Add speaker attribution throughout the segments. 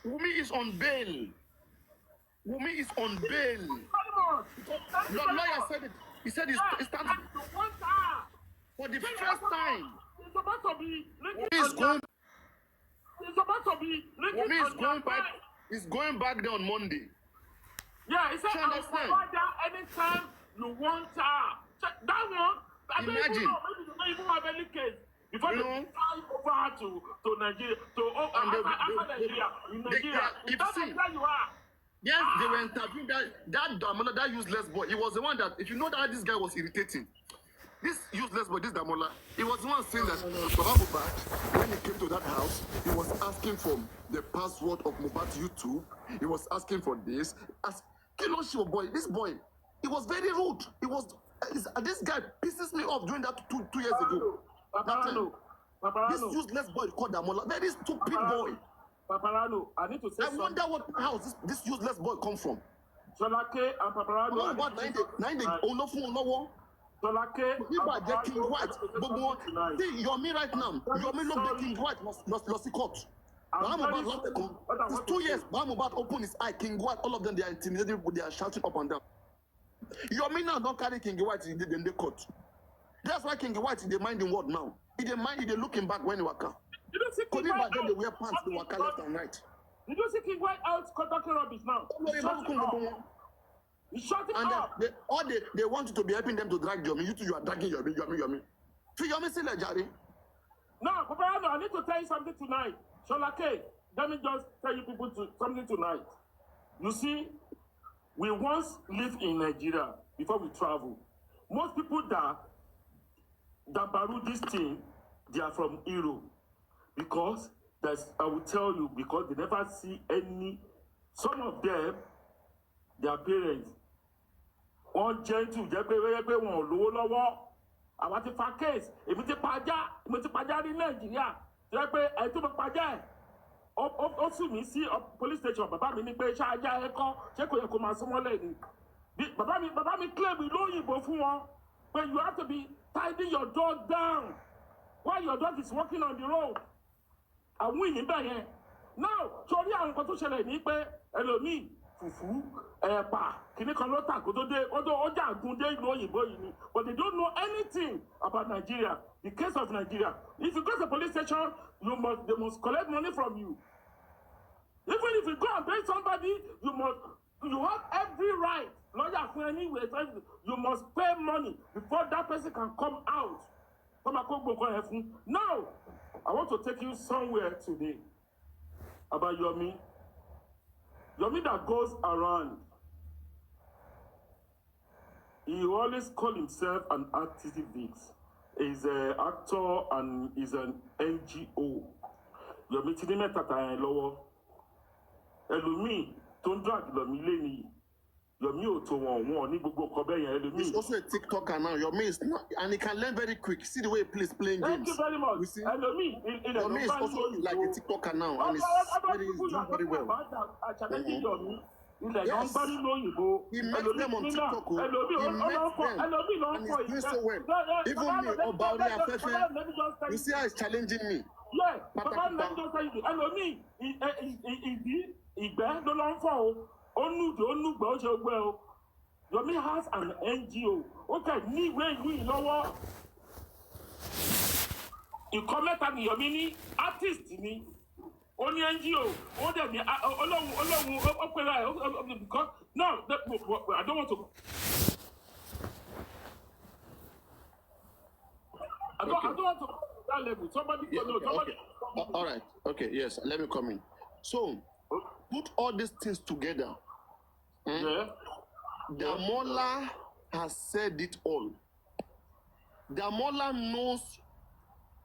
Speaker 1: Wumi is on bail. Wumi is on bail. Lawyer said it. He said it's starting for the first time.
Speaker 2: It's supposed to be.
Speaker 1: He's going.
Speaker 2: It's supposed to be.
Speaker 1: Wumi is going back. He's going back there on Monday.
Speaker 2: Yeah, he said,
Speaker 1: She
Speaker 2: I'll
Speaker 1: understand?
Speaker 2: provide that anytime you want her. That one, I don't
Speaker 1: Imagine.
Speaker 2: even know, maybe they don't even have any case. Before
Speaker 1: You
Speaker 2: they
Speaker 1: know?
Speaker 2: fly over to Nigeria, after Nigeria, in Nigeria, that's where you are.
Speaker 1: Yes, they were interviewing that Damola, that useless boy. He was the one that, if you know that this guy was irritating. This useless boy, this Damola, he was the one saying that Baba Mohbad, when he came to that house, he was asking for the password of Mohbad's YouTube. He was asking for this. Kill boy, this boy, he was very rude. He was. This guy pisses me off doing that two years ago.
Speaker 2: Papariano.
Speaker 1: This useless boy called Damola, very stupid boy.
Speaker 2: Papariano, I need to say something.
Speaker 1: I wonder what house this useless boy come from.
Speaker 2: Solake and Papariano. Solake
Speaker 1: and the King White. See, Yomi right now. Yomi look the King White lost court. It's 2 years. Bahamubat open his eye. King White, all of them, they are intimidated. They are shouting up and down. Yomi now don't carry King White in the court. That's why King White is the minding word now. He the mind, he looking back when he waka.
Speaker 2: You don't see King White
Speaker 1: they wear pants, they waka left and right.
Speaker 2: You don't see King White out conducting rubbish now. He's shutting up.
Speaker 1: They want you to be helping them to drag Yomi. You are dragging Yomi. See Yomi still a Jari.
Speaker 2: Now, Papariano, I need to tell you something tonight. Sholake, let me just tell you people something tonight. You see, we once lived in Nigeria before we travel. Most people that baru this thing, they are from Europe. Because, I will tell you, because they never see any, some of them, their parents, one gentle, one low lower. I want to find case. If it's a paja in Nigeria, I took a paja. Also, me see a police station, Baba mi pe shaja eko, cheko yeko ma somo lady. Baba mi claim we know you both one, but you have to be tidying your dog down while your dog is walking on the road. And we in there. Now, sorry, I'm going to share ni pe elomi fufu pa kini kan lo ta ko to de oja gun de ìlú òyìnbó yìí ni, but they don't know anything about Nigeria. The case of Nigeria, if you go to the police station, they must collect money from you. Even if you go and pay somebody, you have every right. Lawyer anyway, you must pay money before that person can come out. Now, I want to take you somewhere today about Yomi. Yomi that goes around, he always calls himself an activist. He's an actor and he's an NGO. Yomi ti ní mẹ́ta tàyàn lọ́wọ́. Ẹlòmíì tó ń drag Yomi lẹ́ni. Yomi ò tó wọn ní gbogbo ọkọ bẹ́ẹ̀ yẹn. Ẹlòmíì.
Speaker 1: He's also a TikToker now. Yomi is not, and he can learn very quick. See the way he plays playing games.
Speaker 2: Thank you very much.
Speaker 1: Yomi is also like a TikToker now, and he's doing very well. Yes. He met them on TikTok. He met them, and he's doing so well. Even me, Obaori Afefe, you see how he's challenging me.
Speaker 2: Yeah, Papa, let me just tell you, Elomi, Igbe, no long for Onu, Yomi has an NGO. Okay, ni way you know. You comment on Yomi ni artist ni. Only NGO, because no, I don't want to. I don't want to that level. Somebody,
Speaker 1: Okay. All right. Okay. Yes. Let me come in. So, put all these things together.
Speaker 2: Yeah.
Speaker 1: Damola has said it all. Damola knows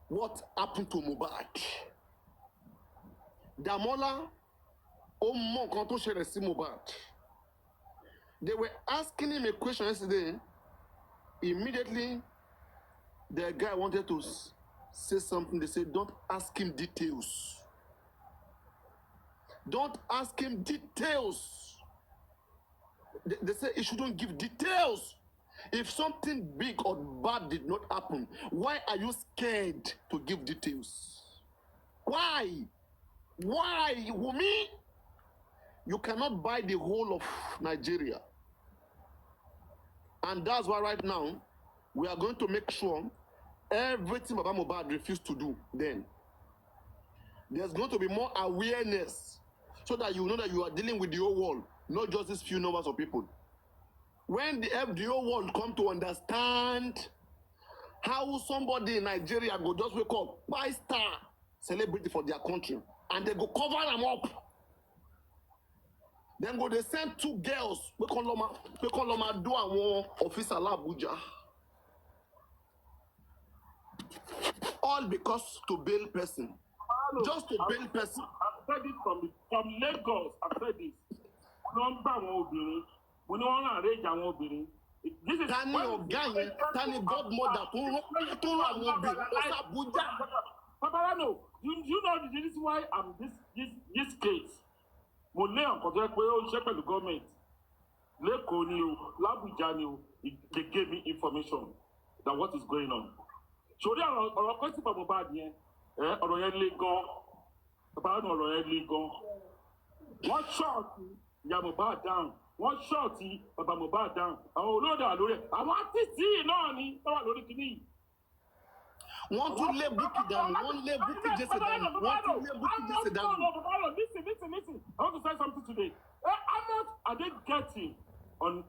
Speaker 1: what happened to Mohbad. Damola, they were asking him a question yesterday. Immediately, the guy wanted to say something. They said, don't ask him details. Don't ask him details. They say he shouldn't give details. If something big or bad did not happen, why are you scared to give details? Why? Why, Wumi? You cannot buy the whole of Nigeria. And that's why right now, we are going to make sure everything Baba Mohbad refused to do then. There's going to be more awareness so that you know that you are dealing with the whole world, not just these few numbers of people. When the whole world come to understand how somebody in Nigeria go just wake up, buy star, celebrity for their country, and they go cover them up. Then go they send 2 girls, we call them do one officer Abuja. All because to bail person. Just to bail person.
Speaker 2: I've said it from Lagos. I've said this. We don't arrange our obìnrin. This is
Speaker 1: Tani Ogaye, Tani godmother to run Abuja.
Speaker 2: Papariano, you know the reason why I'm this case. Mo lé ọ̀kan tó yẹ pé ó ń ṣe pẹ̀lú gọ́ọ̀mẹ̀ntì. Lẹ́kọ̀ọ́ ni o, l'Abuja ni o, they gave me information that what is going on. Ṣòrí ọ̀rọ̀ kọ́sì pàmò bá yẹn, ọ̀rọ̀ yẹn lé gan. Papariano ọ̀rọ̀ yẹn lé gan. Wọ́n ṣọ́ọ̀tì ìyá Mohbad down. Wọ́n ṣọ́ọ̀tì bàbá Mohbad down. Àwọn olóòdà wà lórí ẹ̀. Àwọn artiste náà ni tó wà lórí kìíní yìí.
Speaker 1: Wọ́n tún lé Bukky dànù, wọ́n lé Bukky Jesse dànù, wọ́n tún lé Bukky Jesse dànù.
Speaker 2: Listen. I want to say something today. How much are they getting on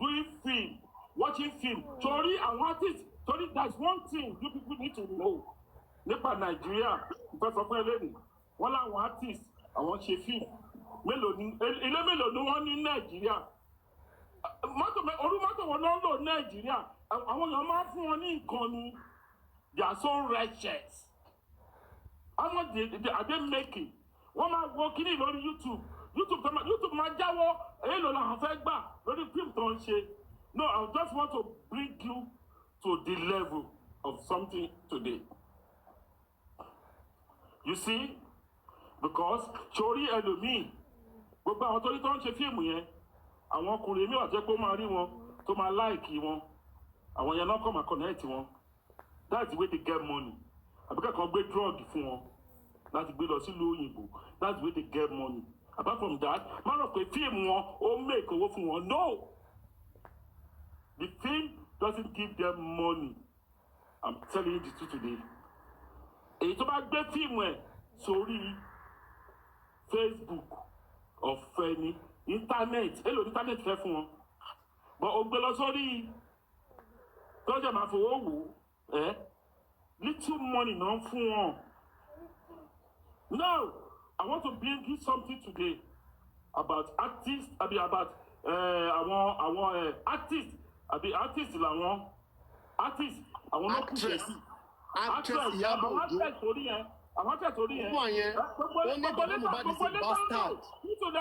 Speaker 2: doing film, watching film? Sorry, àwọn artists. Sorry, there's one thing you people need to know. Nípa Nàìjíríà, ìfẹ́ sọ fún ẹlẹ́ni. Wọ́n láwọn artists, àwọn ṣe film. Ilé mélòó ni wọ́n ní Nàìjíríà? Orú mọ́tò wọn ló ń lò Nàìjíríà. Àwọn èèyàn máa ń fún wọn ní nǹkan ni. They are so righteous. How much are they making? Wọ́n máa wo kíní lórí YouTube. YouTube máa jáwọ́ èèlò làwọn fẹ́ gbà lórí fíìmù tó ń ṣe. No, I just want to bring you to the level of something today. You see? Because sórí ẹlòmíì, gbogbo àwọn tó ń ṣe fíìmù yẹn, àwọn ọkùnrin mi wà jẹ́ pé ó máa rí wọn, tó máa láìkì wọn, àwọn yẹn náà kọ́ máa connect wọn. That's the way they get money. Àbíkẹ́ kan gbé drug fún wọn láti gbé lọ sílùú òyìnbó. That's the way they get money. Apart from that, má lọ pé fíìmù wọn ó make owó fún wọn. No! The film doesn't give them money. I'm telling you the truth today. Èyí tó bá gbé fíìmù ẹ̀ sórí Facebook ọ̀fẹ́ ni internet. Èlò internet fẹ́ fún wọn. But ó gbé lọ sórí tó jẹ́ máa fowó wò ó. Little money náà fún wọn. Now, I want to bring you something today about artists, about àwọn artists, artists làwọn artists, àwọn
Speaker 1: actress Ìyábọ̀ Òjó.
Speaker 2: Àwọn actress orí yẹn.
Speaker 1: Wọ́n yẹn, ó ní Baba Mohbad is a bastard.
Speaker 2: Nítorí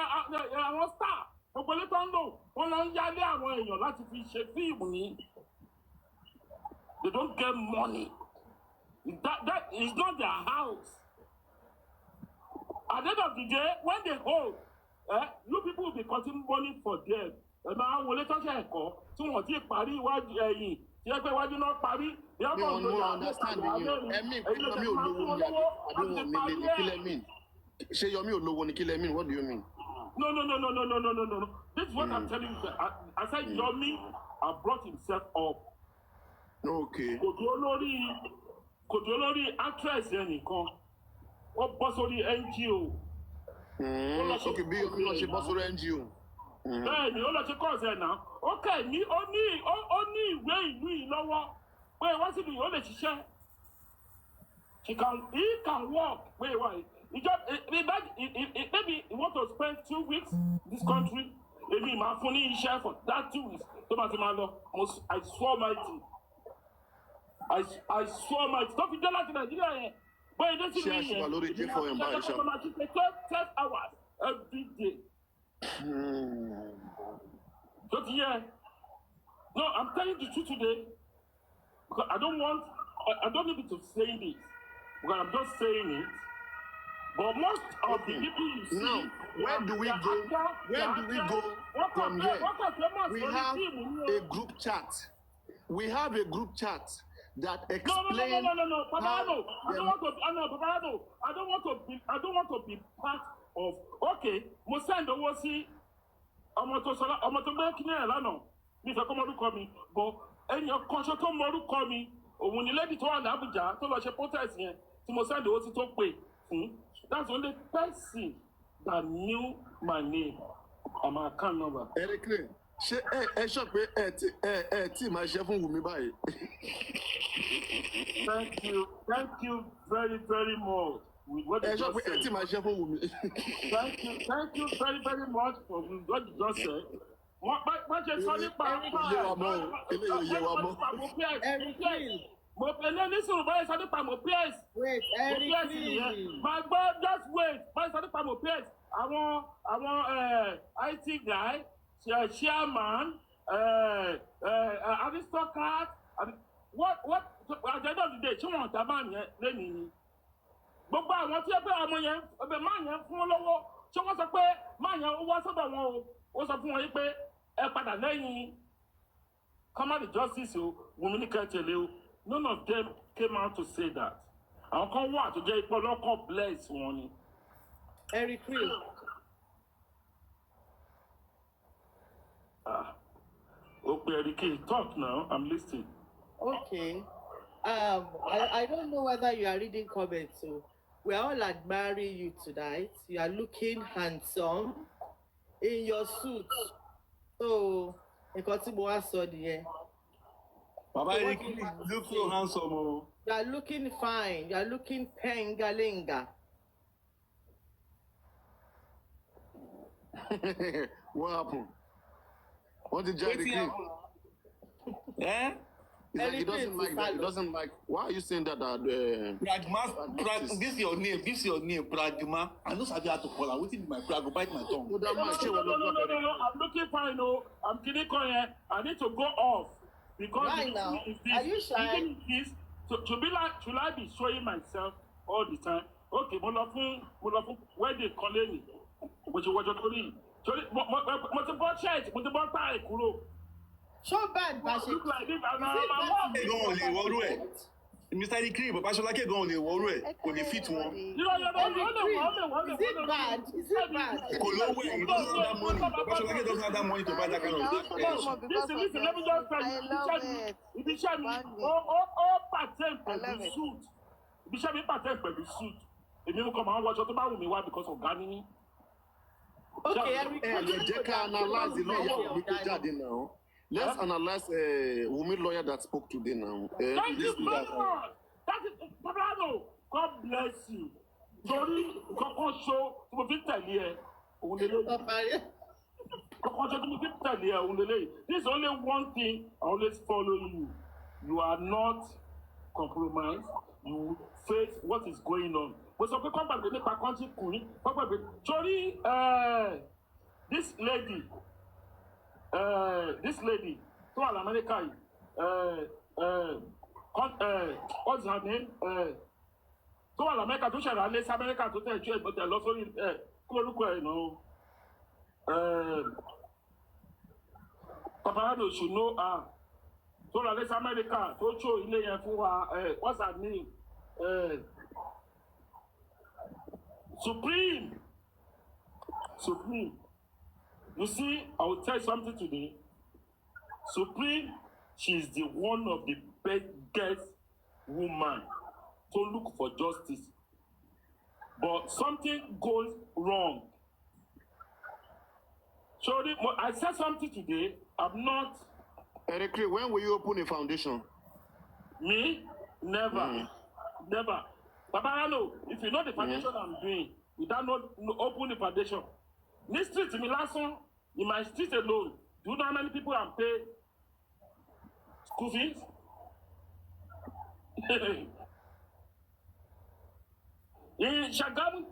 Speaker 2: àwọn star, gbogbo ilé tó ń lò, wọ́n lọ ń yálé àwọn èèyàn láti fi ṣe fíìmù yìí. They don't get money. That is not their house. At the end of the day, when they hold, you people will be cutting money for them. Máa wọlé tọ́ṣẹ̀ ẹ̀kọ́ tí wọ́n ti parí iwájú ẹ̀yìn tí ẹ pé iwájú náà parí.
Speaker 1: Mi ò understand yín. Ẹ̀mí Yomi olówó ni àbí wọn nílé ní kílẹ̀ mean? Ṣé Yomi olówó ni kílẹ̀ mean? What do you mean?
Speaker 2: No. This is what I'm telling you. I said Yomi has brought himself up.
Speaker 1: Okay.
Speaker 2: Kò dúró lórí actress yẹn nìkan. Ó bọ́ sórí NGO.
Speaker 1: Okay, bí Yomi náà ṣe bọ́ sórí NGO.
Speaker 2: Bẹ́ẹ̀ni, ó lọ ṣe course ẹ̀ náà. Ó ní ìwé ìlú yìí lọ́wọ́ pé wọ́n sì ní ó lè ṣiṣẹ́. He can work. Wait. Maybe he want to spend 2 weeks in this country. Maybe máa fún ní iṣẹ́ for that 2 weeks. Tó bá ti máa lọ, I swear mighty. I swear mighty. Tó fi dé láti Nàìjíríà yẹn. Bóyá ìdí sí mi yẹn.
Speaker 1: Ṣé àṣìwà lórí ké fún ẹ̀ báyìí ṣá?
Speaker 2: Máa ṣe 12 hours every day. So no, I'm telling the truth today because I don't need to say this because I'm just saying it. But most of the people you see
Speaker 1: now, where do we go from here? We have a group chat. We have a group chat that explains.
Speaker 2: No. Papariano, I don't want to be part of. okay, mo send owó sí ọmọ tó gbé kíní ẹ̀ lánàá mi fẹ́ kọ́ mọ orúkọ mi but ẹni ọkàn ṣo tó mọ orúkọ mi òun ni lady tó wà ní Abuja tó lọ ṣe protest yẹn tí mo send owó sí tó pè fún that's the only person that knew my name and my account number.
Speaker 1: Eric ṣé ẹ sọ pé ẹ tí máa ṣe fún Wumi báyìí.
Speaker 2: Thank you very very much.
Speaker 1: Ẹ sọ pé ẹ tí máa ṣe fún Wumi.
Speaker 2: Thank you very much for what you just said. Wọ́n ṣe sọ nípa
Speaker 1: Iye wa mọ́ o, eléyìí iye wa mọ́.
Speaker 2: Mo pẹ̀lú onísùúrù báyìí sọ nípa mo PS.
Speaker 3: Wait, Eric, please.
Speaker 2: My God, just wait. Báyìí sọ nípa mo PS. Àwọn IT guy, chairman, aristocrat, what at the end of the day, ṣé wọn ta máa yẹn lẹ́nìí ni? Gbogbo àwọn tí ẹ pé ọmọ yẹn ọbẹ̀ máa yẹn fún wọn lọ́wọ́ ṣé wọ́n sọ pé máa yẹn ó wá sọ́dọ̀ wọn o ó sọ fún wọn yìí pé ẹ padà lẹ́yìn command justice o Wumi ní kẹ́tẹ̀lé o none of them came out to say that àwọn kan wà tó jẹ́ ipò ọlọ́kọ̀ bless wọn ni.
Speaker 3: Eric,
Speaker 2: Okay, Eric, talk now. I'm listening.
Speaker 3: okay. I don't know whether you are reading comments, so we are all admiring you tonight. You are looking handsome in your suit. So, nǹkan tí mo wá sọ nìyẹn.
Speaker 4: Baba Eric, look so handsome. Oh.
Speaker 3: You are looking fine. You are looking pengalinga.
Speaker 1: What happened? What did Jerry do?
Speaker 4: Eh?
Speaker 1: He's like, he doesn't like that. He doesn't like. Why are you saying that?
Speaker 4: This is your name. This is your name, Pragma. I know how to call her. What is my Prag? Bite my tongue.
Speaker 2: No. I'm looking fine. No, I'm kidding. I need to go off because
Speaker 3: Why now? Are you shy?
Speaker 2: To be like, should I be showing myself all the time? Okay, mo lọ fún wedding kan lẹ́yìn. Mo ti wọjọ torí ti bọ́ shirt, mo ti bọ́ tie kúrò.
Speaker 3: So bad, Bashi.
Speaker 2: Look like this, and
Speaker 4: Go on, le wọrú ẹ̀. Mr. Ikri, Papa Sholake gan le wọrú ẹ̀. Kò lè fit wọn.
Speaker 3: Is it bad? Is it bad?
Speaker 4: Kò lówó ẹ̀. He doesn't have that money. Papa Sholake doesn't have that money to buy that kind of thing.
Speaker 2: Listen, let me just tell you. Ibi iṣẹ́ mi, ó pattern pẹ̀lú suit. Ibi iṣẹ́ mi pattern pẹ̀lú suit. Èmi mo kàn máa ń wọṣọ tó bá wù mí wá because ọ̀gá ni mí.
Speaker 3: Okay, Eric.
Speaker 1: Jẹ́ ká analyze the lawyer Wumi tó jáde now. Let's analyze Wumi lawyer that spoke today now.
Speaker 2: Thank you very much. That is Papariano. God bless you. Torí kọ́kọ́ ṣo tí mo fi tẹ̀lé ẹ, òun lélẹ́yìí. Kọ́kọ́ ṣo tí mo fi tẹ̀lé ẹ, òun lélẹ́yìí. This is only one thing I always follow you. You are not compromised. You face what is going on. Mo sọ pé kọ́gbàgbé nípa country kùnrin. Kọ́gbàgbé torí this lady tó wà l'Amẹ́ríkà yìí what's her name tó wà l'Amẹ́ríkà tó ṣẹ̀rọ alẹ́ sí Amẹ́ríkà tó tẹ̀ ju ìbọ̀tẹ̀ lọ sórí kí lórúkọ ẹ̀ náà Papariano should know her tó lọ alẹ́ sí Amẹ́ríkà tó ṣó ilé yẹn fún wa what's her name Supreme. You see, I will tell you something today. Supreme, she is the one of the biggest woman to look for justice. But something goes wrong. Sorry, I said something today. I'm not.
Speaker 1: Eric, when will you open a foundation?
Speaker 2: Me? Never. Never. Papariano, if you know the foundation I'm doing, without not open the foundation. This street in Milan, in my street alone, do you know how many people I'm paying school fees? In Shagamu,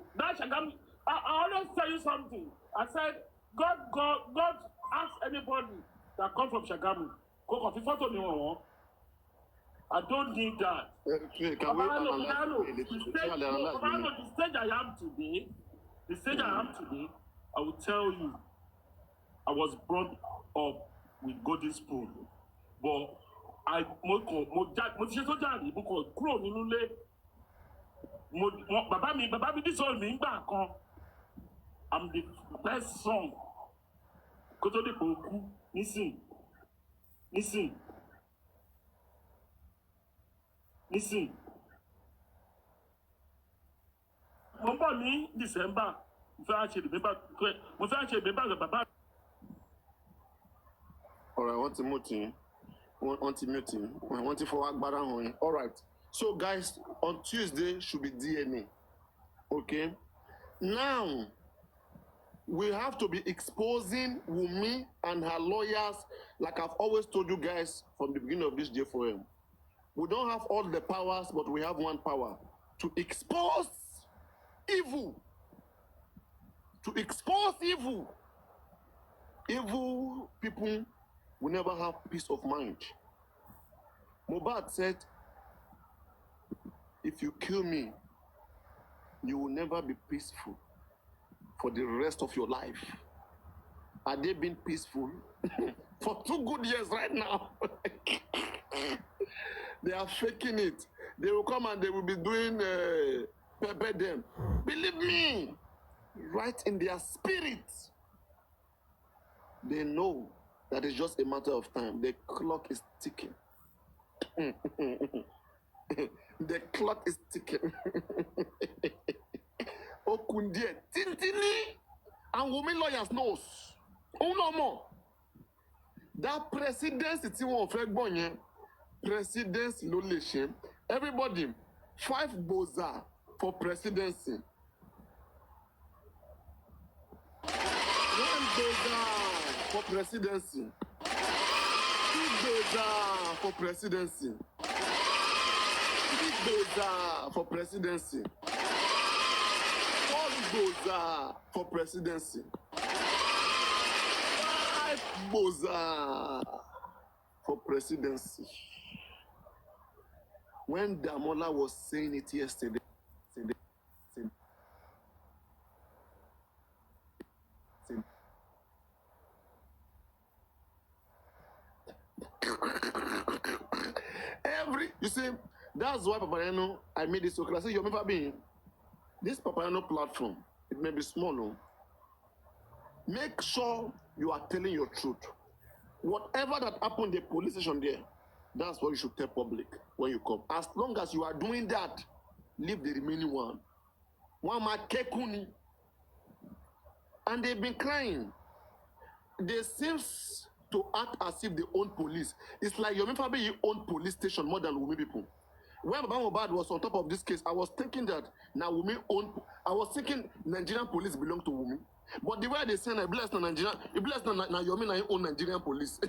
Speaker 2: I always tell you something. I said, God ask anybody that come from Shagamu, go coffee photo me one. I don't need that. Papariano, the stage I am today, I will tell you, I was brought up with golden spoon, but mo ti ṣe tó jáde mo kàn kúrò nínú ilé bàbá mi dísọ̀ mi ń gbà kan I'm the best son. Koto de Poku. Listen. Mo ń bọ̀ ní December. Mo fẹ́ ṣe bébà bàbá.
Speaker 1: All right, want to mute him. Want to mute him. Want to forward agbára hàn yín. All right. So guys, on Tuesday should be DNA. Okay. Now we have to be exposing Wumi and her lawyers, like I've always told you guys from the beginning of this J4M. We don't have all the powers, but we have one power: to expose evil. To expose evil. Evil people will never have peace of mind. Mohbad said, if you kill me, you will never be peaceful for the rest of your life. Are they being peaceful? For 2 good years right now. They are faking it. They will come and they will be doing pepper them. Believe me, right in their spirit, they know that it's just a matter of time. The clock is ticking. The clock is ticking. Okundie, Tintini, and Wumi lawyers knows. Oh no more. That presidency tí wọ́n fẹ́ gbọ́ yẹn, presidency ló lè ṣe. Everybody, 5 boza for presidency. 1 boza for presidency. 2 boza for presidency. 3 boza for presidency. 4 boza for presidency. 5 boza for presidency. When Damola was saying it yesterday, you see, that's why Papariano, I made this so clear. I said, you're being this Papariano platform, it may be small, no? Make sure you are telling your truth. Whatever that happened in the police station there, that's what you should tell public when you come. As long as you are doing that, leave the remaining one. One ma kekuni. And they've been crying. They seem to act as if they own police. It's like Yomi Fabi own police station more than Wumi people. When Baba Mohbad was on top of this case, I was thinking that now Wumi own. I was thinking Nigerian police belong to Wumi. But the way they say, I bless na Nigerian, I bless na Yomi na own Nigerian police.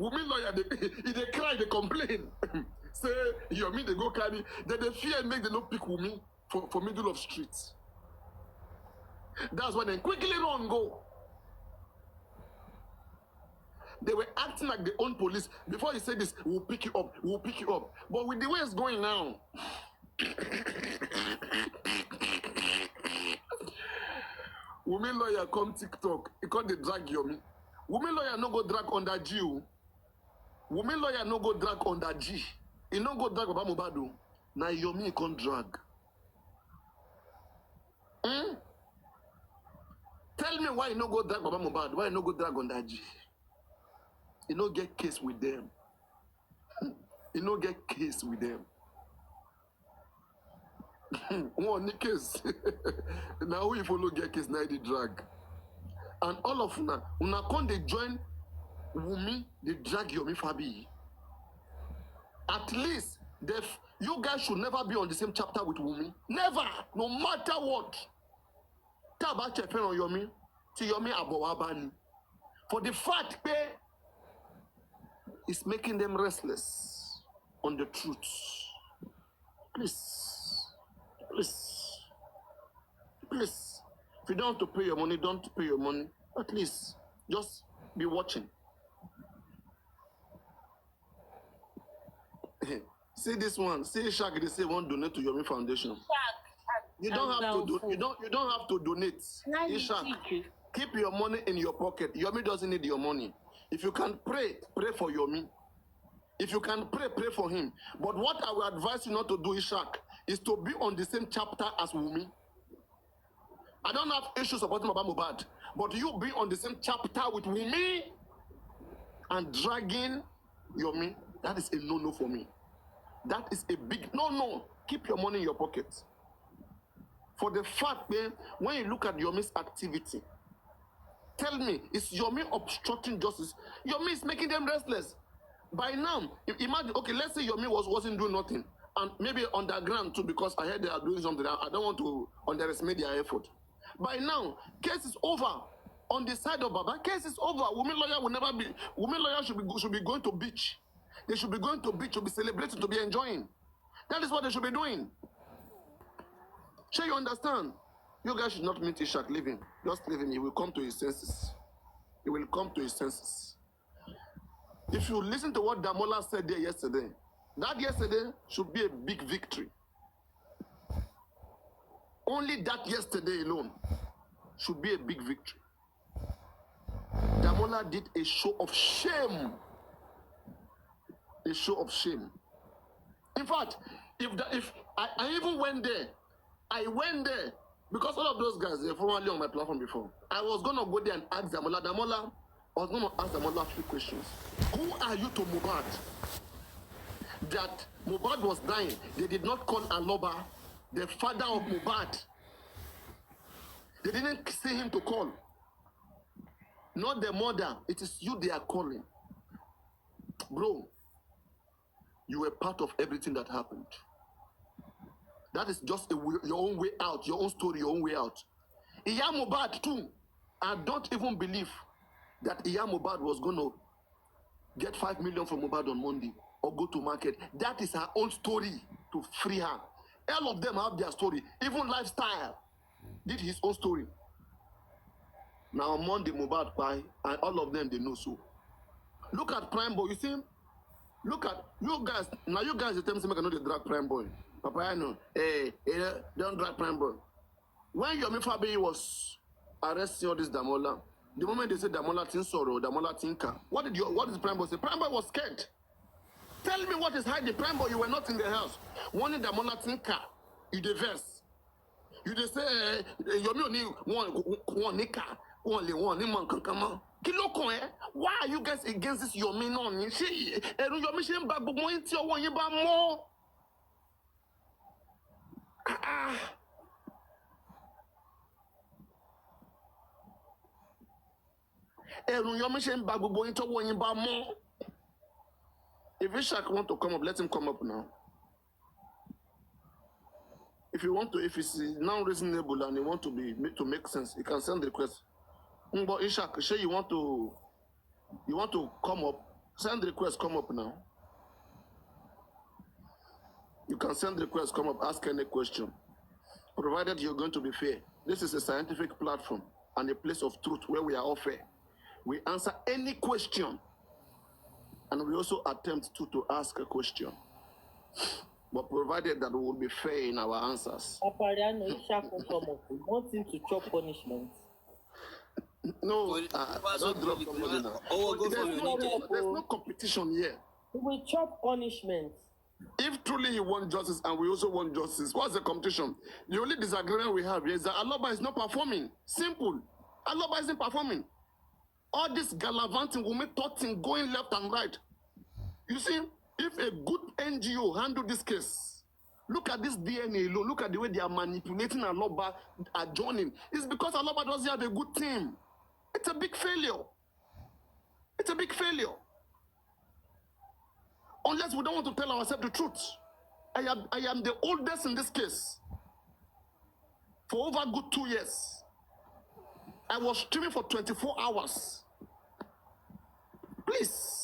Speaker 1: Wumi lawyer, they cry, they complain. Say Yomi, they go carry. They fear and make them not pick Wumi for middle of streets. That's why they quickly run go. They were acting like their own police. Before he said this, we'll pick you up, we'll pick you up. But with the way it's going now, Wumi lawyer come TikTok, he called the drag Yomi. Wumi lawyer no go drag under G. Wumi lawyer no go drag under G. He no go drag Baba Mohbad. Now Yomi he can't drag. Tell me why he no go drag Baba Mohbad, why he no go drag under G. He no get case with them. He no get case with them. One case. Now we follow get case, now they drag. And all of una come they join Wumi, they drag Yomi Fabi. At least you guys should never be on the same chapter with Wumi. Never, no matter what. Taba chepe on Yomi, to Yomi abowabani. For the fact that it's making them restless on the truth. Please. If you don't want to pay your money, don't pay your money. At least just be watching. See this one. See Shaq. They say won't donate to Yomi Foundation. You don't have to do. You don't have to donate. Ishak, keep your money in your pocket. Yomi doesn't need your money. If you can pray for Yomi. If you can pray for him. But what I will advise you not to do, Ishak, is to be on the same chapter as Wumi. I don't have issues supporting Baba Mohbad, but you being on the same chapter with Wumi and dragging Yomi, that is a no-no for me. That is a big no-no. Keep your money in your pocket. For the fact that when you look at Yomi's activity, tell me, is Yomi obstructing justice? Yomi is making them restless. By now, imagine, okay, let's say Yomi wasn't doing nothing, and maybe underground too, because I heard they are doing something. I don't want to underestimate their effort. By now, case is over. On the side of Baba, case is over. Women lawyer will never be. Women lawyer should be going to beach. They should be going to beach to be celebrating, to be enjoying. That is what they should be doing. Sure, you understand? You guys should not meet Ishak living. Just leave him. He will come to his senses. He will come to his senses. If you listen to what Damola said there yesterday, that yesterday should be a big victory. Only that yesterday alone should be a big victory. Damola did a show of shame. A show of shame. In fact, if I even went there, I went there because all of those guys were formerly on my platform before. I was gonna go there and ask Damola. Damola, I was gonna ask Damola a few questions. Who are you to Mohbad? That Mohbad was dying. They did not call Aloba, the father of Mohbad. They didn't see him to call. Not the mother. It is you they are calling. Bro, you were part of everything that happened. That is just your own way out, your own story, your own way out. Iya Mohbad too. I don't even believe that Iya Mohbad was going to get 5 million from Mohbad on Monday or go to market. That is her own story to free her. All of them have their story. Even Lifestyle did his own story. Now on Monday, Mohbad buy, and all of them, they know so. Look at Prime Boy, you see? Look at, you guys, now you guys, you tell me I know they drag Prime Boy. Papariano, don't drag Prime Boy. When Yomi Fabi was arresting all this Damola, the moment they said Damola Tinsoro, Damola Tinka, what did Prime Boy say? Prime Boy was scared. Tell me what is hiding. Prime Boy, you were not in the house. One in Damola Tinka, you the verse. You just say, Yomi only one nika, only one man can come on. Why are you guys against this Yomi? No, she, Yomi she ain't back, but more into your one, you buy more. Yomi she ain't back, but more into one, you buy more. If Ishak want to come up, let him come up now. If you want to, if it's now reasonable and you want to make sense, you can send the request. But Ishak, say you want to come up, send the request, come up now. You can send the request, come up, ask any question. Provided you're going to be fair. This is a scientific platform and a place of truth where we are all fair. We answer any question. And we also attempt to ask a question. But provided that we will be fair in our answers.
Speaker 3: Papariano, Ishak will come up. We want him to chop punishment.
Speaker 1: No, don't drop somebody now. There's no competition here.
Speaker 3: We will chop punishment.
Speaker 1: If truly you want justice and we also want justice, what's the competition? The only disagreement we have here is that Aloba is not performing. Simple. Aloba isn't performing. All this gallivanting, Wumi talking, going left and right. You see, if a good NGO handle this case, look at this DNA alone, look at the way they are manipulating Aloba, adjoining. It's because Aloba doesn't have a good team. It's a big failure. It's a big failure. Unless we don't want to tell ourselves the truth. I am the oldest in this case. For over good 2 years. I was streaming for 24 hours. Please.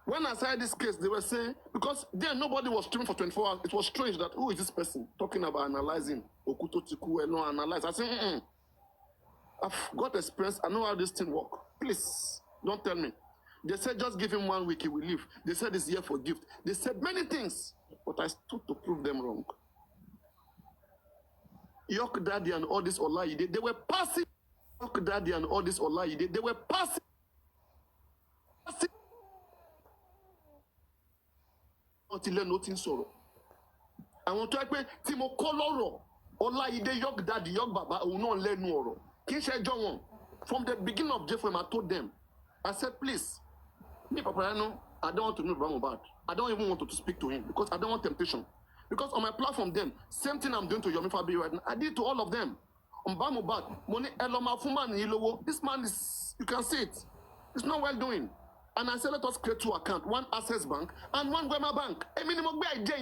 Speaker 1: When I started this case, they were saying, because then nobody was streaming for 24 hours. It was strange that, who is this person talking about analyzing? Okuto Tiku, no analyze. I said, I've got experience. I know how this thing works. Please, don't tell me. They said, just give him 1 week, he will leave. They said it's here for gift. They said many things, but I stood to prove them wrong. York Daddy and all this Olayide, they were passing. York Daddy and all this Olayide, they were passing. Until nothing sorrow. Àwọn tó yẹ pé tí mo kọ́ lọ́rọ̀ Ọláyídé York Daddy York Baba òun náà lẹ́nu ọ̀rọ̀ kì í ṣe ẹjọ́ wọn. From the beginning of JFM, I told them, I said, please, me Papariano, I don't want to know about Mohbad. I don't even want to speak to him because I don't want temptation. Because on my platform then, same thing I'm doing to Yomi Fabi right now, I did to all of them. On Mohbad, money Eloma Fuman Ilowo, this man is, you can see it. It's not well doing. And I said, let us create two accounts, one Access Bank and one Wema Bank. A minimum idea.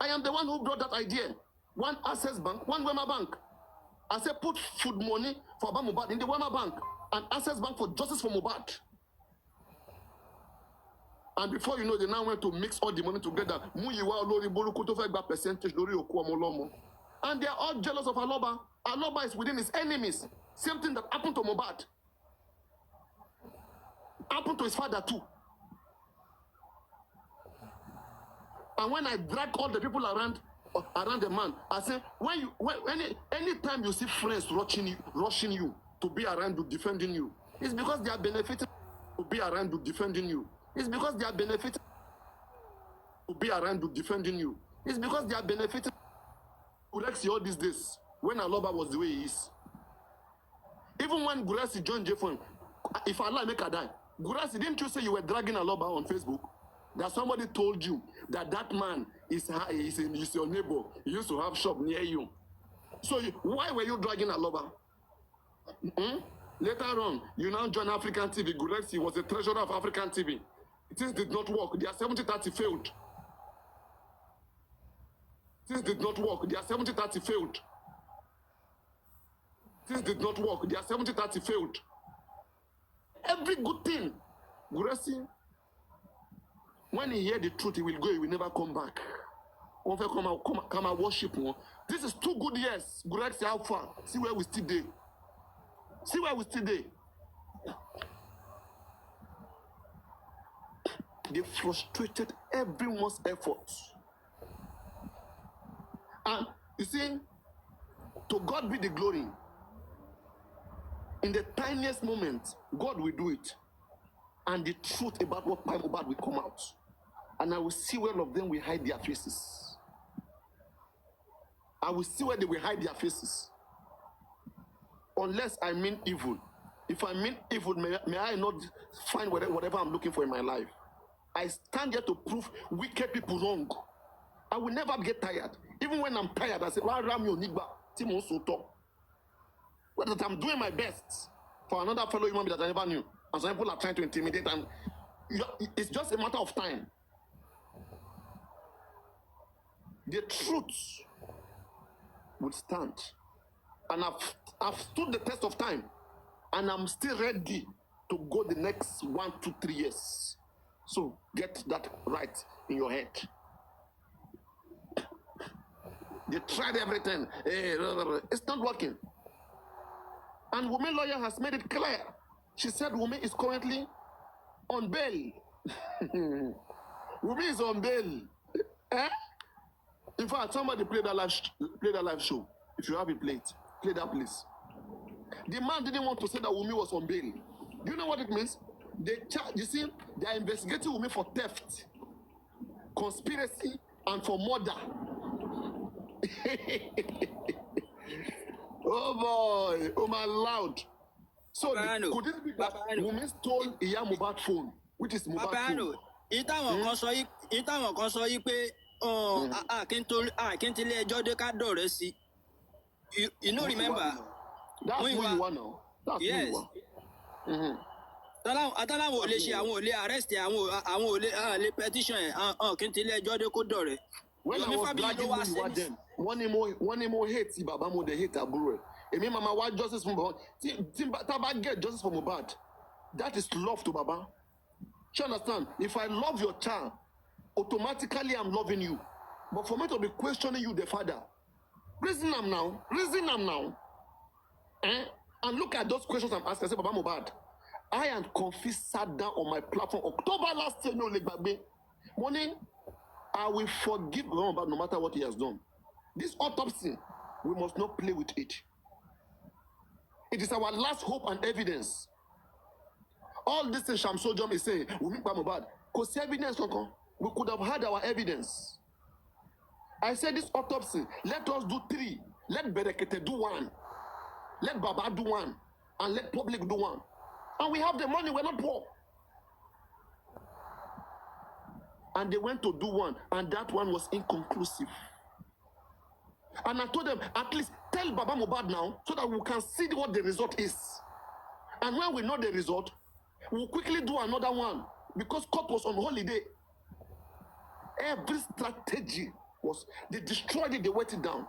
Speaker 1: I am the one who brought that idea. One Access Bank, one Wema Bank. I said, put food money for Mohbad in the Wema Bank and Access Bank for justice for Mohbad. And before you know, they now went to mix all the money together. Percentage. And they are all jealous of Aloba. Aloba is within his enemies. Same thing that happened to Mohbad. Happened to his father too. And when I drag all the people around the man, I say, anytime you see friends rushing you to be around you, defending you, it's because they are benefiting to be around you, defending you. It's because they are benefiting to be around you, defending you. It's because they are benefiting Gurexi all these days, when Aloba was the way he is. Even when Gurexi joined JFM, if Allah make her die, Gurexi, didn't you say you were dragging Aloba on Facebook? That somebody told you that that man is your neighbor. He used to have shop near you. So why were you dragging Aloba? Later on, you now join African TV. Gurexi was the treasurer of African TV. Things did not work. Their 70-30 failed. Things did not work. Their 70-30 failed. Things did not work. Their 70-30 failed. Every good thing, Gurexi, when he hear the truth, he will go. He will never come back. Come and worship one. This is 2 good years. Gurexi, how far? See where we still there. See where we still there. They frustrated everyone's efforts. And you see, to God be the glory. In the tiniest moment, God will do it. And the truth about what Mohbad will come out. And I will see where all of them will hide their faces. I will see where they will hide their faces. Unless I mean evil. If I mean evil, may I not find whatever I'm looking for in my life. I stand here to prove wicked people wrong. I will never get tired. Even when I'm tired, I say, but that I'm doing my best for another fellow human being that I never knew. And some people are trying to intimidate, and it's just a matter of time. The truth will stand. And I've stood the test of time, and I'm still ready to go the next 1, 2, 3 years. So get that right in your head. They tried everything. It's not working. And Wumi lawyer has made it clear. She said Wumi is currently on bail. Wumi is on bail. Eh? In fact, somebody play that live show. If you have it, play that, please. The man didn't want to say that Wumi was on bail. Do you know what it means? You see, they are investigating Wumi for theft, conspiracy, and for murder. Oh boy, oh my Lord. So could it be that Wumi stole Iya Mohbad phone, which is Mohbad phone?
Speaker 5: Ìtàwọn kan sọ yí pé àkíntìlẹ̀ ẹjọ́ dé ká dọ̀rẹ́ sí. You know, remember?
Speaker 1: That's who you are now. That's
Speaker 5: yes.
Speaker 1: who you are.
Speaker 5: Àtàláwọn ò lè ṣe àwọn ò lè arrest àwọn ò lè petition àkíntìlẹ̀ ẹjọ́ dé kó dọ̀rẹ́.
Speaker 1: When I was dragging who you are then, one more hate Baba Mo dey hate Aburo. Emi mama wa justice for Mohbad. Taba get justice for Mohbad. That is love to Baba. You understand? If I love your child, automatically I'm loving you. But for me to be questioning you, the father, reason I'm now. And look at those questions I'm asking. I say, Baba Mohbad, I and Confis sat down on my platform October last year, no Legbabe. Morning, I will forgive Mohbad no matter what he has done. This autopsy, we must not play with it. It is our last hope and evidence. All this thing Shamso Jom is saying, we make Mohbad. Because evidence, We could have had our evidence. I said this autopsy, let us do 3. Let Berekete do 1. Let Baba do 1. And let public do 1. And we have the money, we're not poor. And they went to do 1, and that one was inconclusive. And I told them, at least tell Baba Mohbad now, so that we can see what the result is. And when we know the result, we'll quickly do another one, because court was on holiday. Every strategy was, they destroyed it, they wet it down.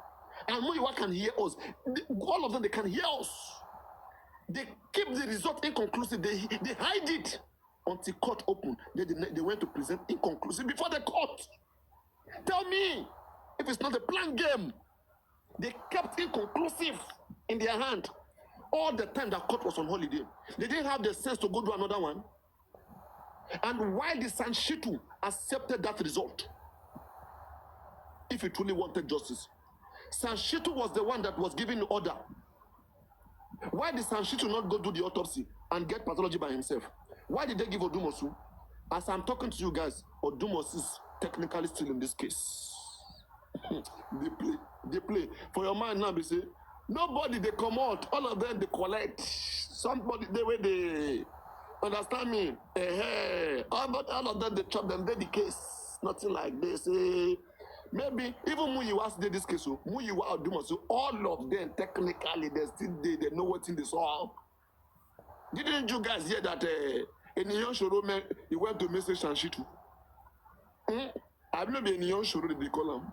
Speaker 1: And Muyiwa can hear us. All of them, they can hear us. They keep the result inconclusive. They hide it until court opened. They went to present inconclusive before the court. Tell me if it's not a planned game. They kept inconclusive in their hand all the time that court was on holiday. They didn't have the sense to go do another one. And why the Sanshitu accepted that result, if he truly wanted justice? Sanshitu was the one that was giving the order. Why did Sanshitu not go do the autopsy and get pathology by himself? Why did they give Odumosu? As I'm talking to you guys, Odumosu is technically still in this case. They play. For your mind now, they say, nobody they come out, all of them they collect. Somebody they understand me? All of them they chop them, they the case. Nothing like this. Maybe even Muyiwa did this case. Muyiwa or Odumosu, all of them technically they know what's in this all. Didn't you guys hear that in the young showroom he went to message Sanshitu? I believe in the young showroom they call him.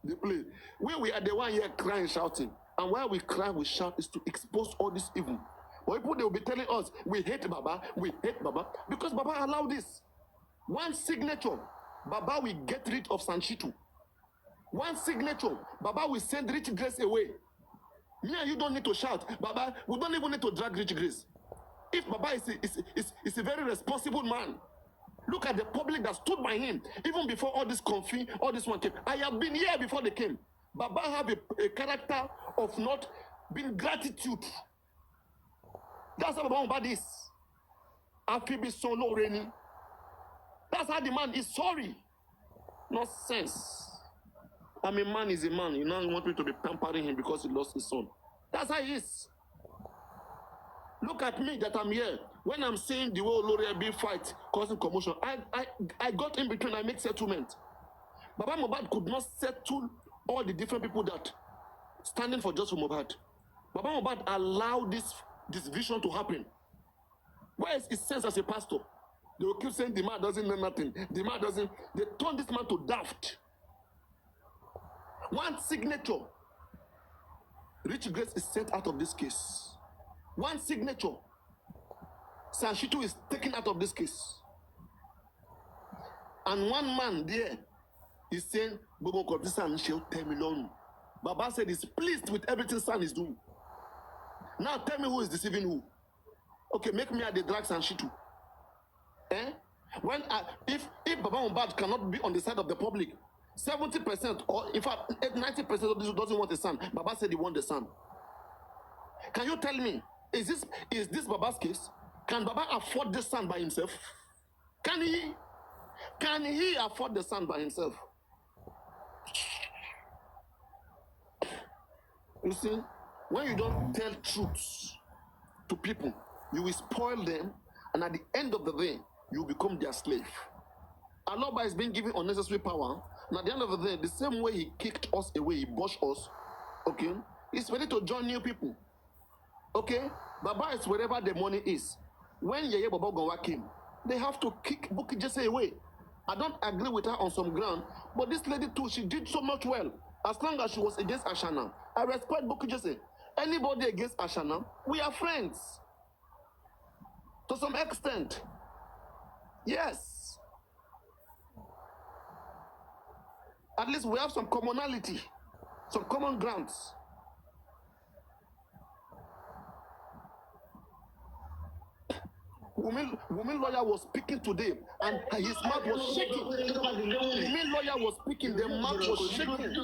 Speaker 1: They play. We are the one here crying, shouting. And while we cry, we shout is to expose all this evil. But people they will be telling us, we hate Baba, because Baba allowed this. One signature, Baba will get rid of Sanshitu. One signature, Baba will send Rich Grace away. Me and you don't need to shout, Baba, we don't even need to drag Rich Grace. If Baba is a very responsible man, look at the public that stood by him, even before all this conflict, all this one came. I have been here before they came. Baba have a character of not being gratitude. That's how Baba about this. Afibi solo reni. That's how the man is sorry. Nonsense. I mean, man is a man. You now want me to be pampering him because he lost his son. That's how he is. Look at me that I'm here. When I'm saying the whole Lori B fight causing commotion, I got in between, I make settlement. Baba Mohbad could not settle all the different people that standing for just for Mohbad. Baba Mohbad allowed this vision to happen. Where is his sense as a pastor? They will keep saying the man doesn't know nothing. The man doesn't. They turn this man to daft. One signature, Rich Grace is sent out of this case. One signature, Sanshitu is taken out of this case. And one man there is saying, Bobo Kotisa shall 10 million. Baba said he's pleased with everything San is doing. Now tell me who is deceiving who. Okay, make me at the drag Sanshitu. If Baba Mohbad cannot be on the side of the public, 70% or in fact 90% of this doesn't want the son. Baba said he wants the son. Can you tell me, is this Baba's case? Can Baba afford the son by himself? Can he afford the son by himself? You see, when you don't tell truths to people, you will spoil them, and at the end of the day, you become their slave. Aloba is being given unnecessary power, and at the end of the day, the same way he kicked us away, he boshed us, okay, he's ready to join new people. Okay? Baba is wherever the money is. When Yeye Baba Gonwa came, they have to kick Bukky Jesse away. I don't agree with her on some ground, but this lady too, she did so much well. As long as she was against Ashana, I respect Bukky Jesse. Anybody against Ashana, we are friends. To some extent. Yes. At least we have some commonality, some common grounds. Wumi lawyer was speaking today, and his mouth was shaking. Wumi lawyer was speaking, the mouth was shaking.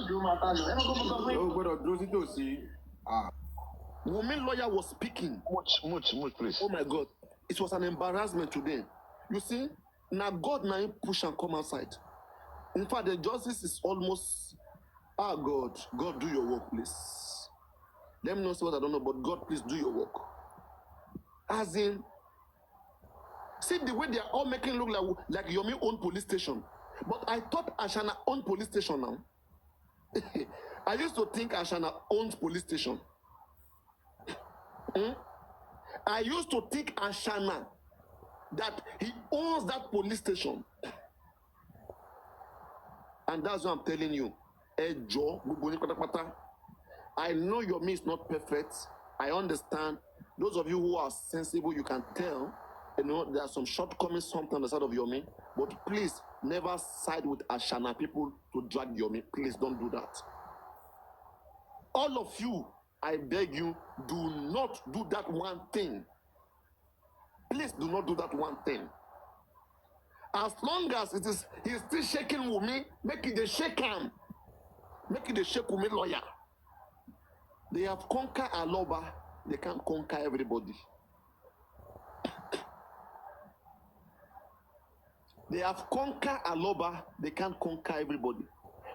Speaker 1: Wumi lawyer was speaking.
Speaker 4: Much, please.
Speaker 1: Oh my God, it was an embarrassment today. You see, Now God now him push and come outside. In fact, the justice is almost, God, do your work, please. Let me know what I don't know, but God, please do your work. As in, see the way they are all making it look like Yomi own police station. But I thought Ashana owned police station now. I used to think Ashana owns police station. I used to think Ashana that he owns that police station. And that's what I'm telling you. I know Yomi is not perfect. I understand. Those of you who are sensible, you can tell. You know, there are some shortcomings sometimes on the side of Yomi. But please, never side with Ashana people to drag Yomi. Please don't do that. All of you, I beg you, do not do that one thing. Please do not do that one thing. As long as he's still shaking Wumi, make it the shake him. Make it the shake Wumi lawyer. They have conquered Aloba, they can't conquer everybody. They have conquered Aloba, they can't conquer everybody.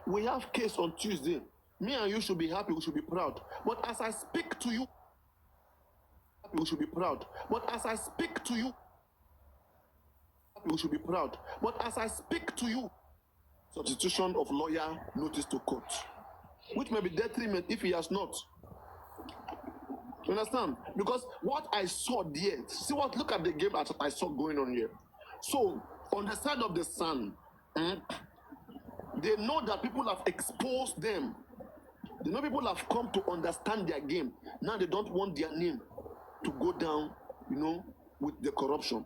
Speaker 1: We have case on Tuesday. Me and you should be happy, we should be proud. But as I speak to you, we should be proud. But as I speak to you, we should be proud. But as I speak to you, substitution of lawyer notice to court, which may be detriment if he has not. You understand? Because what I saw there, look at the game that I saw going on here. So, on the side of the sun, they know that people have exposed them. They know people have come to understand their game. Now they don't want their name to go down, you know, with the corruption.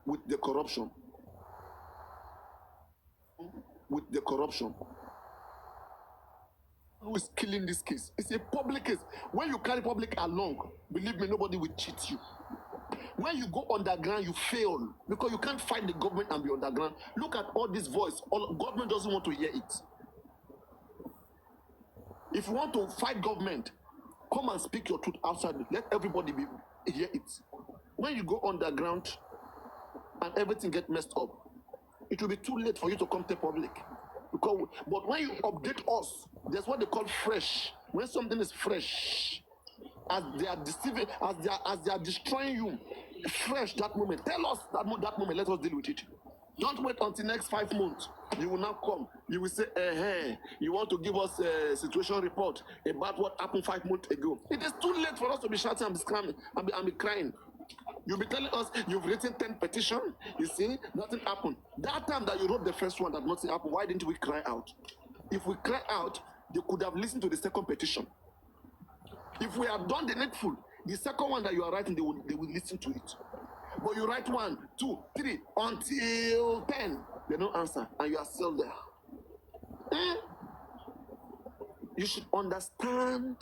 Speaker 1: With the corruption. With the corruption. Who is killing this case? It's a public case. When you carry public along, believe me, nobody will cheat you. When you go underground, you fail because you can't fight the government and be underground. Look at all this voice. All government doesn't want to hear it. If you want to fight government, come and speak your truth outside. Let everybody hear it. When you go underground and everything get messed up, it will be too late for you to come to public. But when you update us, there's what they call fresh. When something is fresh, as they are deceiving, as they are destroying you, fresh that moment. Tell us that moment. Let us deal with it. Don't wait until next 5 months. You will now come. You will say, you want to give us a situation report about what happened 5 months ago. It is too late for us to be shouting and be screaming and be crying. You'll be telling us you've written 10 petitions. You see, nothing happened. That time that you wrote the first one that nothing happened, why didn't we cry out? If we cry out, they could have listened to the second petition. If we have done the needful, the second one that you are writing, they will listen to it. But you write 1, 2, 3 until 10, they don't answer, and you are still there. You should understand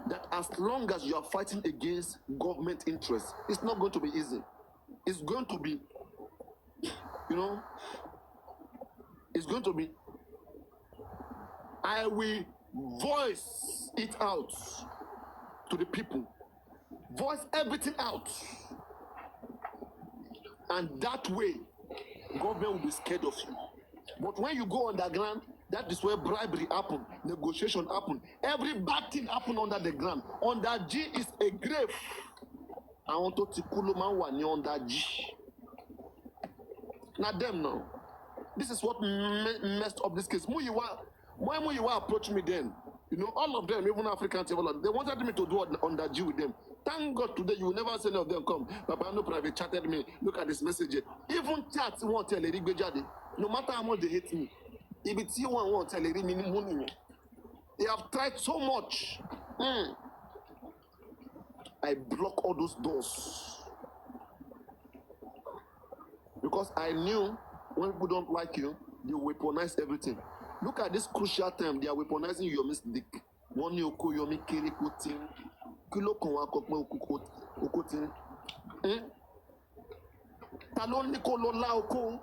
Speaker 1: that as long as you are fighting against government interests, it's not going to be easy. It's going to be, it's going to be, I will voice it out to the people. Voice everything out. And that way, government will be scared of you. But when you go underground, that is where bribery happen, negotiation happen. Every bad thing happen under the ground. Under G is a grave. I want to Tikuluman one under G. Now them now. This is what messed up this case. When you approach me then, all of them, even African they wanted me to do under G with them. Thank God today you will never see any of them come. Papariano private chatted me. Look at this message. Even chats won't tell Lady Bejade. No matter how much they hate me. If it's you won't tell Lady money. They have tried so much. I block all those doors. Because I knew when people don't like you, they weaponize everything. Look at this crucial time. They are weaponizing your mistake. One yoko yomi kiri kutin. Kilo konwa kokme okutin. Talon niko lola oko.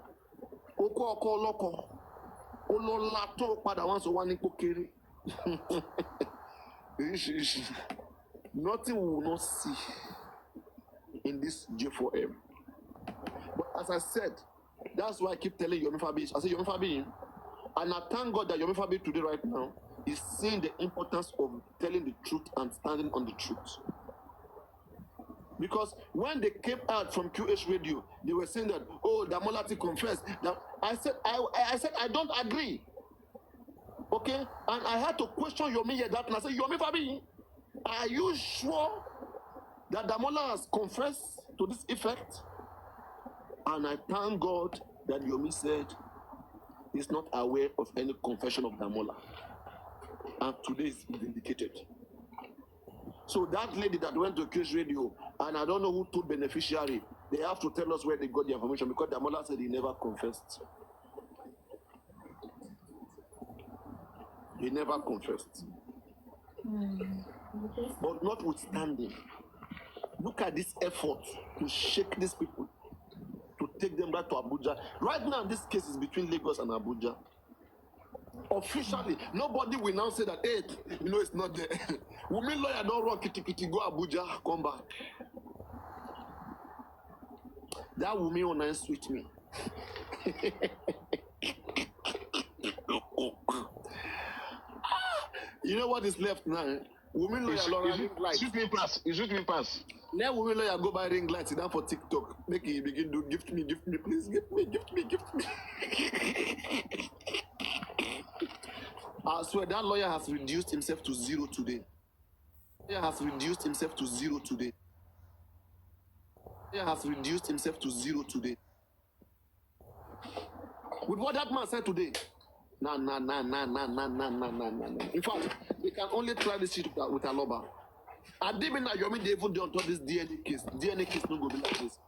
Speaker 1: Oko loko. Olola to pada wan so wan niko kiri. Nothing we will not see in this J4M. But as I said, that's why I keep telling Yomi Fabi. I say Yomi Fabi, and I thank God that Yomi Fabi today right now is seeing the importance of telling the truth and standing on the truth. Because when they came out from QH radio, they were saying that, oh, Damolati confessed. That I said I don't agree. Okay? And I had to question Yomi here that, and I said, Yomi Fabi, are you sure that Damola has confessed to this effect? And I thank God that Yomi said he's not aware of any confession of Damola. And today is vindicated. So that lady that went to QH radio, and I don't know who told beneficiary, they have to tell us where they got the information because Damola said he never confessed. He never confessed. But notwithstanding, look at this effort to shake these people, to take them back to Abuja. Right now, this case is between Lagos and Abuja. Officially, nobody will now say that, hey, you know, it's not there. Wumi lawyer don't run kitty go Abuja, come back. That Wumi online sweet me. You know what is left now? Women lawyer ring light.
Speaker 4: Shoot me pass. You shoot me pass.
Speaker 1: Let women lawyer go buy ring light. Sit down for TikTok. Make it begin to gift me, please. Gift me. I swear that lawyer has reduced himself to zero today. With what that man said today. Nah. In fact, they can only try this shit with Aloba. I didn't know Yomi they even on top this DNA case. DNA case no go be like this.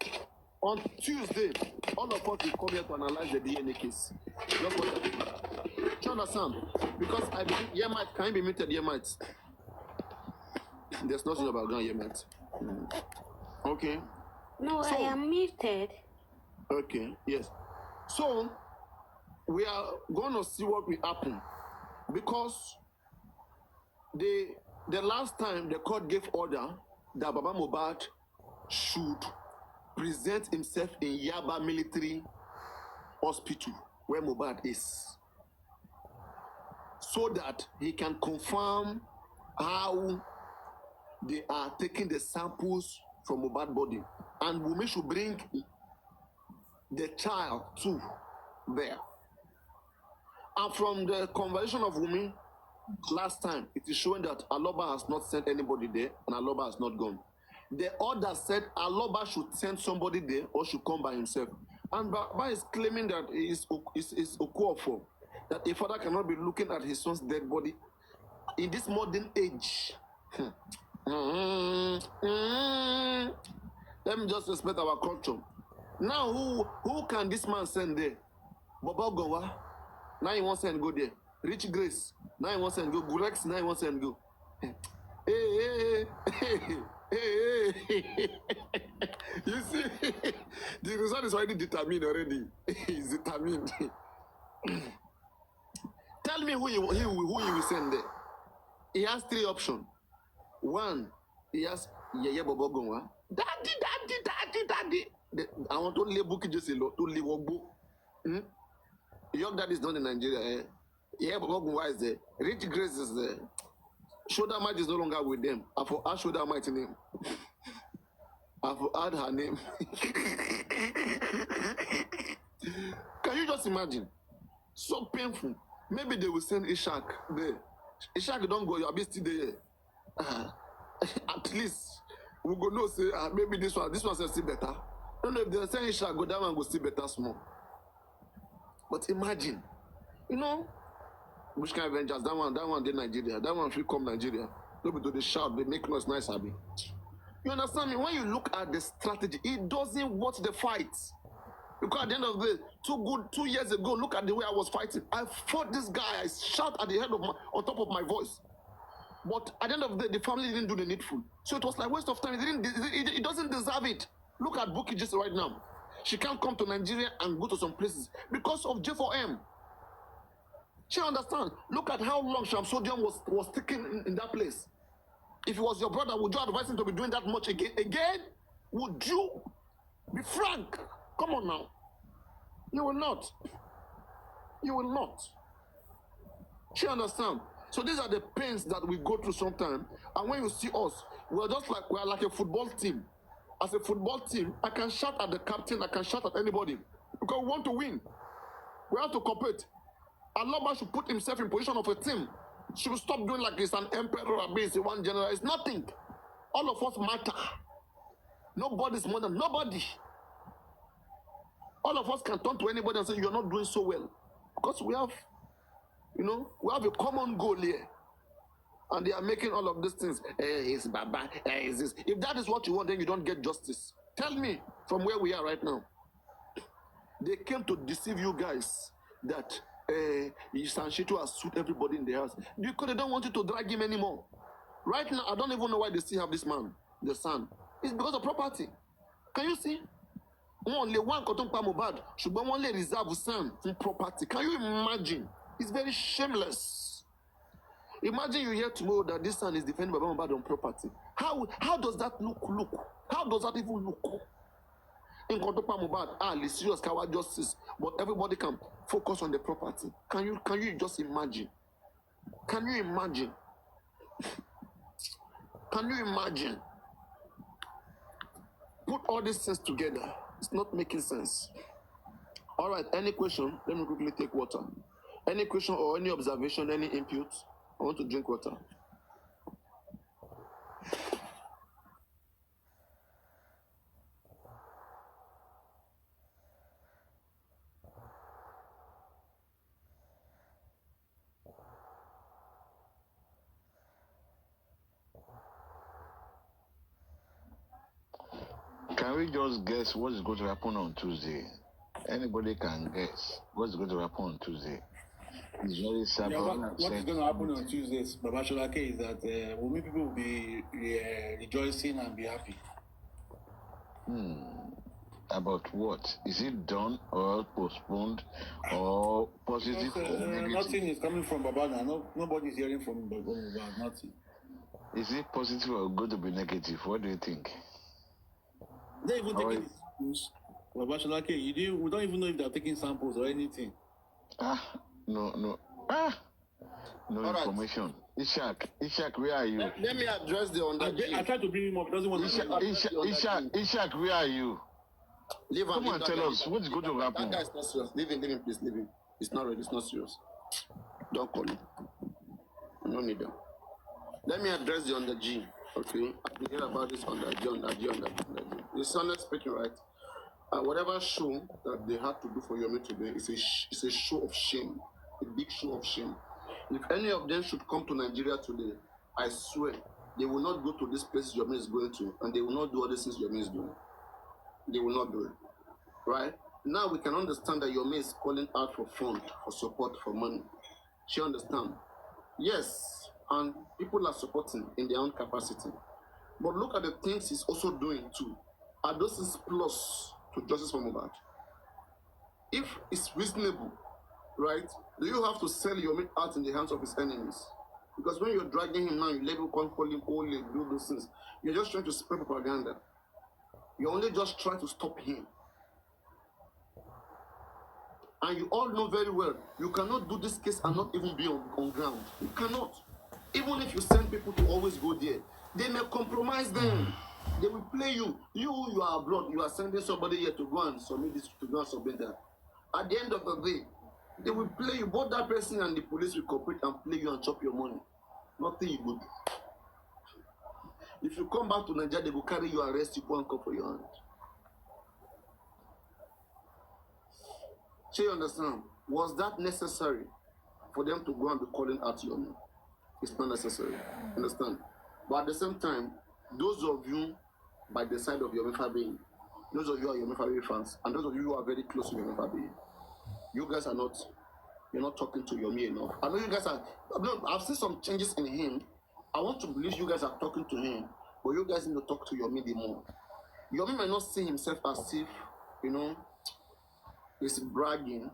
Speaker 1: On Tuesday, all of us will come here to analyze the DNA case. Just what do you understand? Because I believe Yemite can be muted Yemite. There's nothing about gun Yemite. Okay.
Speaker 6: No,
Speaker 1: So-
Speaker 6: I am muted.
Speaker 1: Okay, yes. So we are going to see what will happen because the last time the court gave order that Baba Mohbad should present himself in Yaba Military Hospital where Mohbad is, so that he can confirm how they are taking the samples from Mohbad body, and Wumi should bring the child too there. And from the conversation of Wumi last time, it is showing that Aloba has not sent anybody there and Aloba has not gone. The order said Aloba should send somebody there or should come by himself. And Baba is claiming that he is Okuofo, that a father cannot be looking at his son's dead body in this modern age. Let me just respect our culture. Now, who can this man send there? Baba Gowa, now he wants to go there. Rich Grace, now he wants to go. Gurex, now he wants to go. Hey. You see, the result is already determined already. He's determined. Tell me who you will send there. He has three options. One, he has Yeye Bobo Gonwa. Daddy. I want to leave Buki just a lot to leave Ogbo. Young Daddy is not in Nigeria. Yeye Bobo Gonwa is there. Rich Grace is there. Shoulder Might is no longer with them. I for add Shoulder Might name. I for add her name. Can you just imagine? So painful. Maybe they will send Ishak there. Ishak don't go, you'll be still there. At least we go know say maybe this one says still better. I don't know if they send Ishak go, that one go still better small. But imagine, you know, which kind of Avengers, that one did Nigeria, that one free come Nigeria. Nobody do the shout, they make noise nice, Abby. You understand me? When you look at the strategy, it doesn't watch the fight. Because at the end of the day, 2 years ago, look at the way I was fighting. I fought this guy, I shout at the head of on top of my voice. But at the end of the day, the family didn't do the needful. So it was like waste of time. It doesn't deserve it. Look at Buki just right now. She can't come to Nigeria and go to some places because of J4M. She understand. Look at how long Sham Sodium was taking in that place. If it was your brother, would you advise him to be doing that much again? Would you be frank? Come on now. You will not. You will not. She understand. So these are the pains that we go through sometimes. And when you see us, we're like a football team. As a football team, I can shout at the captain, I can shout at anybody. Because we want to win. We have to compete. Aloba should put himself in position of a team. Should stop doing like he's an emperor or he's one general. It's nothing. All of us matter. Nobody's more than nobody. All of us can turn to anybody and say, you're not doing so well. Because we have, we have a common goal here. And they are making all of these things. It's Baba, it's this. If that is what you want, then you don't get justice. Tell me from where we are right now. They came to deceive you guys that Sanshito has sued everybody in the house. Because they don't want you to drag him anymore. Right now, I don't even know why they still have this man, the son. It's because of property. Can you see? Only one cotton pamobad should be only reserve son from property. Can you imagine? It's very shameless. Imagine you hear tomorrow that this son is defending Baba Mohbad on property. How does that look? How does that even look? In cotton pamobad, it's serious coward justice, but everybody can focus on the property. Can you just imagine? Can you imagine? Can you imagine? Put all these things together. It's not making sense. All right, any question? Let me quickly take water. Any question or any observation, any input? I want to drink water.
Speaker 6: Can we just guess what is going to happen on Tuesday? Anybody can guess what's going to happen on Tuesday. It's very sad.
Speaker 4: What is going to happen on Tuesday, Baba Sholake, is that Wumi people will be rejoicing and be happy.
Speaker 6: About what? Is it done or postponed or positive or negative?
Speaker 4: Nothing is coming from Baba now. Nobody is hearing from Baba. Nothing.
Speaker 6: Is it positive or going to be negative? What do you think?
Speaker 4: They even taking samples. Baba Sholake, we don't even know if they're taking samples or anything.
Speaker 6: No. No all information. Right. Ishak, where are you?
Speaker 1: Let me address the underdog.
Speaker 4: I tried to bring him up. He doesn't want to.
Speaker 6: Ishak, where are you? Come on, tell us what's going to happen.
Speaker 1: That guy is not serious. Leave him, please, leave him. It's not ready. It's not serious. Don't call him. No need them. Let me address the under G. Okay, I've been hearing about this under G. It's honest speaking, right? Whatever show that they had to do for Yomi today is a show of shame, a big show of shame. If any of them should come to Nigeria today, I swear they will not go to this place Yomi is going to, and they will not do all the things Yomi is doing. They will not do it, right? Now we can understand that Yomi is calling out for fund, for support, for money. She understand? Yes, and people are supporting in their own capacity. But look at the things he's also doing too. Are those things plus to justice for Mohbad? If it's reasonable, right, do you have to sell Yomi out in the hands of his enemies? Because when you're dragging him now, you label call him holy, do those things. You're just trying to spread propaganda. You're only just trying to stop him. And you all know very well, you cannot do this case and not even be on ground. You cannot. Even if you send people to always go there, they may compromise them. They will play you. You are abroad. You are sending somebody here to go and submit this, to go and submit that. At the end of the day, they will play you. Both that person and the police will cooperate and play you and chop your money. Nothing you good. If you come back to Nigeria, they will carry you, arrest you, go and come for your hand. So you understand? Was that necessary for them to go and be calling out your name? It's not necessary. Understand? But at the same time, those of you by the side of Yomi Fabiyi, those of you are Yomi Fabiyi fans, and those of you who are very close to Yomi Fabiyi, you guys are not, you're not talking to Yomi enough. I know you guys are, I've seen some changes in him. I want to believe you guys are talking to him, but you guys need to talk to Yomi the more. Yomi might not see himself as if, he's bragging,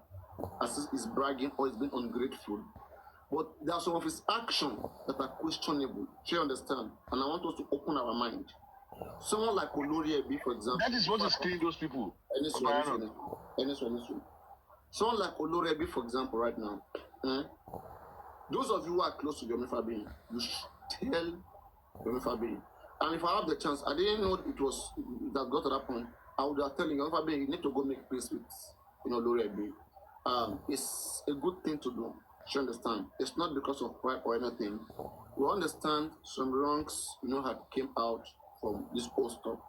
Speaker 1: as if he's bragging or he's being ungrateful. But there are some of his actions that are questionable. Do you understand? And I want us to open our mind. Someone like Olori Ebi, for example.
Speaker 6: That is what is killing those people.
Speaker 1: Someone like Olori Ebi, for example, right now. Those of you who are close to Yomi Fabi, you should tell Yomi Fabi. And if I have the chance, I didn't know that got to that point. I would have telling Yomi Fabi, you need to go make peace with Olori Ebi. It's a good thing to do. You understand? It's not because of pride or anything. We understand some wrongs, had came out from this whole stuff.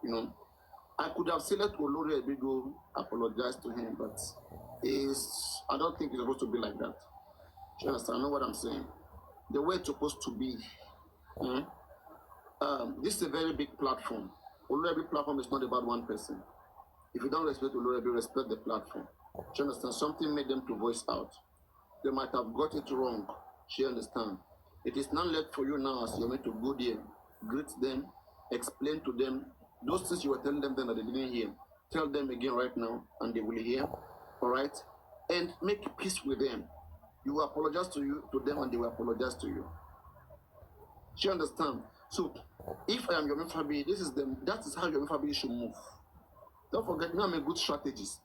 Speaker 1: I could have said let Olori Ebi go apologize to him, but I don't think it's supposed to be like that. You understand? I know what I'm saying. The way it's supposed to be. This is a very big platform. Olori Ebi platform is not about one person. If you don't respect Olori Ebi, respect the platform. You understand? Something made them to voice out. They might have got it wrong. She understand. It is not left for you now as you're meant to go there, greet them, explain to them those things you were telling them then that they didn't hear. Tell them again right now, and they will hear. All right, and make peace with them. You will apologize to them, and they will apologize to you. She understand. So, if I am Yomi Fabi, that is how Yomi Fabi should move. Don't forget me. I'm a good strategist.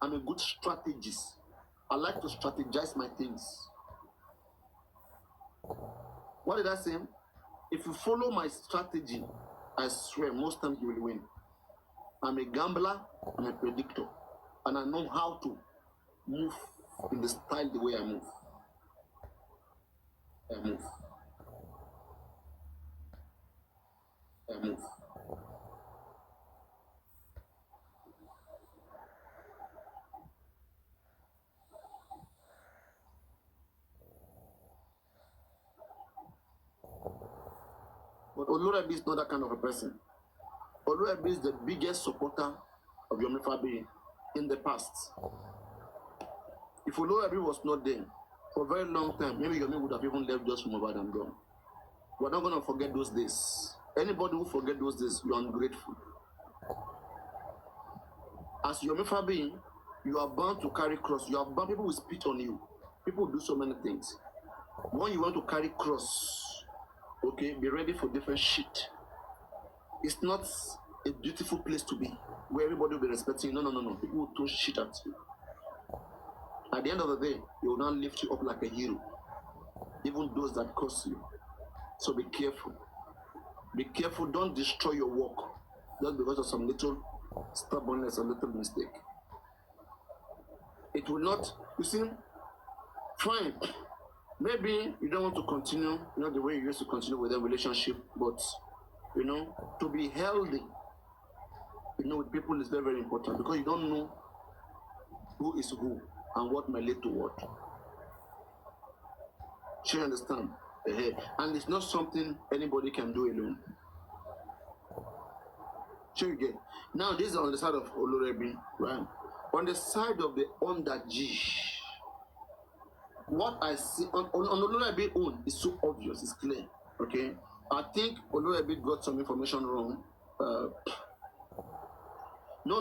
Speaker 1: I like to strategize my things. What did I say? If you follow my strategy, I swear most times you will win. I'm a gambler, I'm a predictor, and I know how to move in the style the way I move. I move. But Olori Ebi is not that kind of a person. Olori Ebi is the biggest supporter of Yomi Fabi in the past. If Olori Ebi was not there for a very long time, maybe Yomi would have even left just from over and gone. We're not going to forget those days. Anybody who forget those days, you're ungrateful. As Yomi Fabi, you are bound to carry cross. You are bound, people will spit on you. People do so many things. When you want to carry cross, okay, be ready for different shit. It's not a beautiful place to be, where everybody will be respecting you. No. People will throw shit at you. At the end of the day, they will not lift you up like a hero. Even those that curse you. So be careful. Be careful, don't destroy your work just because of some little stubbornness or little mistake. It will not, you see, fine. Maybe you don't want to continue, the way you used to continue with a relationship, but, to be healthy, with people is very, very important because you don't know who is who and what may lead to what. Do you understand? And it's not something anybody can do alone. Sure you get. Now this is on the side of Olori Ebi, right? On the side of the under G, what I see on Olori Ebi own is so obvious, it's clear. Okay? I think Olori Ebi got some information wrong. No.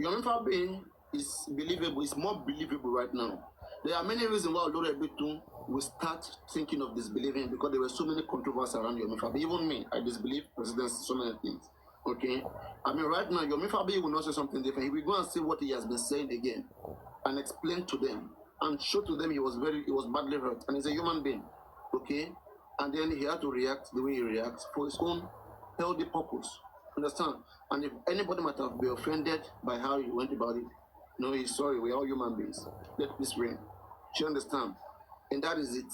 Speaker 1: Yomi Fabi is believable, it's more believable right now. There are many reasons why Olori Ebi too will start thinking of disbelieving because there were so many controversies around Yomi Fabi. Even me, I disbelieve presidency, so many things. Okay? Right now, Yomi Fabi will not say something different. He will go and say what he has been saying again and explain to them and show to them he was badly hurt and he's a human being. Okay? And then he had to react the way he reacts for his own healthy purpose. Understand? And if anybody might have been offended by how he went about it, he's sorry, we're all human beings. Let peace reign. Do you understand? And that is it.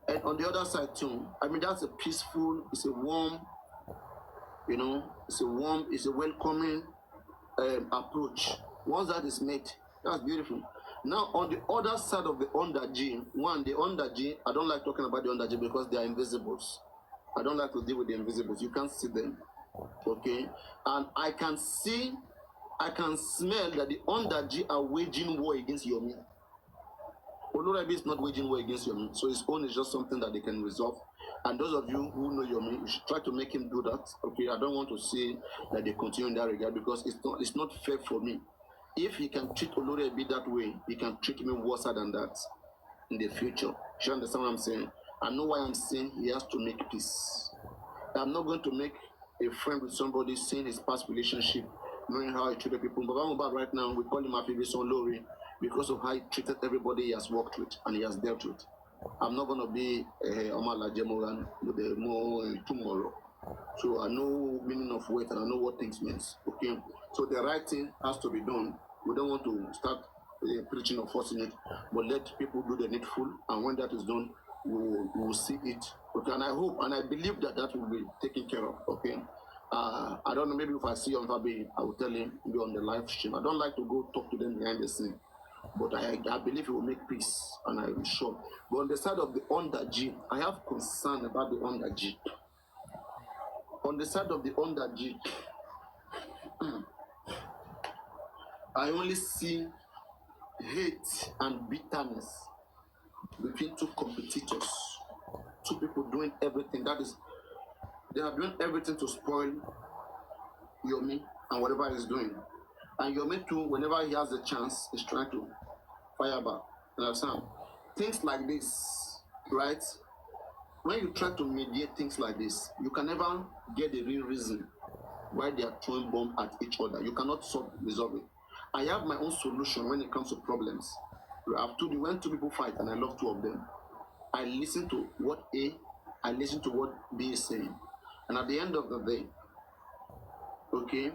Speaker 1: And on the other side too, that's a peaceful, it's a warm, it's a welcoming approach. Once that is made, that's beautiful. Now on the other side of the under G, I don't like talking about the under G because they are invisibles. I don't like to deal with the invisibles. You can't see them. Okay? And I can smell that the under G are waging war against Yomi. Olori Ebi is not waging war against Yomi, so his own is just something that they can resolve. And those of you who know Yomi, you should try to make him do that. Okay, I don't want to say that they continue in that regard because it's not fair for me. If he can treat Olori Ebi that way, he can treat me worse than that in the future. Do you understand what I'm saying? I know why I'm saying he has to make peace. I'm not going to make
Speaker 7: a friend with somebody, seeing his past relationship, knowing how he treated people. But Mohbad right now, we call him Afibison Lori because of how he treated everybody he has worked with and he has dealt with. I'm not going to be Omala Jemoran with the more tomorrow. So I know meaning of weight and I know what things means. Okay. So the right thing has to be done. We don't want to start preaching or forcing it, but let people do the needful. And when that is done, we will see it. Okay. And I hope and I believe that that will be taken care of. Okay. I don't know. Maybe if I see on Fabi, I will tell him be on the live stream. I don't like to go talk to them behind the scene, but I believe it will make peace, and I'm sure. But on the side of the under G, I have concern about the under G. On the side of the under G, I only see hate and bitterness between two competitors, two people doing everything. That is, they are doing everything to spoil Yomi and whatever he's doing. And Yomi too, whenever he has a chance, is trying to fire back. You understand? Things like this, right? When you try to mediate things like this, you can never get the real reason why they are throwing bomb at each other. You cannot resolve it. I have my own solution when it comes to problems. I've told you when two people fight and I love two of them, I listen to what A, I listen to what B is saying. And at the end of the day, okay,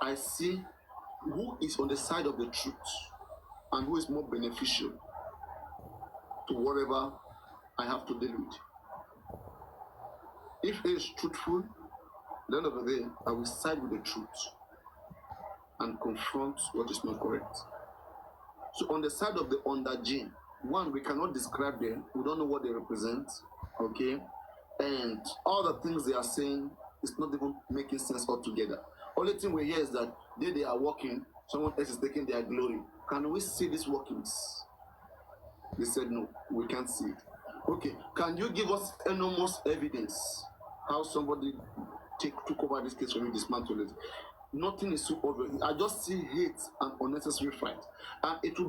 Speaker 7: I see who is on the side of the truth and who is more beneficial to whatever I have to deal with. If A is truthful, at the end of the day, I will side with the truth and confront what is not correct. So on the side of the under G, one, we cannot describe them. We don't know what they represent, okay? And all the things they are saying is not even making sense altogether. Only thing we hear is that they are working, someone else is taking their glory. Can we see these workings? They said no, we can't see it. Okay, can you give us enormous evidence how somebody took over this case when you dismantled it? Nothing is so obvious. I just see hate and unnecessary fight. And it will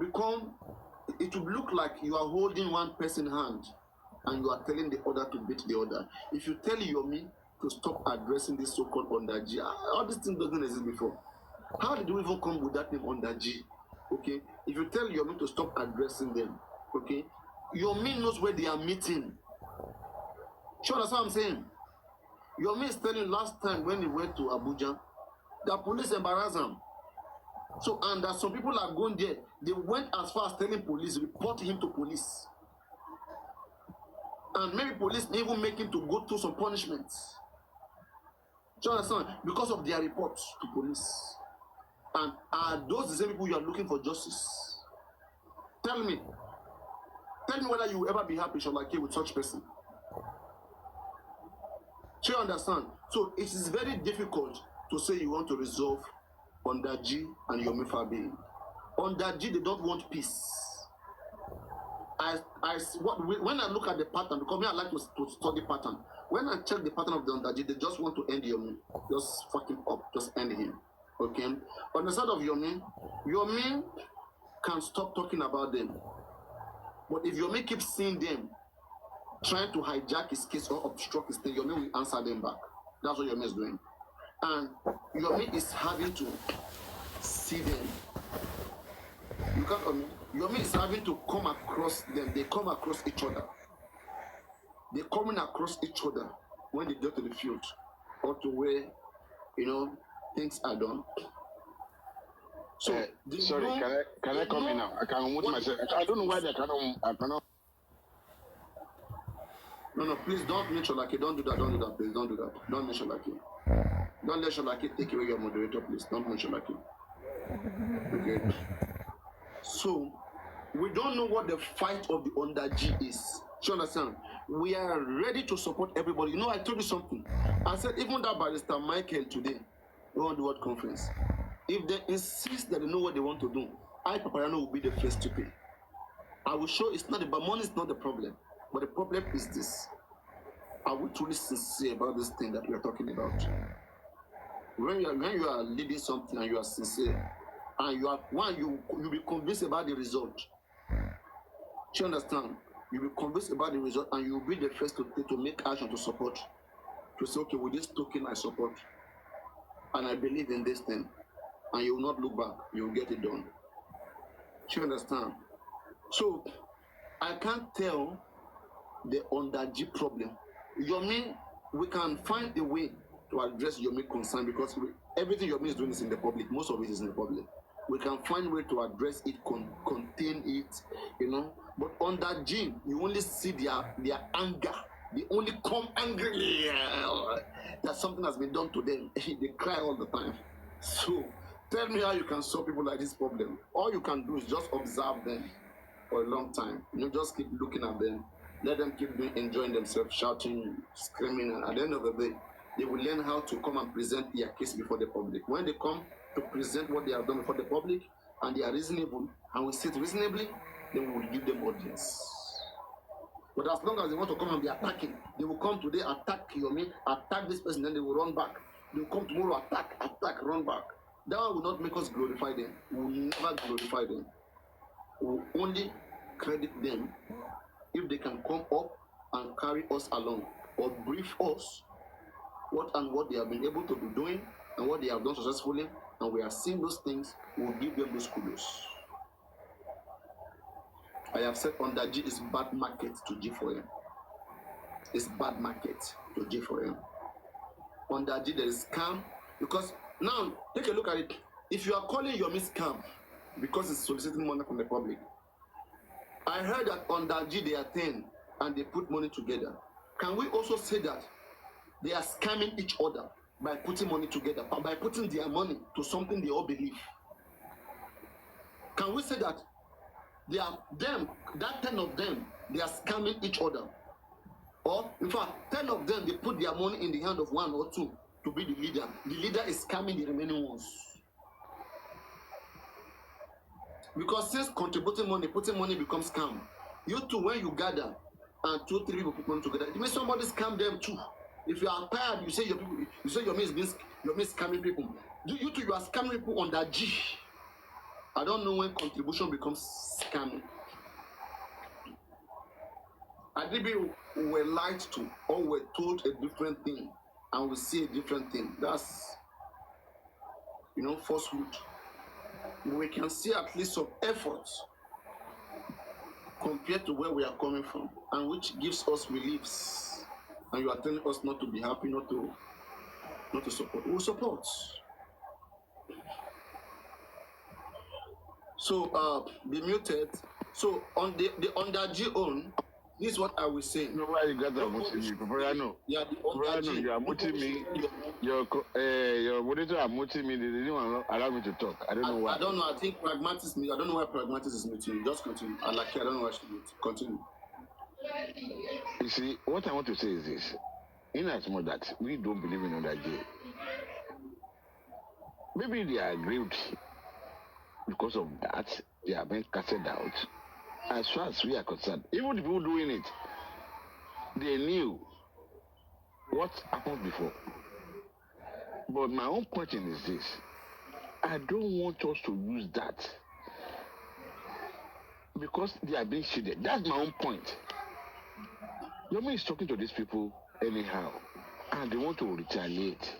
Speaker 7: look like you are holding one person's hand and you are telling the other to beat the other. If you tell Yomi to stop addressing this so-called under G, all these things doesn't exist before. How did you even come with that name under G? Okay, if you tell Yomi to stop addressing them, okay, Yomi knows where they are meeting. Sure, that's what I'm saying. Yomi is telling last time when he went to Abuja, the police embarrassed him. So, and that some people are going there, they went as far as telling police, report him to police. And maybe police may even make him to go through some punishments. Do you understand? Because of their reports to police. And are those the same people you are looking for justice? Tell me whether you will ever be happy, Sholake, with such person. Do you understand? So it is very difficult to say you want to resolve under G and Yomi Fabi. Under G, they don't want peace. When I look at the pattern, because me I like to study pattern. When I check the pattern of the under G, they just want to end Yomi, just fuck him up, just end him. Okay. On the side of Yomi can stop talking about them. But if Yomi keeps seeing them trying to hijack his case or obstruct his thing, Yomi will answer them back. That's what Yomi is doing. And Yomi is having to see them. You can't Yomi is having to come across them. They come across each other. They're coming across each other when they get to the field or to where, things are done. So,
Speaker 6: sorry, can I come in now? I can mute myself. I don't know why I cannot.
Speaker 7: No, please don't mention Sholake. Don't do that, please. Don't do that. Don't mention Sholake. Don't let Sholake take away your moderator, please. Don't mention Sholake. Okay. So, we don't know what the fight of the under G is. Do you understand? We are ready to support everybody. I told you something. I said, even that barrister Michael today, go on the World Conference. If they insist that they know what they want to do, Papariano will be the first to pay. I will show it's not about money, is not the problem. But the problem is this. Are we truly sincere about this thing that we are talking about? When you are leading something and you are sincere, and you'll be convinced about the result. Do you understand? You'll be convinced about the result and you'll be the first to make action to support. to say, okay, with this token I support and I believe in this thing, and you will not look back, you will get it done. Do you understand? So I can't tell the Ondaji problem. Yomi, we can find a way to address Yomi concern because everything Yomi is doing is in the public. Most of it is in the public. We can find a way to address it, contain it, you know. But Ondaji, you only see their anger. They only come angry that something has been done to them. They cry all the time. So tell me how you can solve people like this problem. All you can do is just observe them for a long time. You know, just keep looking at them. Let them keep enjoying themselves, shouting, screaming, and at the end of the day, they will learn how to come and present their case before the public. When they come to present what they have done before the public, and they are reasonable, and we sit reasonably, then we will give them audience. But as long as they want to come and be attacking, they will come today, attack Yomi, attack this person, then they will run back. They will come tomorrow, attack, run back. That one will not make us glorify them. We will never glorify them. We will only credit them if they can come up and carry us along or brief us what they have been able to be doing and what they have done successfully, and we are seeing those things, we will give them those kudos. I have said Ondaji is bad market to G4M. It's bad market to G4M. Ondaji, there is scam, because now take a look at it. If you are calling Yomi scam because it's soliciting money from the public, I heard that Ondaji they are 10 and they put money together. Can we also say that they are scamming each other by putting money together, by putting their money to something they all believe? Can we say that they are them, that 10 of them, they are scamming each other? Or in fact, 10 of them, they put their money in the hand of 1 or 2 to be the leader. The leader is scamming the remaining ones. Because since contributing money, putting money becomes scam. You two, when you gather and 2, 3 people put money together, it means somebody scam them too. If you are tired, you say your people, you say your means scamming people. You two, you are scamming people on that G. I don't know when contribution becomes scamming. Adibi were lied to or were told a different thing, and we see a different thing. That's, you know, falsehood. We can see at least some effort compared to where we are coming from, and which gives us reliefs. And you are telling us not to be happy, not to support. We support. So be muted. So on the Ondaji own, this is what I will say.
Speaker 6: No, why you got that muting me, Papariano?
Speaker 7: Yeah, the Ondaji.
Speaker 6: You are muting me. Your monitor are muting me. They didn't allow me to talk. I don't know why.
Speaker 7: I don't know. I think pragmatism. I don't know why pragmatism is muting you. Just continue. I don't know why she mute. Continue.
Speaker 6: You see, what I want to say is this: in as much that we don't believe in Ondaji, maybe they are aggrieved because of that. They are being casted out. As far as we are concerned, even the people doing it, they knew what happened before. But my own point is this: I don't want us to use that because they are being shielded. That's my own point. Yomi is talking to these people anyhow, and they want to retaliate.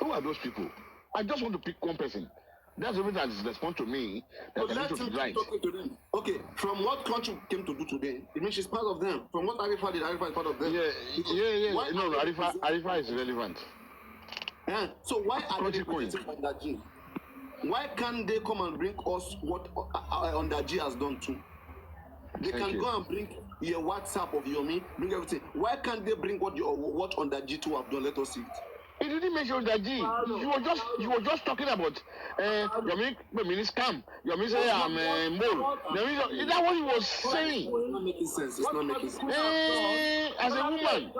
Speaker 6: Who are those people? I just want to pick one person. That's the reason that is respond to me. That
Speaker 7: But let him keep talking to them. Okay, from what country came to do today, it means she's part of them. From what Arifa did, Arifa is part of them.
Speaker 6: Yeah. No, Arifa is relevant.
Speaker 7: So why are they representing Ondaji? Why can't they come and bring us what Ondaji has done too? They can go and bring your WhatsApp of Yomi, bring everything. Why can't they bring what Ondaji too have done? Let us see it.
Speaker 6: He didn't mention Ondaji. You were just talking about Yomi scam. Yomi say I'm mole. Is that what he was saying?
Speaker 7: It's not making sense. It's not making sense.
Speaker 6: As a woman.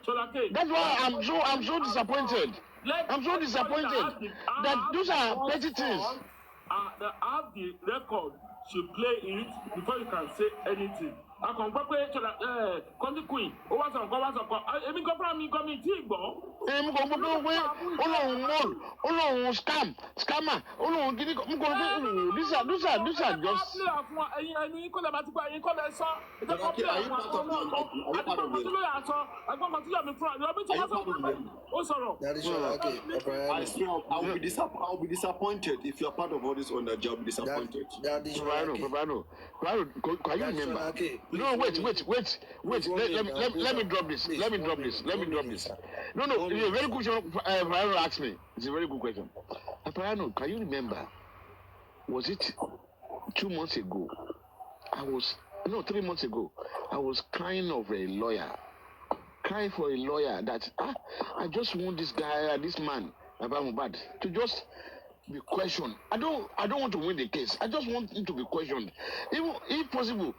Speaker 2: Cholake.
Speaker 6: That's why I'm so disappointed. I'm so disappointed that those are petty things.
Speaker 2: Have the record, she play it before you can say anything. akọ̀ǹgbọ́ pé kọ́ńtì queen ó wá sọ̀kọ́ èmi kọ́ fúnra mi kọ́ mi tí ì gbọ́.
Speaker 6: èmi kò gbọ́ pé olóhùn mall olóhùn scammer olóhùn gidi mo kò gbọ́ these are just. ẹyin kọ́lẹ̀ bá ti gbọ́ ẹyin kọ́lẹ̀ sọ ìjọba bí àwọn àtọ́kọ́ tí ló yà sọ àgbọ̀ngàn tí yọ̀mí fúnra yọ̀mí tí wọ́n sọ ó sọ̀rọ̀.
Speaker 7: I will be disappointed if you are part of all this under job. Disappointed.
Speaker 6: Papariano, can you remember? No, wait. Let me drop this. No, it's a very good question. Papariano asked me. It's a very good question. Papariano, can you remember? Was it 2 months ago? 3 months ago. I was crying for a lawyer that I just want this guy, this man, Abamubad, to just be questioned. I don't want to win the case. I just want him to be questioned, even if possible.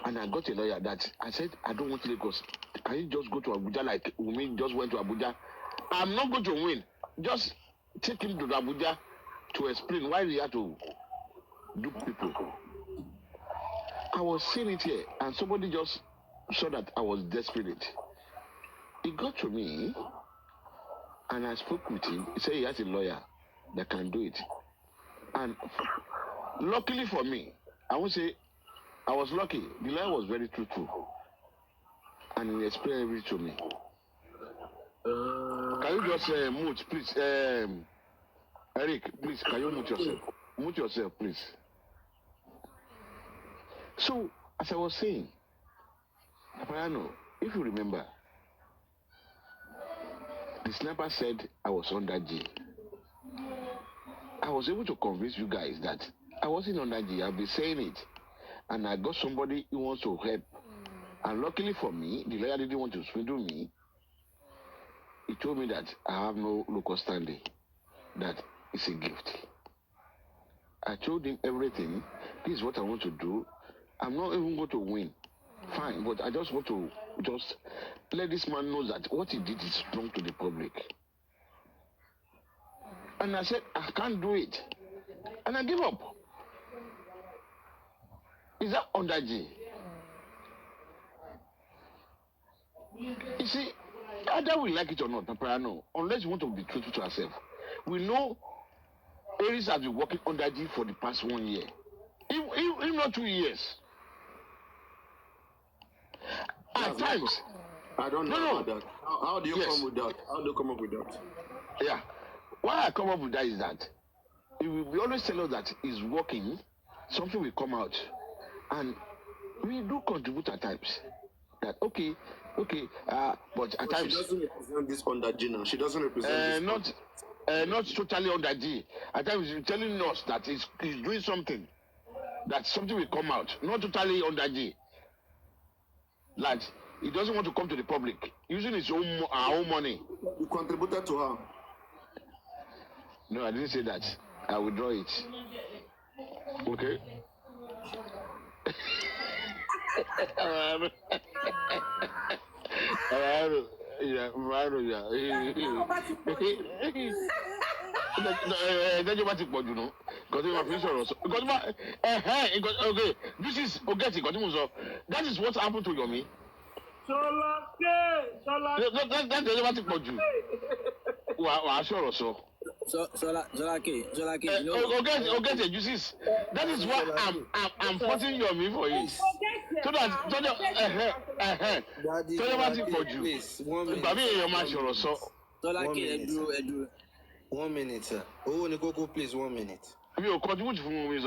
Speaker 6: And I got a lawyer that I said, I don't want Lagos. Can you just go to Abuja like Wumi just went to Abuja? I'm not going to win. Just take him to Abuja to explain why we had to do people. I was seeing it here, and somebody just saw that I was desperate. He got to me, and I spoke with him. He said he has a lawyer that can do it. And luckily for me, I won't say I was lucky. The lawyer was very truthful. And he explained everything to me. Can you just mute, please? Eric, please, can you mute yourself? Mute yourself, please. So, as I was saying, Papariano, if you remember, the sniper said I was under G. I was able to convince you guys that I wasn't under G. I've been saying it. And I got somebody who wants to help. And luckily for me, the lawyer didn't want to swindle me. He told me that I have no local standing. That it's a gift. I told him everything. This is what I want to do. I'm not even going to win. Fine, but I just want to just let this man know that what he did is wrong to the public. And I said, I can't do it. And I give up. Is that under G? You see, either we like it or not, Papariano, unless you want to be truthful to ourselves, we know Aries has been working under G for the past 1 year. If not 2 years. At times.
Speaker 7: I don't know about that. How do you come with that? How do you come up with that?
Speaker 6: Yeah. Why I come up with that is that we always tell us that it's working, something will come out. And we do contribute at times. That okay, but at times
Speaker 7: she doesn't represent this under G now. She doesn't represent this.
Speaker 6: Not totally under G. At times she's telling us that he's doing something. That something will come out. Not totally under G. Like he doesn't want to come to the public. Using our own money.
Speaker 7: You contributed to her.
Speaker 6: No, I didn't say that. I withdraw it. Okay. Dájọ́ bá ti pọ̀ jù nù. Nǹkan tí wọ́n fi sọ̀rọ̀ sọ. Okay, this is Ogeti, nǹkan tí mo sọ. That is what happened to Yomi. Dájọ́ bá ti pọ̀ jù. Wàá sọ̀rọ̀ sọ.
Speaker 5: Zolake,
Speaker 6: Ogeti, you see, that is what I'm forcing Yomi for it. So that Dájọ́ bá ti pọ̀ jù. Ìgbà mi èèyàn máa sọ̀rọ̀ sọ.
Speaker 5: Zolake, ẹdúró.
Speaker 8: 1 minute, sir. Oh, Nikoko, please, 1 minute.
Speaker 6: I mean, contribute for me.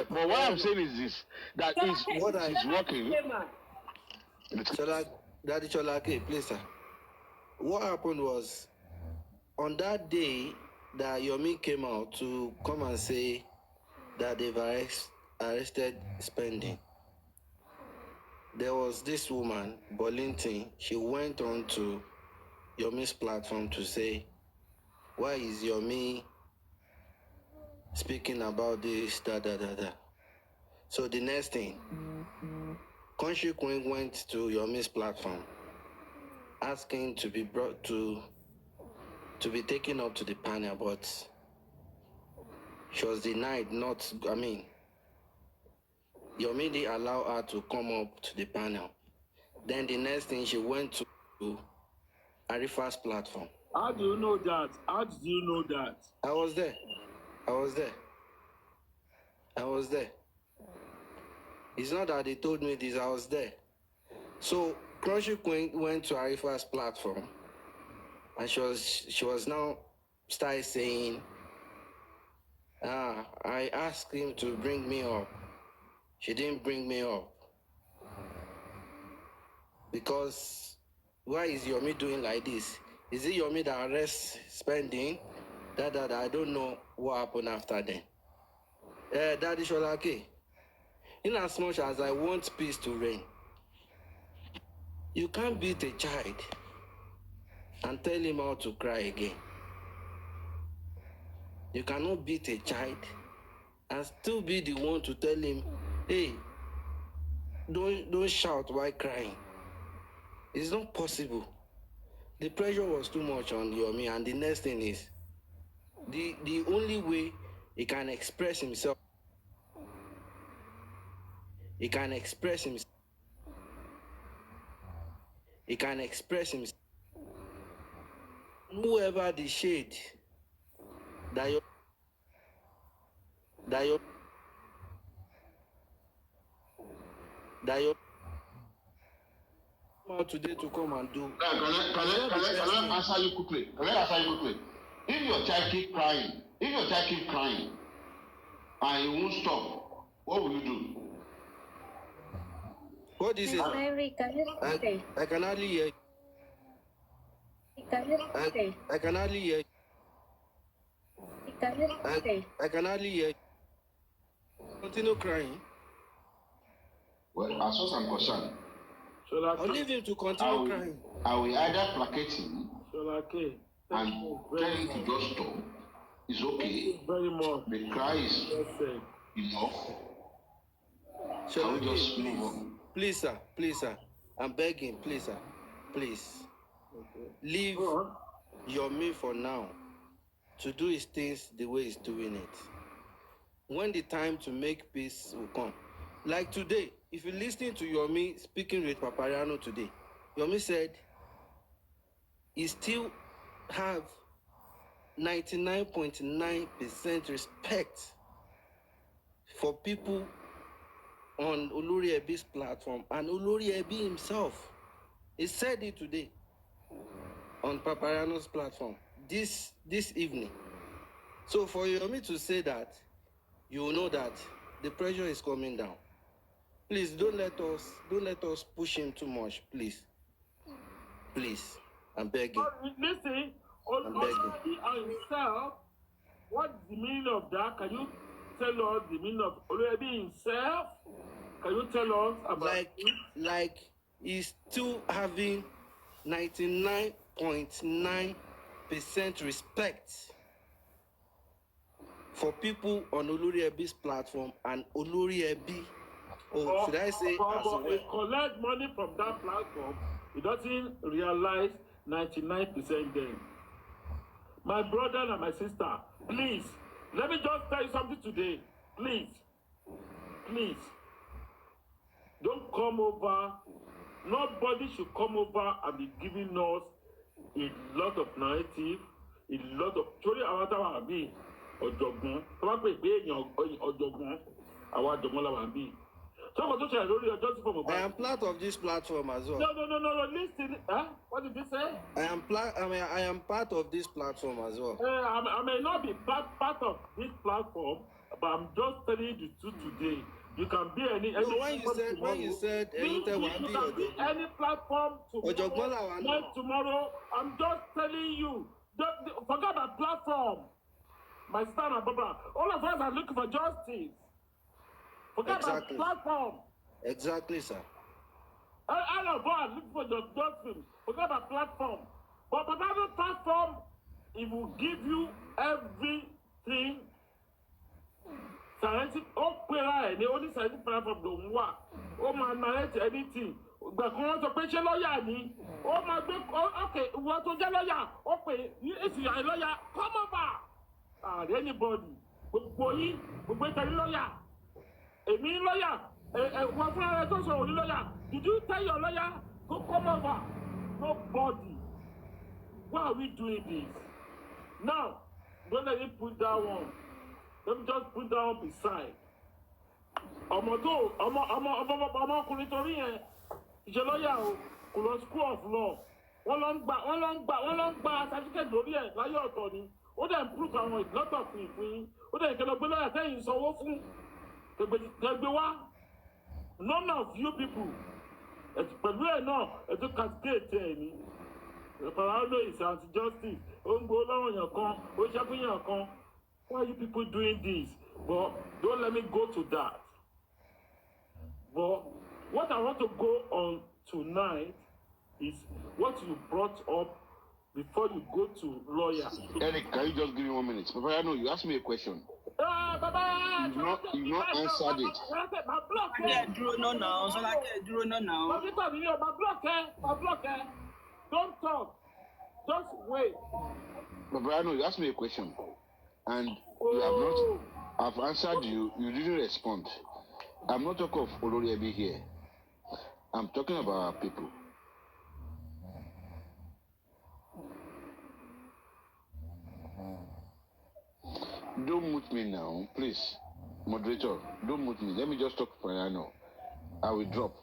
Speaker 6: But what I'm saying is this: that is working.
Speaker 8: Daddy Cholake, please, sir. What happened was, on that day that Yomi came out to come and say that they've arrested spending, there was this woman, Bolinton. She went on to Yomi's platform to say, why is Yomi speaking about this, da. So the next thing, Country Queen went to Yomi's platform, asking to be brought to be taken up to the panel, but she was denied. Yomi didn't allow her to come up to the panel. Then the next thing, she went to Arifa's platform.
Speaker 2: How do you know that? How did you know that?
Speaker 8: I was there. It's not that they told me this, I was there. So Crunchy Queen went to Arifa's platform, and she was now started saying, I asked him to bring me up. She didn't bring me up. Because why is Yomi doing like this? Is it Yomi that arrests spending? That I don't know what happened after then. Daddy Sholake, in as much as I want peace to reign, you can't beat a child and tell him how to cry again. You cannot beat a child and still be the one to tell him, hey, don't shout while crying. It's not possible. The pressure was too much on Yomi, and the next thing is, the only way he can express himself, whoever the shade that you today to come and do.
Speaker 6: Now, can I answer you quickly? If your child keep crying, and you won't stop, what will you do?
Speaker 8: What is it? I can hardly hear you. I can hardly hear you. I can hardly hear you. Continue crying.
Speaker 6: Well, as far as I'm concerned,
Speaker 8: I'll leave him to continue crying.
Speaker 6: I will either placate him
Speaker 2: Sholake,
Speaker 6: and tell him to just stop. It's okay.
Speaker 2: very much.
Speaker 6: The cry is
Speaker 2: Yes, sir.
Speaker 6: enough.
Speaker 8: Shall
Speaker 6: we just move on?
Speaker 8: Please, sir. I'm begging, please, sir. Please.
Speaker 2: Okay.
Speaker 8: Leave
Speaker 2: Go on.
Speaker 8: Yomi for now to do his things the way he's doing it. When the time to make peace will come. Like today, if you listen to Yomi speaking with Papariano today, Yomi said he still have 99.9% respect for people on Olori Ebi's platform and Olori Ebi himself. He said it today on Papariano's platform this evening. So for Yomi to say that, you will know that the pressure is coming down. Please don't let us push him too much, please. Please, I'm begging.
Speaker 2: Listen,
Speaker 8: I'm begging.
Speaker 2: Olori himself, what's the meaning of that? Can you tell us the meaning of Olori himself? Can you tell us about it?
Speaker 8: Like he's still having 99.9% respect for people on Olori Ebi's platform and Olori Ebi. Or should I say, as well?
Speaker 2: He collect money from that platform. He doesn't realize 99% then. My brother and my sister, please, let me just tell you something today. Please, don't come over. Nobody should come over and be giving us a lot of narrative, a lot of. Sorry, àwọn táwọn àbí ọ̀jọ̀gbọ́n. Tó bá pè pé èèyàn ọ̀jọ̀gbọ́n, àwọn ọ̀jọ̀gbọ́n làwọn àbí.
Speaker 8: I am part of this platform as well.
Speaker 2: No. Listen. What did you say?
Speaker 8: I am part of this platform as well.
Speaker 2: I may not be part of this platform, but I'm just telling you the truth today. You can be any.
Speaker 8: So when you said
Speaker 2: you can be any platform tomorrow. I'm just telling you. Don't forget about platform. My sister and Barbara. All of us are looking for justice. Forget about platform.
Speaker 8: Exactly, sir.
Speaker 2: All of us are looking for justice. Forget about platform. But another platform, it will give you everything. Scientific, the only scientific platform don't work. Man narrate anything. But wọ́n sọ pé ṣé lọ́ọ̀yà ni ó máa gbé okay ìwọ tó jẹ́ lọ́ọ̀yà ó pè if you are a lawyer come over. Anybody gbogbo yín gbogbo ìtẹ̀lé lọ́ọ̀yà èmi lọ́ọ̀yà One friend I told you, lawyer, did you tell your lawyer to come over? Nobody. Why are we doing this? Now, don't let me put that one. Let me just put that one beside. Ọmọkùnrin torí yẹn ìṣẹlọ́yà o kò lọ school of law wọ́n lọ ń gba certificate lórí ẹ̀ láyé ọ̀tọ̀ ni ó dẹ̀ ń prove àwọn ìlọ́tọ̀ fún ìfún ó dẹ̀ ìkẹlẹ̀ gbé lọ́yà tẹ́yìn sanwó fún tẹgbẹ́ wá none of you people pẹ̀lú ẹ̀ náà ètò cascade ẹ̀ ní Papariano is anti-justice ó ń gbó lọ́wọ́ yàn kan ó ṣẹ́fún yàn kan why are you people doing this? But don't let me go to that. But what I want to go on tonight is what you brought up before you go to lawyer.
Speaker 6: Eric, can you just give me 1 minute? Papariano, you asked me a question.
Speaker 2: Baba,
Speaker 6: You've not answered it.
Speaker 2: Don't talk. Just wait.
Speaker 6: Papariano, you asked me a question. And you have not. I've answered you. You didn't respond. I'm not talking of Oloriebi here. I'm talking about our people. Don't mute me now, please. Moderator, don't mute me. Let me just talk to Papariano. I will drop.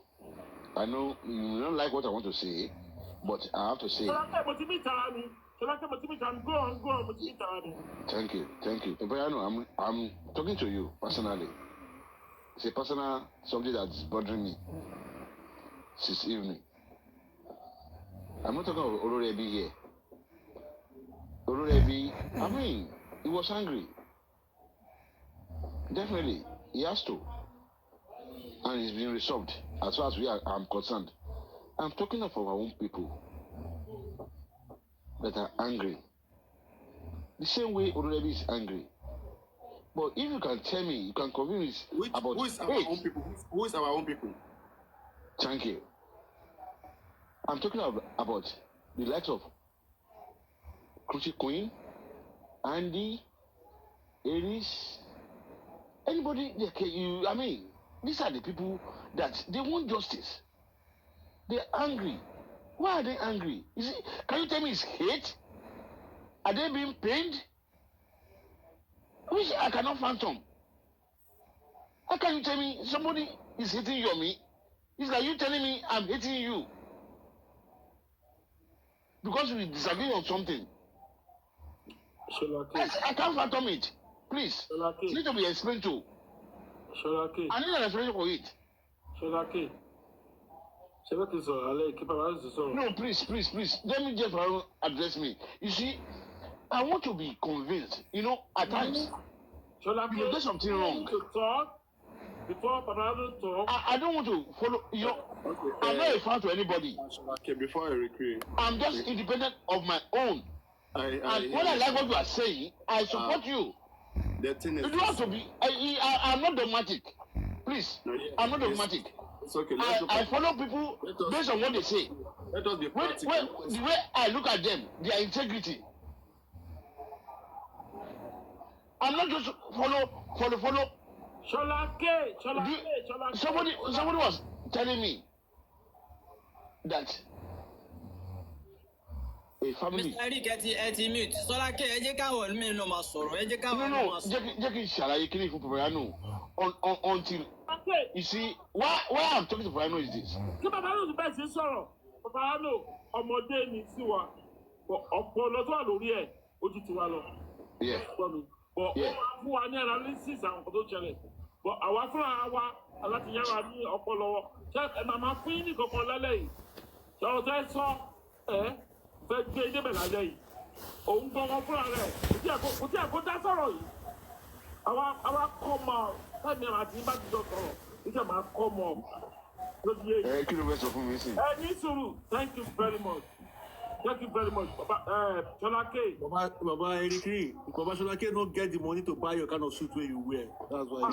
Speaker 6: I know you don't like what I want to say, but I have to say.
Speaker 2: Go on.
Speaker 6: Thank you. Papariano, I'm talking to you personally. It's a personal something that's bothering me since evening. I'm not talking about Oloriebi here. Oloriebi, I mean, he was angry. Definitely, he has to. And it's been resolved as far as I'm concerned. I'm talking of our own people that are angry. The same way Oloriebi is angry. But if you can tell me, you can convince me about
Speaker 7: who is our own people? Who is our own people?
Speaker 6: Thank you. I'm talking about the likes of Cruci Queen, Andy, Aries, anybody. I mean, these are the people that they want justice. They're angry. Why are they angry? Can you tell me it's hate? Are they being pained? Which I cannot phantom. How can you tell me somebody is hating you or me? It's like you telling me I'm hating you. Because we disagree on something. I can't phantom it. Please. It needs to be explained to. I need an explanation for it. No, please. Let me just address me. You see, I want to be convinced. At times, you do something wrong.
Speaker 2: Before Papariano talk,
Speaker 6: I don't want to follow. Okay, I'm not a fan to anybody.
Speaker 7: Okay, before I recreate,
Speaker 6: I'm just independent of my own. And when I like what you are saying, I support you.
Speaker 7: The thing is,
Speaker 6: you don't have to be. I'm not dogmatic. Please, I'm not dogmatic.
Speaker 7: It's okay.
Speaker 6: I follow people based on what they say.
Speaker 7: Let us be practical.
Speaker 6: The way I look at them, their integrity. I'm not just follow. Somebody was telling me that a family.
Speaker 5: Mr. Eric, ẹ ti mute. Solake, ẹ jẹ́ káwọn mi ló máa sọ̀rọ̀. Ẹ jẹ́ káwọn
Speaker 6: No. Jẹ́ kí n ṣàlàyé kíní fún Papariano until you see why I'm talking to Papariano is this.
Speaker 2: Kí Papariano ti bẹ́ẹ̀ sí sọ̀rọ̀, Papariano ọmọdé ni sí wa, ọ̀pọ̀lọ tó wà lórí ẹ̀ ojú ti wa lọ. But ó máa fún wa ní analysis àwọn nǹkan tó ṣẹlẹ̀. But àwa fúnra wa láti yára ní ọpọlọ. Ṣé ẹ máa fún yín ní kankan lálẹ́ yìí? Ṣé ọ̀rọ̀ tẹ́ sọ fẹ́ gbé débẹ̀ lálẹ́ yìí? Òun gbọ́ngàn fúnra rẹ̀ kò tí ẹ̀ kó dá sọ̀rọ̀ yìí. Àwa kọ́ mọ̀ ọ́ ẹ̀mí àti bá ti jọ sọ̀rọ̀ níṣẹ́ máa kọ́ mọ̀ ọ́.
Speaker 6: Kí ló fẹ́ sọ fún mi sí?
Speaker 2: Ní sùúrù, thank you very much. Solake.
Speaker 4: Baba Eric, Baba Solake don't get the money to buy your kind of suit where you wear. That's why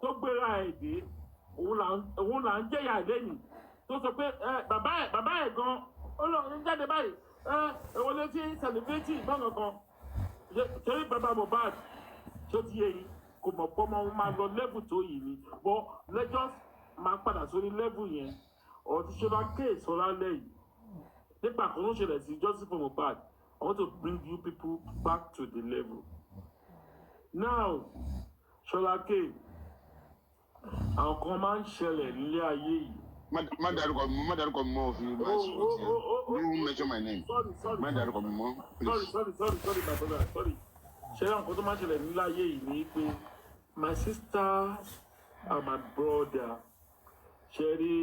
Speaker 2: tó gbéra ẹ̀ dé òun là ń jẹ́yà lẹ́yìn tó sọ pé bàbá ẹ̀ gan ó lọ ń jáde báyìí èwo ló ti celebrate gbọ́ngàn kan ṣé bàbá Mohbad tó ti yẹ yìí kò mọ̀ pọ́ mọ́ máa lọ level tó yìí ni but lẹ́jọ́ máa padà sórí level yẹn ọ̀rọ̀ ti ṣe bá kéèsì ọ̀làlẹ́ yìí nípa kan ló ṣẹlẹ̀ sí Joseph Mohbad I want to bring you people back to the level now Ṣọláké àwọn kan máa ń ṣẹlẹ̀ nílé ayé yìí.
Speaker 6: má dárúkọ mi mọ́ òfin bá ṣe you mention my name má dárúkọ mi mọ́ please.
Speaker 2: sorry my brother sorry ṣé àwọn kan tó máa ń ṣẹlẹ̀ nílé ayé yìí ni pé my sister and my brother ṣe rí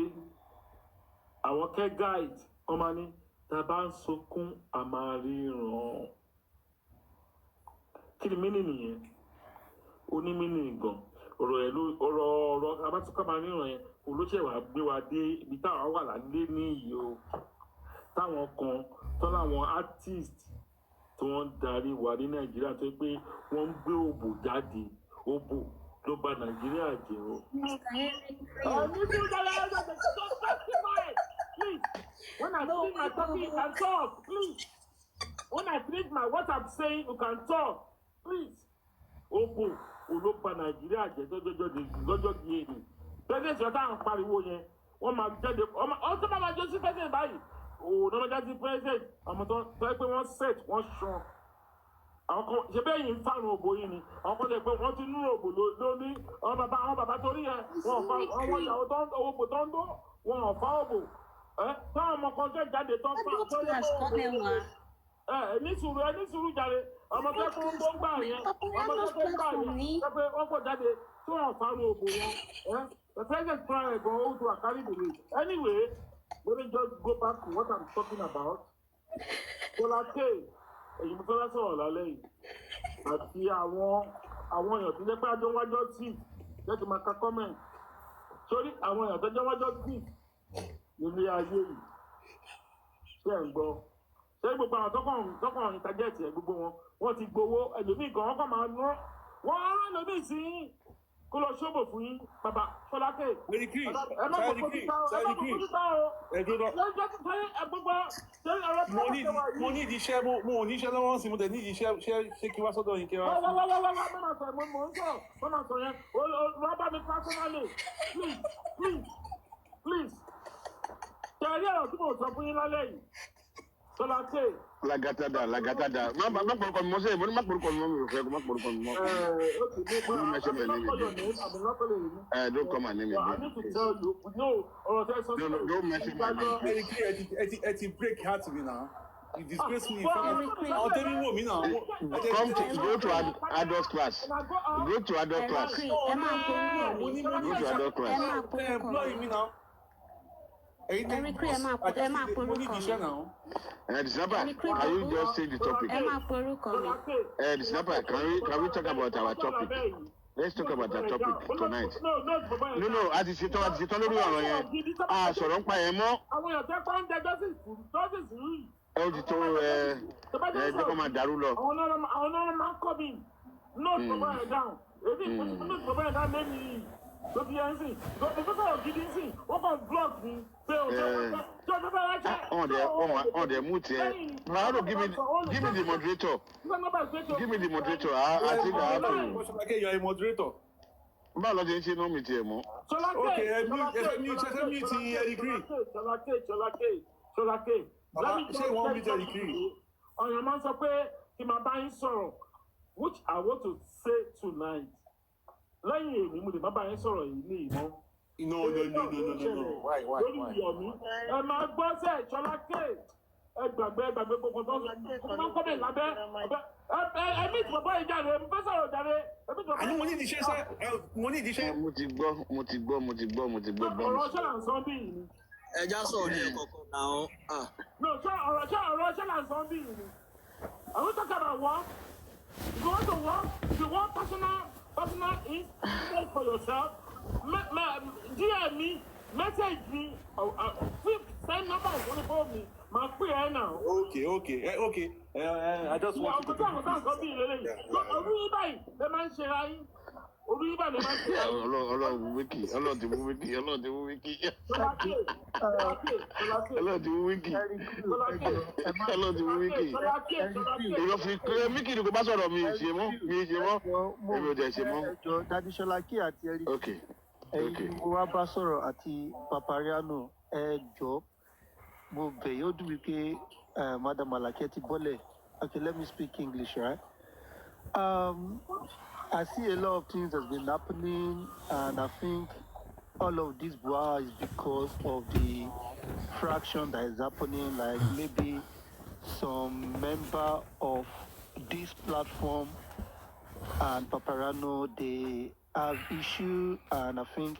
Speaker 2: àwọn kẹ́ guide wọ́n máa ní tá a bá ń sunkún a máa ríran kí ni mínì nìyẹn ó ní mínì gan ọ̀rọ̀ abátúkọ̀ máa ríran yẹn olóṣèwà gbé wa dé ibi táwọn wà lálé ní ìyí o táwọn kan tó láwọn artist tí wọ́n darí wa ní Nàìjíríà tó pé wọ́n ń gbé òbò jáde òbò ló bà Nàìjíríà jẹ́ o. Please, when I finish my talking, you can talk, please. When I finish what I'm saying, you can talk, please. Òbò ló bà Nàìjíríà jẹ́ lọ́jọ́ di èyí. President yọ̀tá à ń pariwo yẹn, wọ́n máa jáde, ọtí máa jẹ́ sí president báyìí. Òun náà jáde president, àmọ́ tó ẹ pé wọ́n set, wọ́n ṣan. Àwọn kan ṣe bẹ́ẹ̀ yìí ń fàrùn òbò yìí ni, àwọn kan ṣe pé wọ́n ti nú òbò lóní, àwọn bàbá torí yẹn, wọ́n ìyàwó tó ń òbò tó ń dó, wọn ò fá òbò. Táwọn ọmọ kan jẹ́ jáde tó ń fa òbò. Ní sùúrù jàre, ọmọ tó kó ń gbà yẹn, ọmọ tó kó ń gbà yẹn, pé wọ́n kò jáde tí wọ́n fàrùn òbò wọn. The president trying to go to a carry the way. Anyway, let me just go back to what I'm talking about. Ṣọláké, èyí mo fẹ́ sọ̀rọ̀ lálẹ́ yìí. Àti àwọn èèyàn tó jẹ́ pé àjọ wájọ́ tí jẹ́ kí n máa ka comment. Sórí àwọn èèyàn tó jẹ́ wájọ́ tí nílé ayé yìí. Ṣé ẹ̀ ń gbọ́? Ṣé gbogbo àwọn tọkàn ìtajẹ́ẹ̀tì ẹ̀ gbogbo wọ́n ti gbowó ẹlòmíì gan wọ́n kàn máa ná. Wọ́n á rán ẹlòmíì sí kó lọ ṣọ́bò fún yín bàbá Ṣọláké. Ẹ má bọ̀ kójú tá o.
Speaker 4: Mo ní ìdí iṣẹ́ mo ò ní iṣẹ́ lọ́wọ́ sí mo tẹ̀ ní ìdí iṣẹ́ ṣé kí wá sọ́dọ̀ yín kí wá.
Speaker 2: Mọ́nà sọ yẹn wọ́n bá mi personally please. Tẹ̀lé ọ̀rọ̀ tí mo sọ fún yín lálẹ́ yìí. Ṣọláké.
Speaker 6: Lagatada. Má pọ̀rọ̀kọ̀ mi mọ́ sẹ́yìn, mo ní má pọ̀rọ̀kọ̀ mi mọ́ mi ò fẹ́ kó má pọ̀rọ̀kọ̀ mi mọ́. Don't mention my name again. Don't call my name again.
Speaker 2: I need to tell you, no,
Speaker 6: don't mention my name again.
Speaker 4: Ẹ ti break heart mi now. You disgrace me in front of àwọn tẹ́lẹ̀ wò mí now.
Speaker 6: Go to adult class. Go to adult class. Go to adult class.
Speaker 4: Employ me now.
Speaker 6: December, can you just say the topic? December, can we talk about our topic? Let's talk about our topic tonight. No, as it's lórí ọ̀rọ̀ yẹn. Sọ̀rọ̀ ń pa ẹ̀ mọ́.
Speaker 2: Àwọn èèyàn tẹ́ pọ́n jẹ justice rí.
Speaker 6: Ó ti tó jẹ́ kó máa dàrú lọ.
Speaker 2: Àwọn náà máa ń kọ́ mi. Note bàbá ẹ̀ dáhùn. Èdè ìpínlẹ̀ bàbá ẹ̀ dáhùn lẹ́yìn tó fi ẹ̀ ń sìn. Ìfẹ́sọ̀ ògidì ń sìn, wọ́n kàn block mi.
Speaker 6: On the mute here. Mahalo, give me the moderator. Give me the moderator. I think I have to.
Speaker 4: Okay, you're a moderator.
Speaker 6: Mahalo, didn't you know me, Temo?
Speaker 4: Okay, let me see Eric Green.
Speaker 2: Ṣọláké.
Speaker 4: Say one minute, Eric Green.
Speaker 2: Ọ̀yàn máa ń sọ pé kí n máa bá yín sọ̀rọ̀, which I want to say tonight. Lẹ́yìn èmi, mo lè má bá yín sọ̀rọ̀ yìí ní ìmọ̀.
Speaker 4: No. Why?
Speaker 2: Ẹ máa gbọ́ sẹ́ Ṣọláké. Ẹ gbàgbé gbogbo tó ń kọ́mẹ̀ lábẹ́. Ẹ mí ìtìbọ̀bọ̀ ìjàre, mo fẹ́ sọ̀rọ̀ ìjàre.
Speaker 4: Àní mo ní ìdíṣẹ́ sẹ́, mo ní ìdíṣẹ́.
Speaker 6: Mo ti gbọ́.
Speaker 2: Ọ̀rọ̀ ṣẹ́ là ń sọ bí yìí.
Speaker 5: Ẹja sọ̀rọ̀ ní ẹ̀kọ̀ọ̀kan náà.
Speaker 2: No, ọ̀rọ̀ ṣẹ́ là ń sọ bí yìí. Are we talking about work? If you want to work, if you want personal is for yourself. DM me, message me, send number on the phone me. My prayer now.
Speaker 4: Okay. I just want to.
Speaker 6: Ọlọ́run wíkì Ọlọ́run ti mú wíkì Ọlọ́run ti mú wíkì Ọlọ́run ti mú wíkì Ọlọ́run ti mú wíkì èèyàn fi kéré míkì ni kò bá sọ̀rọ̀ mi ṣe mọ́ èmi ò dẹ̀ ṣe mọ́.
Speaker 9: ẹjọ́ Dádì Ṣọlákí àti Eric ẹ̀yin mo wá bá sọ̀rọ̀ àti Papariano ẹjọ́ mo bẹ̀ yóò dùn mí pé Madam Alake ti bọ́lẹ̀. Okay, let me speak English, right? I see a lot of things that's been happening, and I think all of this war is because of the fraction that is happening. Like maybe some member of this platform and Papariano, they have issue, and I think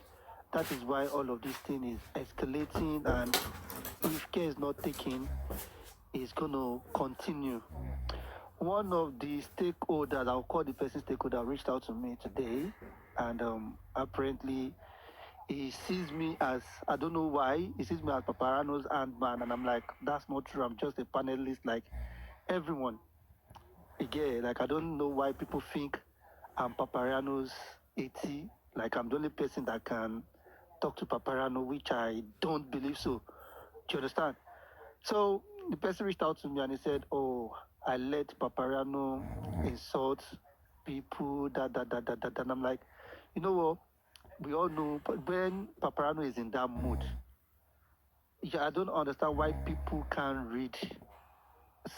Speaker 9: that is why all of this thing is escalating, and if care is not taken, it's going to continue. One of the stakeholders, I'll call the person stakeholder, reached out to me today, and apparently he sees me as, I don't know why, he sees me as Papariano's handman, and I'm like, that's not true, I'm just a panelist like everyone. Again, like, I don't know why people think I'm Papariano's AT, like I'm the only person that can talk to Papariano, which I don't believe so. Do you understand? So the person reached out to me and he said, oh, I let Papariano insult people, and I'm like, you know what? We all know, but when Papariano is in that mood, I don't understand why people can't read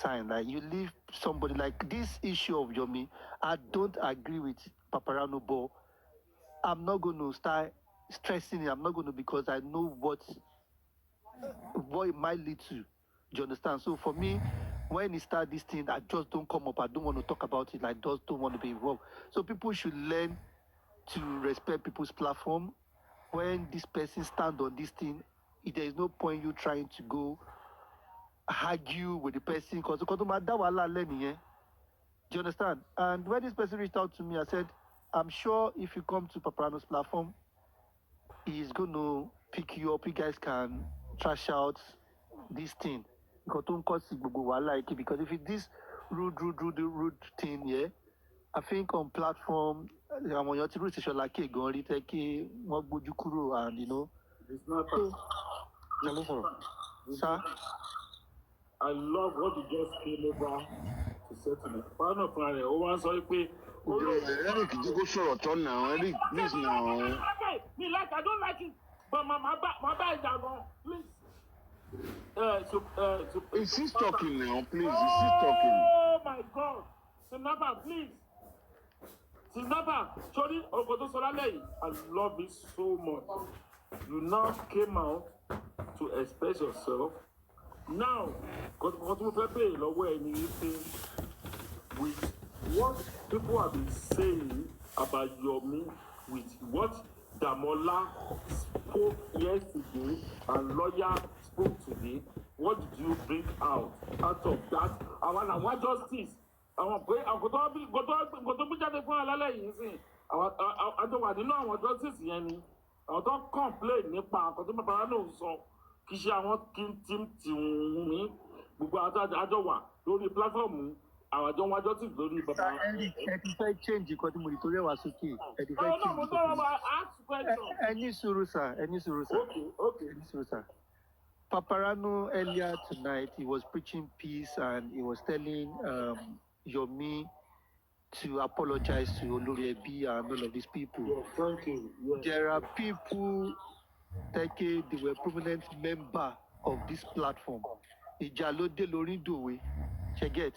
Speaker 9: sign. Like, you leave somebody like this issue of Yomi. I don't agree with Papariano, but I'm not going to start stressing it. I'm not going to, because I know what it might lead to. Do you understand? So for me, when he start this thing, I just don't come up. I don't want to talk about it. I just don't want to be involved. So people should learn to respect people's platform. When this person stand on this thing, there is no point you trying to go argue with the person, because do you understand? And when this person reached out to me, I said, I'm sure if you come to Papariano's platform, he's going to pick you up. You guys can trash out this thing. Because if it's this rude thing, yeah, I think on platform, àwọn èèyàn ti Ṣọlá Ṣọlákí gan rí tẹ́ kí wọ́n gbójú kúrò, and you know. Sir?
Speaker 2: I love what you just came over to say to me. One of my own sorry pé.
Speaker 6: Eric, you go sọ̀rọ̀ tán now. Eric, please now.
Speaker 2: Okay, me like, I don't like it, but my bad is down, please.
Speaker 6: Is he talking now, please? Is he talking?
Speaker 2: Oh my God, Sinapa, please. Sinapa, sorry, Ogodo Solale, I love it so much. You now came out to express yourself. Now, what we prepare with what people have been saying about Yomi, with what Damola spoke yesterday and lawyer spoke today, what did you bring out of that? Our justice. Our pray, I go to be jáde fún alálẹ̀ yìí sìn. Àwọn àjọwà nínú àwọn justice yẹn ni. Àwọn tó complain nípa àkọ́tún Papariano sọ. Kì í ṣe àwọn tí Wumi gbogbo àjọwà lórí platform àwọn àjọ wájọ́ tí lórí bàbá.
Speaker 9: Eric, ẹ ti fẹ́ change nǹkan tí mo lè torí ẹ̀wà sókè. Ẹ ti fẹ́ change.
Speaker 2: No, mo tọrọ ma ask question.
Speaker 9: Ẹ ní sùúrù sir. Okay. Ẹ ní sùúrù sir. Papariano earlier tonight, he was preaching peace, and he was telling Yomi to apologize to Olori Ebi and all of these people.
Speaker 2: Yes, thank you. Yes.
Speaker 9: There are people they were prominent member of this platform. Ijalode Lorindowe, get.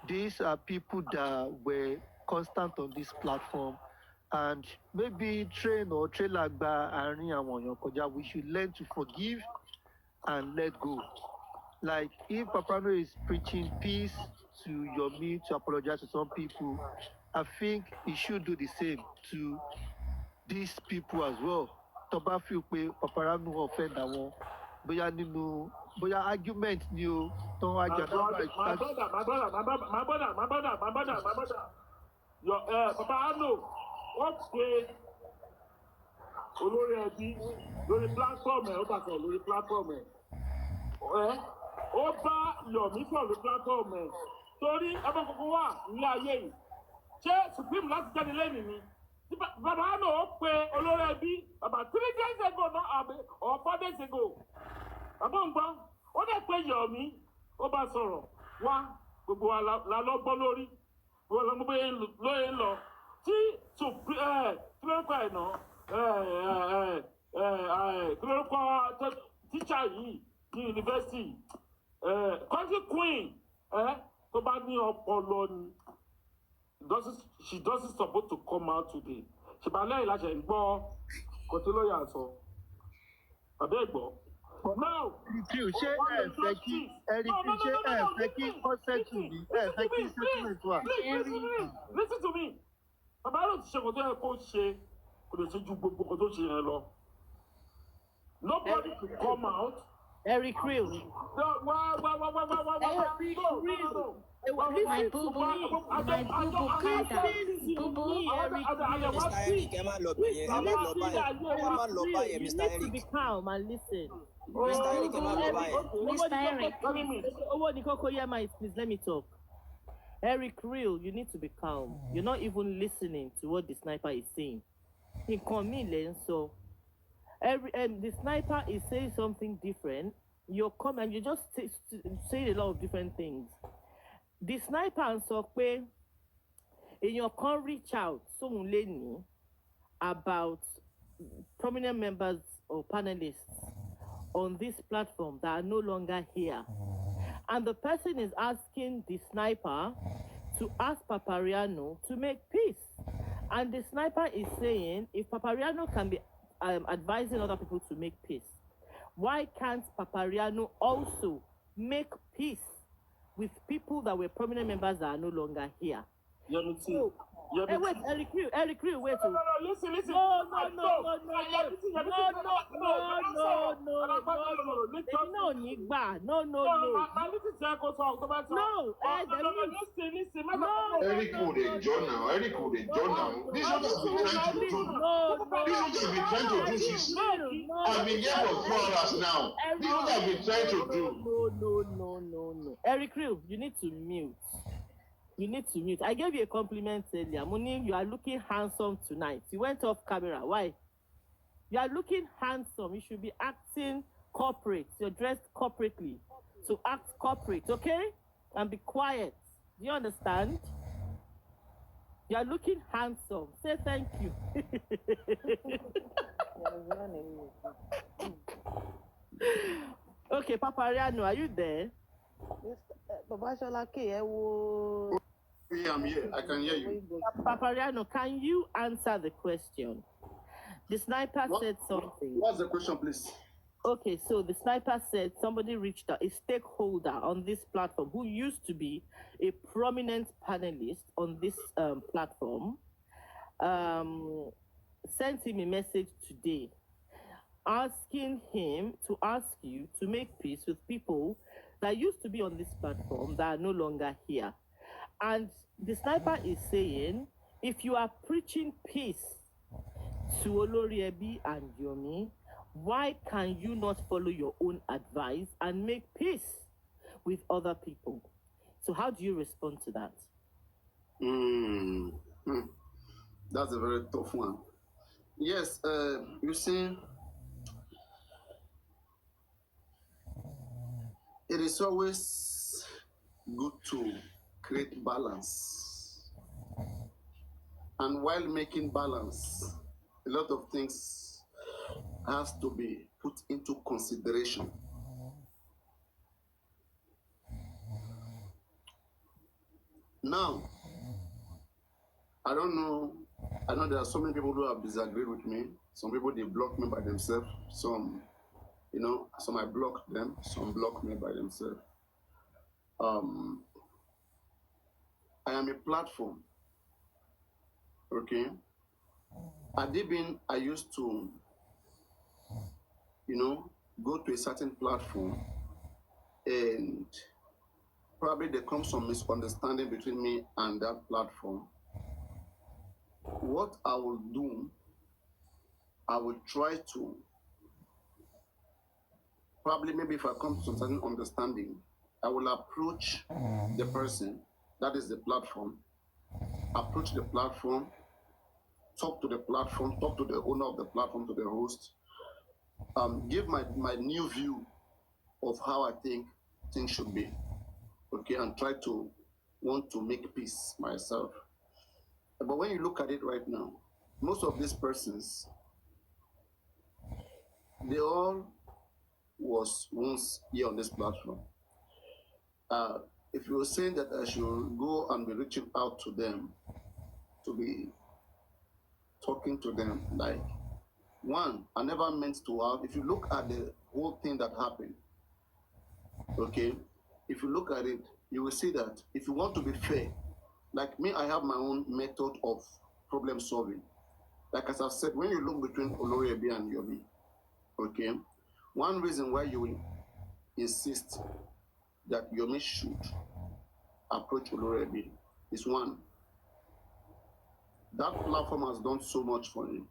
Speaker 9: These are people that were constant on this platform, and maybe train or trailagba àárín àwọn èèyàn kọjá. We should learn to forgive and let go. Like, if Papariano is preaching peace to Yomi, to apologize to some people, I think he should do the same to these people as well. Toba feel pé Papariano offend àwọn, bóyá argument ni o, tó
Speaker 2: My brother. Your Papariano, what pé olórí ẹbí lórí platform ẹ̀ ó bàtà lórí platform ẹ̀ ó bá Yomi sọ̀rọ̀ lórí platform ẹ̀ torí ẹgbẹ́ kọ̀ọ̀kan wà ní ayé yìí ṣé Supreme láti jáde lẹ́yìn ni Papariano pe olórí ẹbí about 3 days ago or 4 days ago. Àbọ̀ngbọ́n ó dẹ̀ pé Yomi ó bá sọ̀rọ̀ wá gbogbo wa la lọ gbọ́ lórí gbogbo la gbogbo lóye ń lọ tí kílórúkọ ẹ̀ náà kílórúkọ tíṣà yìí ní yunifásitì country queen tó bá ní ọpọlọ ni she doesn't suppose to come out today ṣùgbọ́n lẹ́yìn láṣẹ ń gbọ́ kò tí lóye àṣọ àbẹ́ ìgbọ́. Now,
Speaker 9: ṣé ẹ fẹ́ kí kọ́sẹ̀tì ní ẹ fẹ́ kí settlement wà.
Speaker 2: Listen to me. Papariano ti ṣe kò tó yẹ kó ṣe kò lè ṣe ju gbogbo kò tó ṣe yẹn lọ. Nobody could come out.
Speaker 3: Eric Real.
Speaker 2: Eric
Speaker 3: Real.
Speaker 5: My boo-boo, calm down. Boo-boo, Mr. Eric, ẹ má lọ bẹ̀yẹn, ẹ má lọ báyẹn, Mr. Eric.
Speaker 3: You need to be calm and listen.
Speaker 5: Mr. Eric, ẹ má lọ báyẹn.
Speaker 3: Mr. Eric. Owó ni kókó yẹ máa please let me talk. Eric Real, you need to be calm. You're not even listening to what the sniper is saying. Nǹkan mi lè ń sọ. The sniper is saying something different. You're coming and you just say a lot of different things. The sniper sọ pé èèyàn kan reach out sóhun lẹ́ni about prominent members or panelists on this platform that are no longer here. And the person is asking the sniper to ask Papariano to make peace. And the sniper is saying if Papariano can be advising other people to make peace, why can't Papariano also make peace with people that were prominent members that are no longer here? Wait, Eric Real, wait.
Speaker 2: No, listen.
Speaker 3: No.
Speaker 1: Eric would enjoy now. This is what you've been trying to do. This is what you've been trying to do. I've been here for 4 hours now. This is what I've been trying to do.
Speaker 3: No. Eric Real, you need to mute. I gave you a compliment earlier. Moni, you are looking handsome tonight. You went off camera. Why? You are looking handsome. You should be acting corporate. You're dressed corporately. So act corporate, okay? And be quiet. Do you understand? You are looking handsome. Say thank you. Okay, Papariano, are you there?
Speaker 7: Yeah, I'm here. I can hear you.
Speaker 3: Papariano, can you answer the question? The sniper said something.
Speaker 7: What's the question, please?
Speaker 3: Okay, so the sniper said somebody reached out, a stakeholder on this platform who used to be a prominent panelist on this platform, sent him a message today asking him to ask you to make peace with people that used to be on this platform that are no longer here. And the sniper is saying, if you are preaching peace to Oloriebi and Yomi, why can you not follow your own advice and make peace with other people? So how do you respond to that?
Speaker 7: That's a very tough one. Yes, you see, it is always good to create balance. And while making balance, a lot of things has to be put into consideration. Now, I don't know, I know there are so many people who have disagreed with me. Some people, they block me by themselves. Some, some I block them, some block me by themselves. I am a platform, okay? At Dibin, I used to, go to a certain platform, and probably there comes some misunderstanding between me and that platform. What I will do, I will try to, probably maybe if I come to some certain understanding, I will approach the person, that is the platform, approach the platform talk to the platform, talk to the owner of the platform, to the host, give my new view of how I think things should be, okay, and try to want to make peace myself. But when you look at it right now, most of these persons, they all was once here on this platform. If you were saying that I should go and be reaching out to them, to be talking to them, like, one, I never meant to have, if you look at the whole thing that happened, okay, if you look at it, you will see that if you want to be fair, like me, I have my own method of problem solving. Like as I've said, when you look between Oloriebe and Yomi, okay, one reason why you will insist that Yomi should approach Oloriebe is one, that platform has done so much for him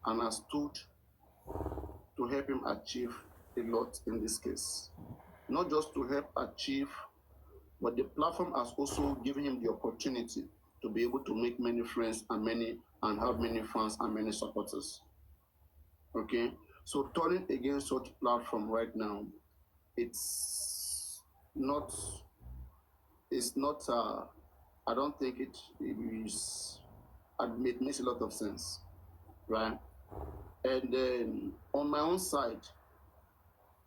Speaker 7: and has stood to help him achieve a lot in this case. Not just to help achieve, but the platform has also given him the opportunity to be able to make many friends and have many fans and many supporters. Okay, so turning against such platform right now, it's not. I don't think it is. It makes a lot of sense, right? And then on my own side,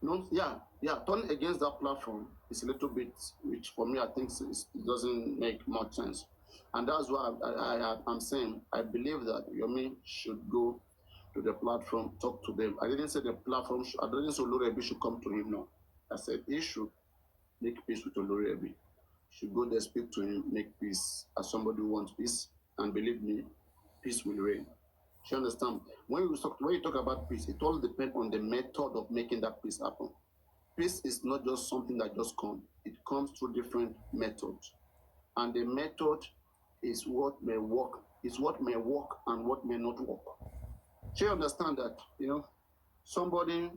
Speaker 7: turning against that platform is a little bit, which for me I think it doesn't make much sense, and that's why I'm saying I believe that Yomi should go to the platform, talk to them. I didn't say the platform. I didn't say Oloriebe should come to him. No, I said he should make peace with Oloriebe. Should go there, speak to him, make peace as somebody who wants peace, and believe me, peace will reign. You understand? When you talk about peace, it all depends on the method of making that peace happen. Peace is not just something that just comes. It comes through different methods. And the method is what may work. It's what may work and what may not work. So you understand that, somebody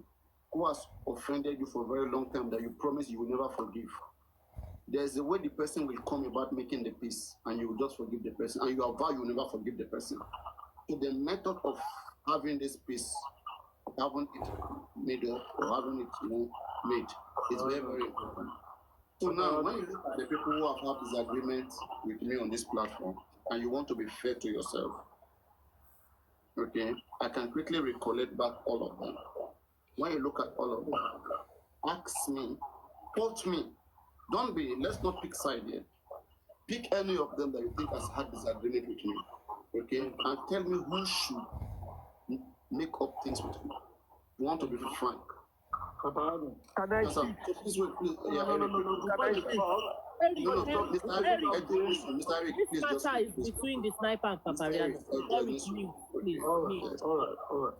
Speaker 7: who has offended you for a very long time that you promise you will never forgive. There's a way the person will come about making the peace, and you will just forgive the person, and you vow you will never forgive the person. So the method of having this peace, having it made up or having it made, is very, very important. So now, when you look at the people who have had disagreements with me on this platform, and you want to be fair to yourself, okay, I can quickly recollect back all of them. When you look at all of them, ask me, quote me. Let's not pick side here. Pick any of them that you think has had disagreement with me, okay, and tell me who should make up things with me. You want to be frank.
Speaker 9: Can I speak?
Speaker 7: Please wait, please. Yeah,
Speaker 9: No. Can I speak?
Speaker 7: Mr. Eric,
Speaker 3: This matter is between the sniper and Papariano. Please.
Speaker 7: All right.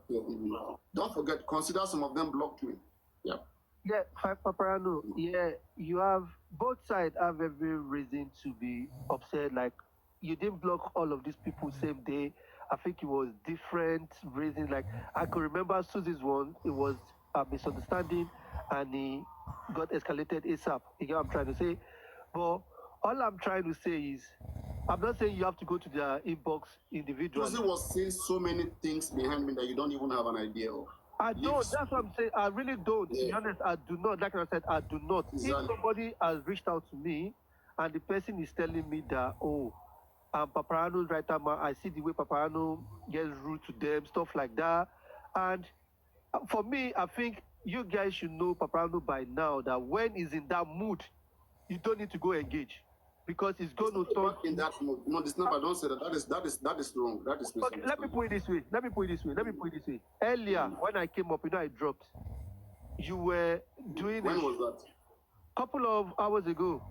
Speaker 7: Don't forget, consider some of them blocked me. Yeah.
Speaker 9: Yeah, Papariano. Yeah, you have both sides have every reason to be upset. Like you didn't block all of these people same day. I think it was different reasons. Like I could remember Susie's one. It was a misunderstanding, and he got escalated ASAP. You get what I'm trying to say? But all I'm trying to say is, I'm not saying you have to go to their inbox individually.
Speaker 7: Susie was saying so many things behind me that you don't even have an idea of.
Speaker 9: I don't. That's what I'm saying. I really don't. Yeah. To be honest, I do not. Like I said, I do not. Exactly. If somebody has reached out to me and the person is telling me that, I'm Papariano's right hand man, I see the way Papariano gets rude to them, stuff like that. And for me, I think you guys should know Papariano by now that when he's in that mood, you don't need to go engage. Because it's going to turn
Speaker 7: in that mode. No, this number, don't say that. That is wrong. That is
Speaker 9: okay, let me put it this way. Earlier, when I came up, I dropped. You were doing
Speaker 7: when was that?
Speaker 9: Couple of hours ago.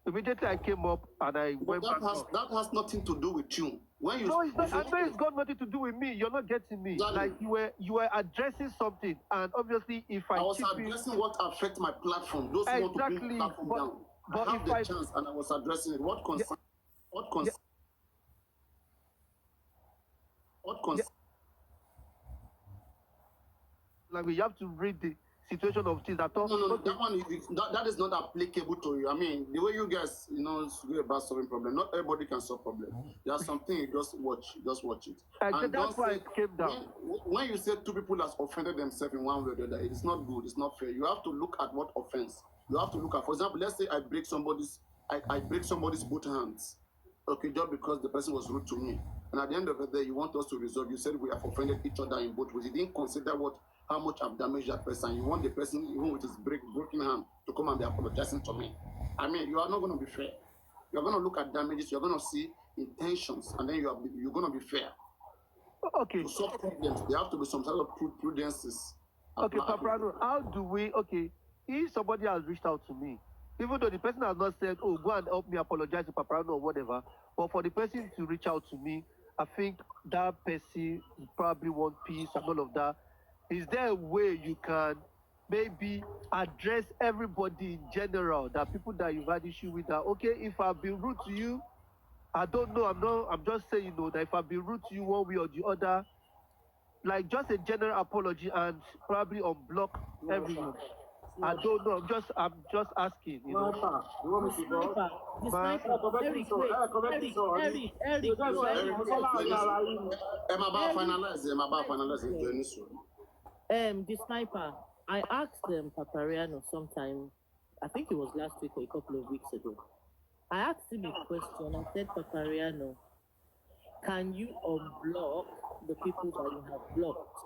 Speaker 9: Immediately I came up and I went back.
Speaker 7: That has nothing to do with you. When you
Speaker 9: no, it's not, I know it's got nothing to do with me. You're not getting me. Exactly. Like you were addressing something, and obviously if I
Speaker 7: was addressing what affects my platform, those who want to bring the platform down. But I have the chance, and I was addressing it. What concern?
Speaker 9: Like you have to read the situation of things. I thought,
Speaker 7: No,
Speaker 9: okay,
Speaker 7: that one that is not applicable to you. I mean, the way you guys, go about solving problem. Not everybody can solve problem. There's something you just watch it. And
Speaker 9: that's why it came down.
Speaker 7: When you say two people has offended themselves in one way or the other, it's not good. It's not fair. You have to look at what offense. You have to look at, for example, let's say I break somebody's both hands. Okay, just because the person was rude to me. And at the end of the day, you want us to resolve. You said we have offended each other in both ways. You didn't consider how much I've damaged that person. You want the person, even with his broken hand, to come and be apologizing to me. I mean, you are not going to be fair. You're going to look at damages. You're going to see intentions, and then you're going to be fair.
Speaker 9: Okay.
Speaker 7: To solve problems, there have to be some sort of prudences.
Speaker 9: Okay, Papariano, how do we? Okay, if somebody has reached out to me, even though the person has not said, "Oh, go and help me apologize to Papariano" or whatever, but for the person to reach out to me, I think that person probably want peace and all of that. Is there a way you can maybe address everybody in general, that people that you've had issue with, that okay, if I've been rude to you, I don't know, I'm just saying, that if I've been rude to you one way or the other, like just a general apology and probably unblock everyone. I don't know. I'm just asking.
Speaker 2: You want me to go?
Speaker 5: The sniper. Eric, wait. Eric.
Speaker 7: I'm about finalizing.
Speaker 5: The sniper. I asked them Papariano sometime, I think it was last week or a couple of weeks ago. I asked him a question. I said, Papariano, can you unblock the people that you have blocked?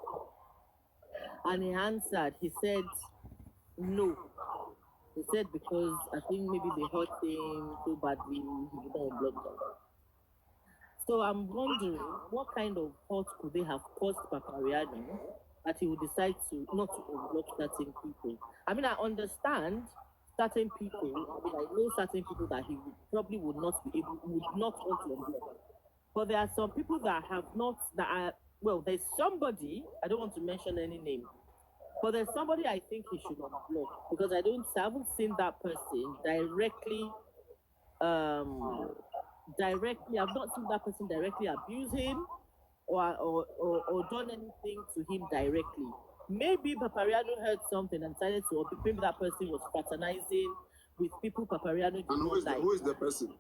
Speaker 5: And he answered, he said, no. He said because I think maybe they hurt him so badly, he would not unblock them. So I'm wondering, what kind of hurt could they have caused Papariano that he would decide to not to unblock certain people? I mean, I understand certain people. I mean, I know certain people that he would not want to unblock. But there are some people that have not, there's somebody, I don't want to mention any name, but there's somebody I think he should unblock, because I haven't seen that person directly, I've not seen that person directly abuse him or done anything to him directly. Maybe Papariano heard something and decided to, or maybe that person was fraternizing with people Papariano did
Speaker 7: and
Speaker 5: not like.
Speaker 7: Who is the person?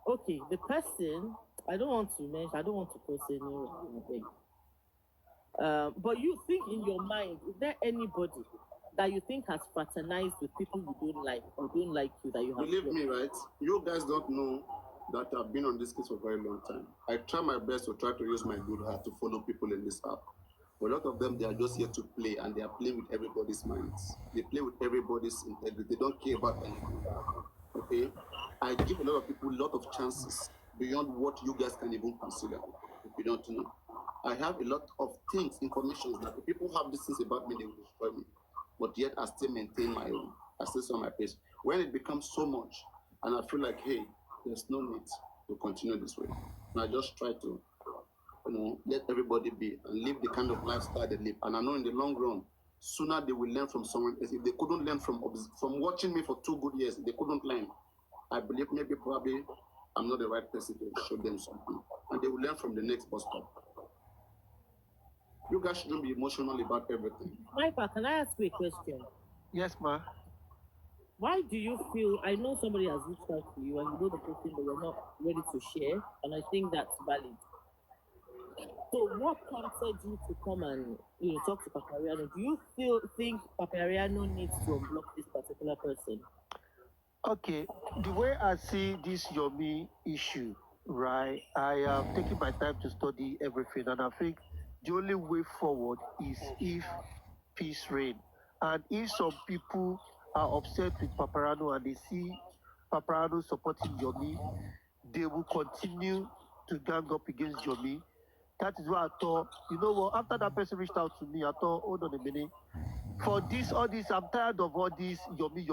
Speaker 5: Okay, the person, I don't want to post anything. But you think in your mind, is there anybody that you think has fraternized with people you don't like or don't like you that you have?
Speaker 7: Believe me, right? You guys don't know that I've been on this case for a very long time. I try my best to try to use my good heart to follow people in this app. But a lot of them, they are just here to play, and they are playing with everybody's minds. They play with everybody's integrity. They don't care about anything. Okay? I give a lot of people a lot of chances beyond what you guys can even consider, if you don't know. I have a lot of things, information that if people have these things about me, they will destroy me. But yet I still maintain my own. I still on my pace. When it becomes so much, and I feel like, hey, there's no need to continue this way. And I just try to, let everybody be and live the kind of lifestyle they live. And I know in the long run, sooner they will learn from someone else. If they couldn't learn from watching me for 2 good years, they couldn't learn. I believe probably I'm not the right person to show them something. And they will learn from the next bus stop. You guys shouldn't be emotional about everything.
Speaker 5: Sniper, can I ask you a question?
Speaker 9: Yes, ma.
Speaker 5: Why do you feel, I know somebody has reached out to you and you know the person that you're not ready to share, and I think that's valid. So what prompted you to come and talk to Papariano? Do you think Papariano needs to unblock this particular person?
Speaker 9: Okay, the way I see this Yomi issue, right, I am taking my time to study everything, and I think the only way forward is if peace reign. And if some people are upset with Papariano and they see Papariano supporting Yomi, they will continue to gang up against Yomi. That is why I thought, after that person reached out to me, I thought, hold on a minute. For all this, I'm tired of all this Yomi.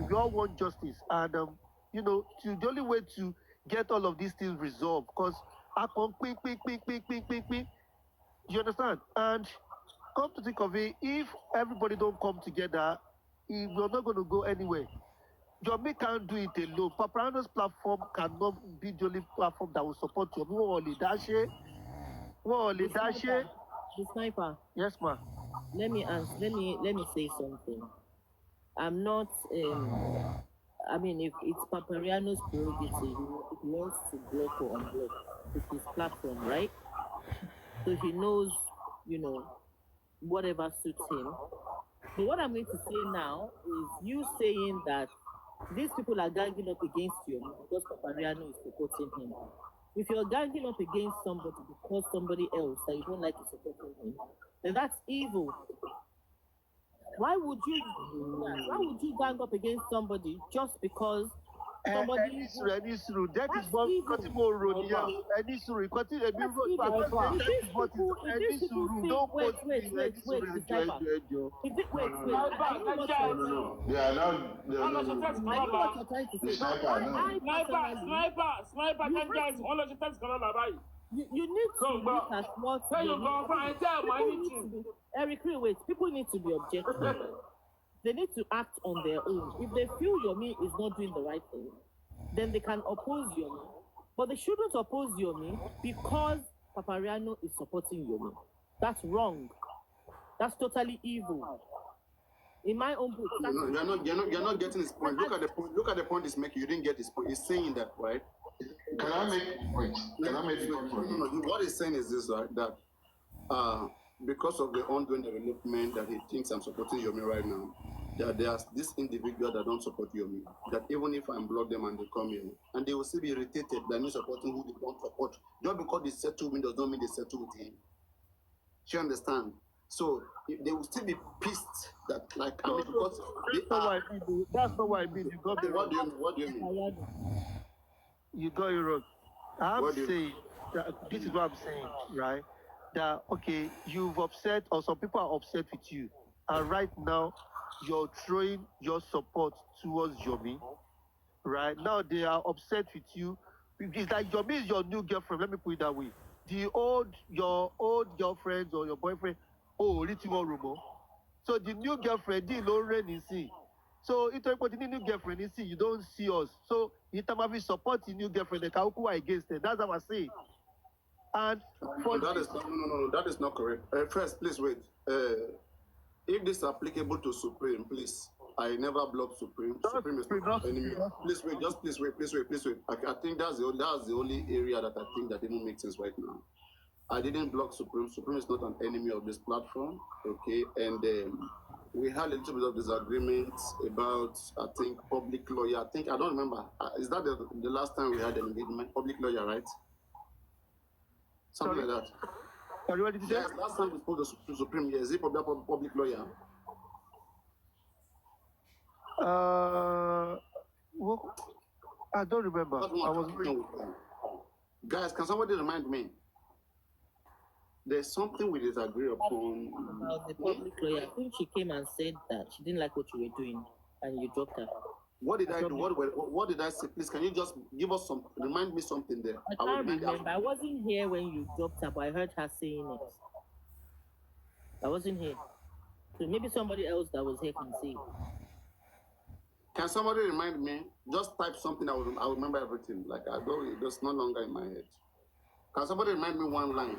Speaker 9: We all want justice. And, the only way to get all of these things resolved, because I can quick. You understand? And come to think of it, if everybody don't come together, we're not going to go anywhere. Yomi can't do it alone. Papariano's platform cannot be the only platform that will support Yomi.
Speaker 5: The sniper.
Speaker 9: Yes, ma.
Speaker 5: let me answer. Let me say something. I'm not. I mean, if it's Papariano's prerogative, if he wants to block or unblock, it's his platform, right? So he knows, whatever suits him. But what I'm going to say now is you saying that these people are ganging up against you because Papariano is supporting him. If you're ganging up against somebody because somebody else that you don't like is supporting him, then that's evil. Why would you do that? Why would you gang up against somebody just because somebody?
Speaker 9: Ẹni sùúrù, that is
Speaker 5: That's
Speaker 9: what
Speaker 5: evil.
Speaker 9: Kotimo road nìyẹn. Ẹni sùúrù, continue. Ẹni
Speaker 5: That's
Speaker 9: road.
Speaker 5: evil.
Speaker 9: I'm not saying
Speaker 5: If
Speaker 9: that
Speaker 5: these
Speaker 9: is what is.
Speaker 5: people, if
Speaker 9: Ẹni
Speaker 5: these people
Speaker 9: sùúrù,
Speaker 5: think,
Speaker 9: don't
Speaker 5: wait,
Speaker 9: quote
Speaker 5: wait,
Speaker 9: me.
Speaker 5: wait,
Speaker 9: Ẹni
Speaker 5: wait,
Speaker 9: sùúrù,
Speaker 5: the
Speaker 9: ẹjọ́,
Speaker 5: sniper.
Speaker 9: ẹjọ́.
Speaker 5: If it, wait, wait, I know what
Speaker 2: Sniper,
Speaker 5: you're saying.
Speaker 6: They are not. They are
Speaker 2: All of the
Speaker 6: not.
Speaker 2: tests
Speaker 5: I know what you're
Speaker 2: cannot
Speaker 5: trying to
Speaker 6: The
Speaker 5: say. But
Speaker 6: sniper now.
Speaker 5: I personally,
Speaker 2: Sniper,
Speaker 5: you
Speaker 2: can
Speaker 5: have
Speaker 2: guys,
Speaker 5: to,
Speaker 2: all of the tests cannot lie.
Speaker 5: you need to
Speaker 2: So,
Speaker 5: look
Speaker 2: but
Speaker 5: at what
Speaker 2: tell you
Speaker 5: you're
Speaker 2: go find tell my
Speaker 5: people need to be. Eric, wait. People need to be objective. They need to act on their own. If they feel Yomi is not doing the right thing, then they can oppose Yomi. But they shouldn't oppose Yomi because Papariano is supporting Yomi. That's wrong. That's totally evil. In my own book, that's
Speaker 7: You're not getting his point. Look at the point. Look at the point he's making. You didn't get his point. He's saying that, right?
Speaker 6: Can I make a point? Can I make a point for you?
Speaker 7: What he's saying is this, right? That because of the ongoing development that he thinks I'm supporting Yomi right now, that there's this individual that don't support Yomi. That even if I block them and they come here, and they will still be irritated that me supporting who they don't support. Just because they settle me does not mean they settle with him. Do you understand? So they will still be pissed that, like, I mean, because
Speaker 9: That's not what I mean. That's not what I mean. You got the
Speaker 7: what do you mean?
Speaker 9: You got it wrong. I'm
Speaker 7: What do you-
Speaker 9: saying that this is what I'm saying, right? That okay, you've upset or some people are upset with you, and right now you're throwing your support towards Yomi. Right now they are upset with you. It's like Yomi is your new girlfriend. Let me put it that way. Your old girlfriend or your boyfriend, oh, little rumor. So the new girlfriend didn't already see. So it's about the new girlfriend, you see, you don't see us. So in terms of support the new girlfriend, the Kauku are against it. That's how I say. And for
Speaker 7: That is no. That is not correct. First, please wait. If this is applicable to Supreme, please. I never blocked Supreme. Supreme is not an enemy. Please wait. Just please wait. I think that's the only area that I think that didn't make sense right now. I didn't block Supreme. Supreme is not an enemy of this platform. Okay, and we had a little bit of disagreement about, I think, public lawyer. I don't remember. Is that the last time we had an engagement? Public lawyer, right? Something like that.
Speaker 9: Sorry, what did you say?
Speaker 7: Yes, last time we spoke to Supreme, yes, is he public lawyer?
Speaker 9: Well, I don't remember. I was reading.
Speaker 7: Guys, can somebody remind me? There's something we disagree upon.
Speaker 5: About the public lawyer. I think she came and said that she didn't like what you were doing and you dropped her.
Speaker 7: What did I do? What did I say? Please, can you just give us remind me something there?
Speaker 5: I can't remember. I wasn't here when you dropped her, but I heard her saying it. I wasn't here. So maybe somebody else that was here can say it.
Speaker 7: Can somebody remind me? Just type something. I will remember everything. Like I don't. It's no longer in my head. Can somebody remind me one line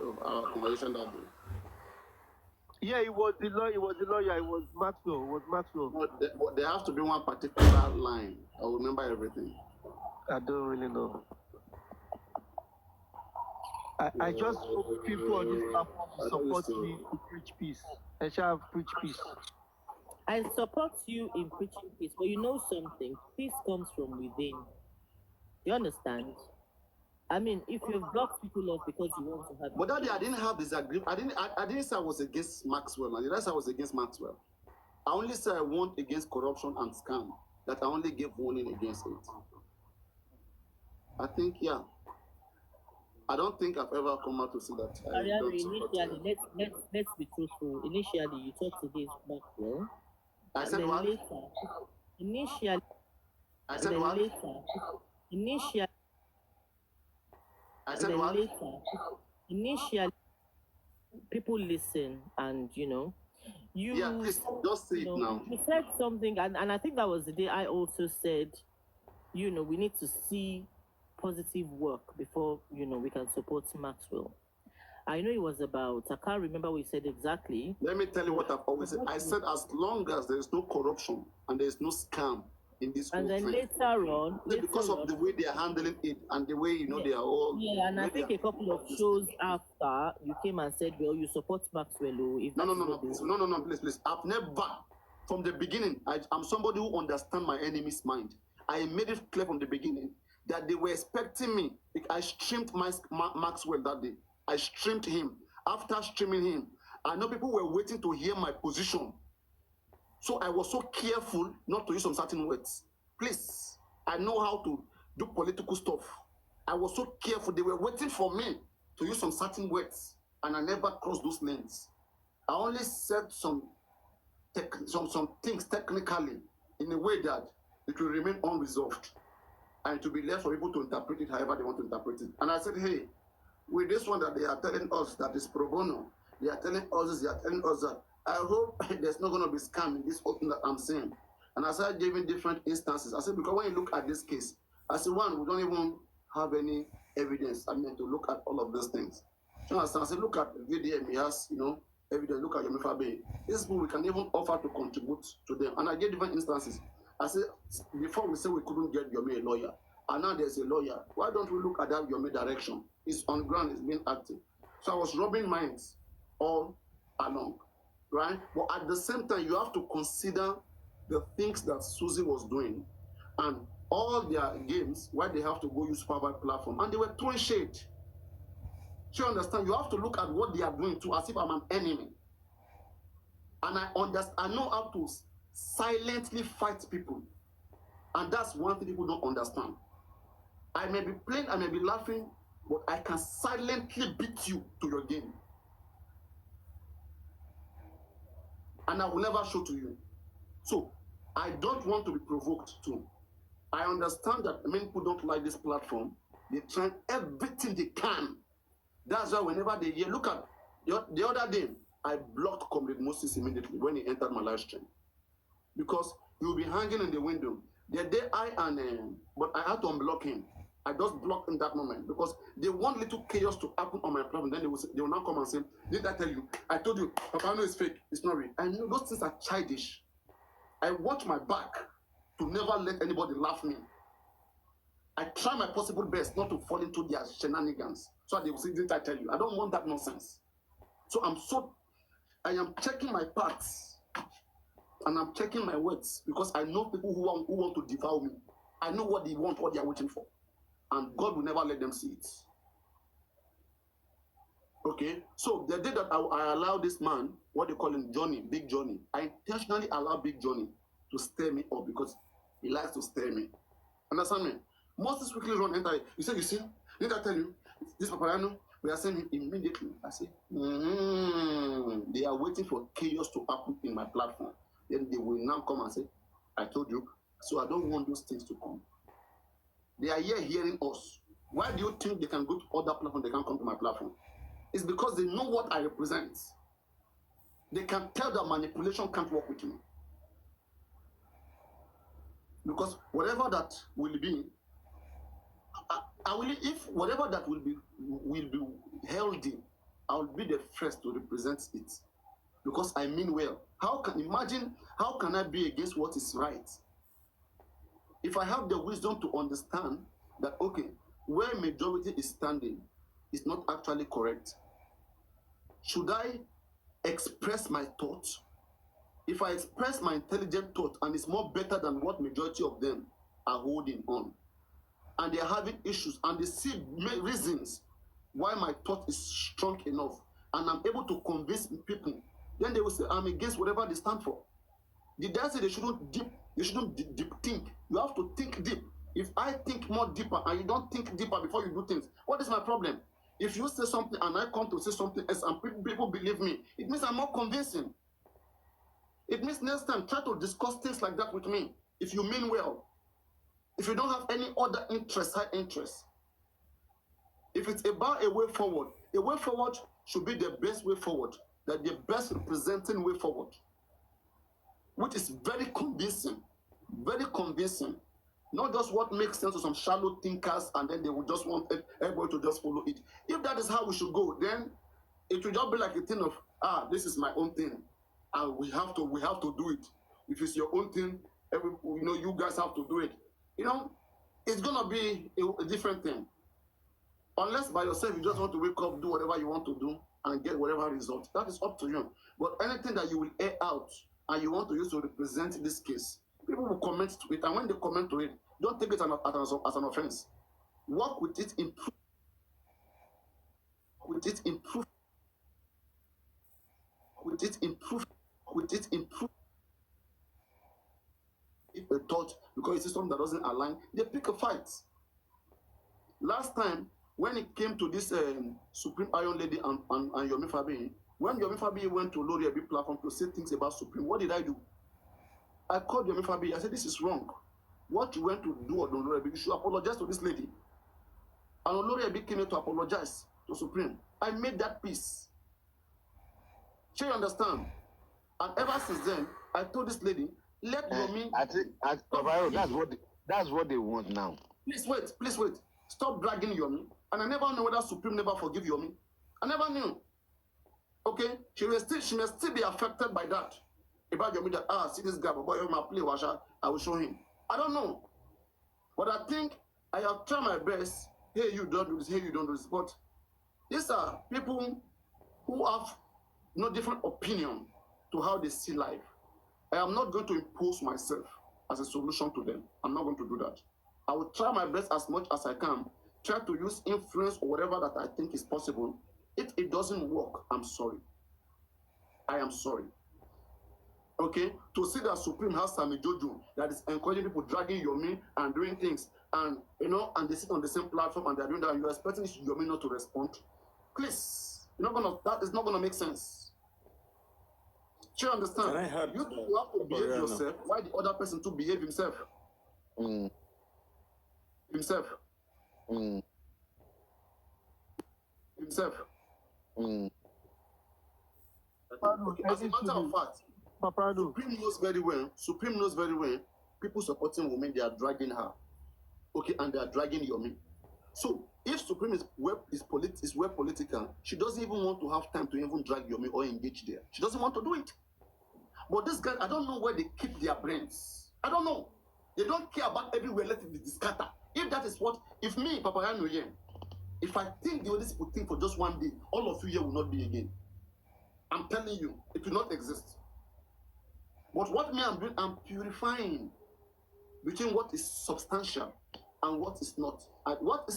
Speaker 7: of our conversation that day?
Speaker 9: Yeah, it was the lawyer. It was Maxwell.
Speaker 7: No, there has to be one particular line. I will remember everything.
Speaker 9: I don't really know. I just hope people on this platform support me to preach peace. I shall preach peace.
Speaker 5: I support you in preaching peace, but you know something? Peace comes from within. You understand? I mean, if you've blocked people off because you want to have.
Speaker 7: But that day I didn't have disagreement. I didn't say I was against Maxwell. I didn't say I was against Maxwell. I only said I want against corruption and scam. That I only gave warning against it. I think, yeah. I don't think I've ever come out to say that.
Speaker 5: Initially, let's be truthful. Initially, you talked against Maxwell.
Speaker 7: I said what?
Speaker 5: Initially.
Speaker 7: I said what?
Speaker 5: Initially.
Speaker 7: I said what?
Speaker 5: Initially, people listen, and you.
Speaker 7: Yeah, please just say it now.
Speaker 5: You said something, and I think that was the day I also said, we need to see positive work before we can support Maxwell. I know it was about, I can't remember what you said exactly.
Speaker 7: Let me tell you what I've always said. I said as long as there is no corruption and there is no scam in this whole
Speaker 5: And then
Speaker 7: thing.
Speaker 5: later on,
Speaker 7: Because of the way they are handling it and the way,
Speaker 5: yeah,
Speaker 7: they are all...
Speaker 5: Yeah, and I think a couple of shows after, you came and said, well, you support Maxwell. If
Speaker 7: No, please. I've never, from the beginning, I'm somebody who understands my enemy's mind. I made it clear from the beginning that they were expecting me. I streamed Maxwell that day. I streamed him. After streaming him, I know people were waiting to hear my position. So I was so careful not to use some certain words. Please, I know how to do political stuff. I was so careful. They were waiting for me to use some certain words, and I never crossed those lanes. I only said some things technically in a way that it will remain unresolved and to be left for people to interpret it however they want to interpret it. And I said, hey, with this one that they are telling us that is pro bono, they are telling us this, they are telling us that. I hope there's not going to be scam in this whole thing that I'm saying. And I started giving different instances. I said, because when you look at this case, I said, one, we don't even have any evidence. I mean, to look at all of those things. You understand? I said, look at VDM, he has, evidence. Look at Yomi Fabe. This is what we can even offer to contribute to them. And I gave different instances. I said, before we say we couldn't get Yomi a lawyer, and now there's a lawyer, why don't we look at that Yomi direction? It's on ground, it's being active. So I was rubbing minds all along, right? But at the same time, you have to consider the things that Susie was doing and all their games, why they have to go use power platform. And they were throwing shade. So you understand? You have to look at what they are doing too, as if I'm an enemy. And I know how to silently fight people. And that's one thing people don't understand. I may be playing, I may be laughing, but I can silently beat you to your game. And I will never show to you. So I don't want to be provoked too. I understand that many people don't like this platform. They try everything they can. That's why whenever they hear, look at the other day, I blocked Comrade Moses immediately when he entered my live stream. Because he will be hanging in the window. The day but I had to unblock him. I just blocked in that moment because they want little chaos to happen on my platform. Then they will now come and say, didn't I tell you? I told you, Papariano is fake. It's not real. I know those things are childish. I watch my back to never let anybody laugh me. I try my possible best not to fall into their shenanigans. So they will say, didn't I tell you? I don't want that nonsense. So I am checking my parts and I'm checking my words because I know people who want to devour me. I know what they want, what they are waiting for. And God will never let them see it. Okay? So the day that I allow this man, what they call him, Johnny, Big Johnny, I intentionally allow Big Johnny to stir me up because he likes to stir me. Understand me? Moses quickly run enter. You see, did I tell you? This Papariano, we are saying him immediately. I say, they are waiting for chaos to happen in my platform. Then they will now come and say, I told you. So I don't want those things to come. They are here hearing us. Why do you think they can go to other platforms, they can't come to my platform? It's because they know what I represent. They can tell that manipulation can't work with me. Because whatever that will be, I will, if whatever that will be healthy, I will be the first to represent it. Because I mean well. How can I be against what is right? If I have the wisdom to understand that, okay, where majority is standing is not actually correct, should I express my thoughts? If I express my intelligent thought and it's more better than what majority of them are holding on, and they are having issues, and they see reasons why my thought is strong enough, and I'm able to convince people, then they will say, I'm against whatever they stand for. Did I say they shouldn't deep think? You have to think deep. If I think more deeper and you don't think deeper before you do things, what is my problem? If you say something and I come to say something else and people believe me, it means I'm more convincing. It means next time, try to discuss things like that with me. If you mean well. If you don't have any other interest, high interest. If it's about a way forward should be the best way forward. That the best representing way forward. Which is very convincing. Very convincing. Not just what makes sense to some shallow thinkers and then they will just want everybody to just follow it. If that is how we should go, then it will just be like a thing of, this is my own thing, and we have to do it. If it's your own thing, you guys have to do it. It's gonna be a different thing. Unless by yourself you just want to wake up, do whatever you want to do, and get whatever result. That is up to you. But anything that you will air out and you want to use to represent this case, people will comment to it, and when they comment to it, don't take it as an offense. Work with it, improve with it, improve with it, improve with it, improve. If a thought, because it's something that doesn't align, they pick a fight. Last time, when it came to this Supreme Iron Lady and Yomi Fabi, when Yomi Fabi went to Lori Abi platform to say things about Supreme, what did I do? I called Yomi Fabi. I said, this is wrong. What you went to do on Lori Abi, you should apologize to this lady. And Lori Abi came here to apologize to Supreme. I made that peace. She understand? And ever since then, I told this lady, let Yomi.
Speaker 6: I think that's what they want now.
Speaker 7: Please wait. Stop dragging Yomi. And I never knew whether Supreme never forgive Yomi. I never knew. Okay? She may still be affected by that. About Yomi that, see this guy, but boy, my play washer, I will show him. I don't know. But I think I have tried my best. Hey, you don't do this, hey, you don't do this. But these are people who have no different opinion to how they see life. I am not going to impose myself as a solution to them. I'm not going to do that. I will try my best as much as I can, try to use influence or whatever that I think is possible. If it doesn't work, I'm sorry. I am sorry. Okay? To see that Supreme has Sami Jojo that is encouraging people dragging Yomi and doing things, and and they sit on the same platform and they're doing that, and you're expecting Yomi not to respond. Please, that is not gonna make sense. Do you understand?
Speaker 2: Can I help
Speaker 7: you have to behave yourself. Why the other person to behave himself? Himself. Himself. Okay. As a matter of fact, Supreme knows very well, people supporting women, they are dragging her. Okay, and they are dragging Yomi. So if Supreme is well political, she doesn't even want to have time to even drag Yomi or engage there. She doesn't want to do it. But this guy, I don't know where they keep their brains. I don't know. They don't care about everywhere, let it be scattered. If that is if me, Papariano here, if I think the way these people think for just one day, all of you here will not be again. I'm telling you, it will not exist. But what me I'm doing, I'm purifying between what is substantial and what is not. And what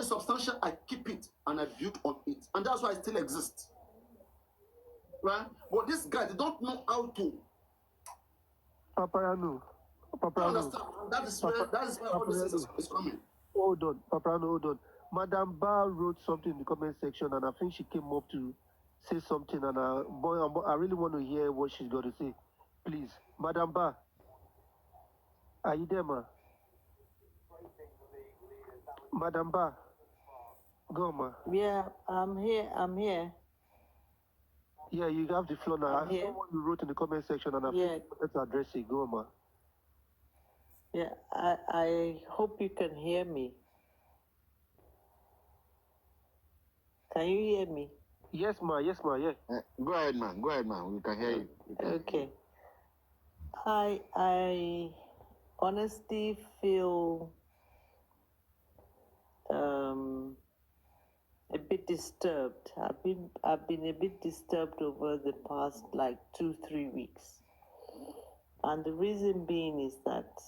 Speaker 7: is substantial, I keep it and I build on it. And that's why I still exist. Right? But these guys, they don't know how to.
Speaker 9: Papariano.
Speaker 7: You understand? That is where all this is coming.
Speaker 9: Hold on, Papariano, hold on. Madam Ba wrote something in the comment section, and I think she came up to say something, and I really want to hear what she's got to say. Please, Madam Ba, are you there, ma? Madam Ba, go, ma.
Speaker 5: Yeah, I'm here.
Speaker 9: Yeah, you have the floor now. I
Speaker 5: Yeah.
Speaker 9: saw what you wrote in the comment section, and I think let's address it. Go, ma.
Speaker 5: Yeah, I hope you can hear me. Can you hear me?
Speaker 9: Yes, ma. Yeah.
Speaker 6: Go ahead, man. We can hear you.
Speaker 5: Okay. I honestly feel a bit disturbed. I've been a bit disturbed over the past 2-3 weeks. And the reason being is that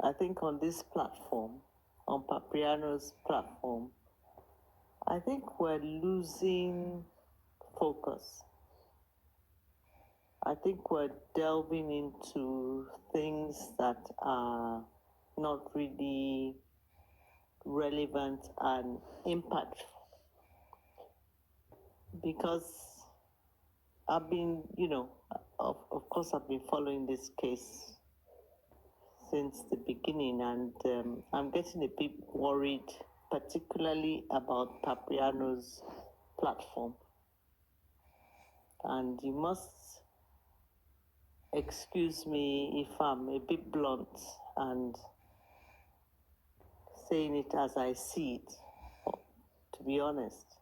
Speaker 5: I think on this platform, on Papariano's platform, I think we're losing focus. I think we're delving into things that are not really relevant and impactful. Because I've been, of course, I've been following this case since the beginning, and I'm getting a bit worried, particularly about Papariano's platform. And you must excuse me if I'm a bit blunt and saying it as I see it, to be honest.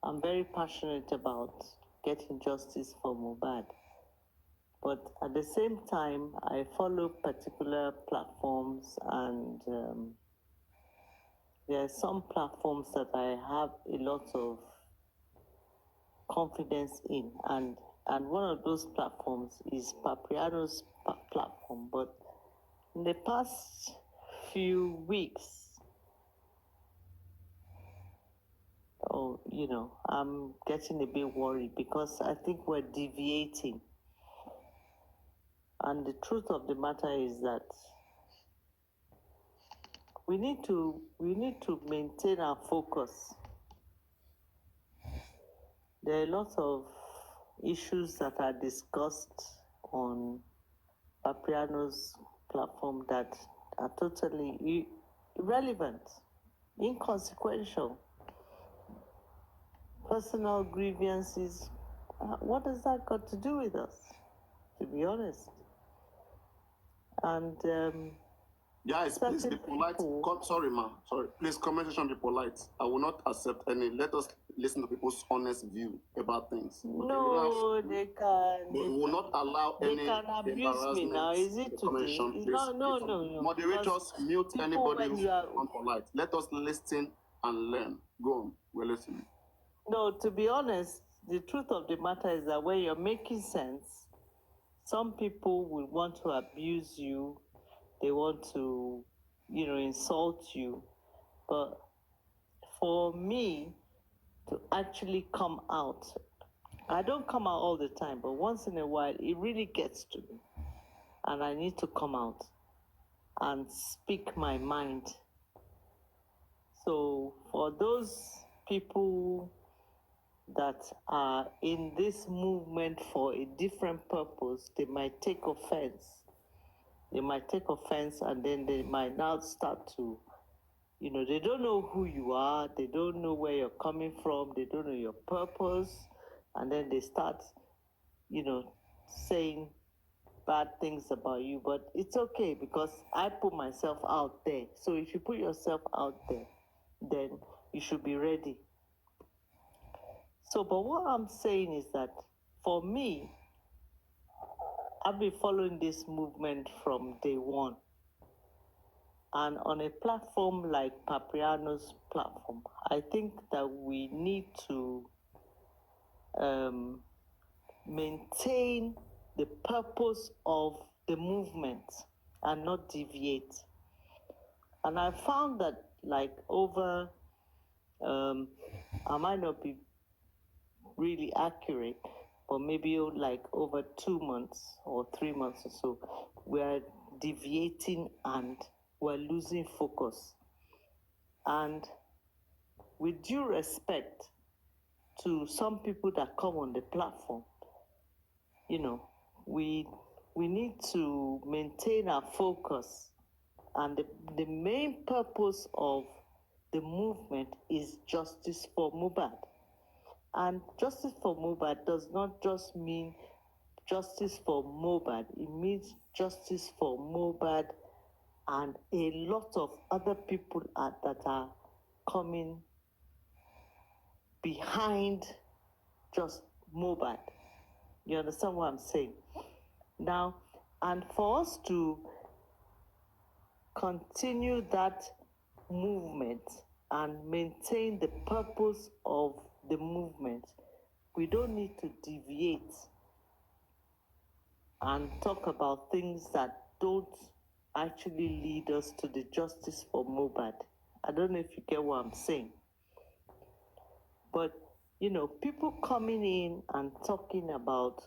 Speaker 5: I'm very passionate about getting justice for Mohbad. But at the same time, I follow particular platforms, and there are some platforms that I have a lot of confidence in, and one of those platforms is Papariano's platform. But in the past few weeks, I'm getting a bit worried because I think we're deviating. And the truth of the matter is that we need to maintain our focus. There are a lot of issues that are discussed on Papariano's platform that are totally irrelevant, inconsequential. Personal grievances. What does that got to do with us, to be honest? And
Speaker 7: guys, please be polite. Sorry, ma. Sorry. Please, conversation be polite. I will not accept any. Let us listen to people's honest view about things. Okay?
Speaker 5: No, they can.
Speaker 7: We will not allow
Speaker 5: They
Speaker 7: any
Speaker 5: can abuse me now. Is it today? No.
Speaker 7: Moderators, mute anybody who's unpolite. Let us listen and learn. Go on. We're listening.
Speaker 5: No, to be honest, the truth of the matter is that when you're making sense, some people will want to abuse you. They want to, insult you. But for me to actually come out, I don't come out all the time, but once in a while, it really gets to me. And I need to come out and speak my mind. So for those people that are in this movement for a different purpose, they might take offense. They might take offense, and then they might now start to, they don't know who you are, they don't know where you're coming from, they don't know your purpose, and then they start, saying bad things about you. But it's okay because I put myself out there. So if you put yourself out there, then you should be ready. So, but what I'm saying is that for me, I've been following this movement from day one. And on a platform like Papariano's platform, I think that we need to maintain the purpose of the movement and not deviate. And I found that over, I might not be really accurate, but maybe over 2 months or 3 months or so, we're deviating and we're losing focus. And with due respect to some people that come on the platform, we need to maintain our focus. And the main purpose of the movement is justice for Mohbad. And justice for Mohbad does not just mean justice for Mohbad. It means justice for Mohbad and a lot of other people that are coming behind just Mohbad. You understand what I'm saying? Now, and for us to continue that movement and maintain the purpose of the movement, we don't need to deviate and talk about things that don't actually lead us to the justice for Mohbad. I don't know if you get what I'm saying. But, people coming in and talking about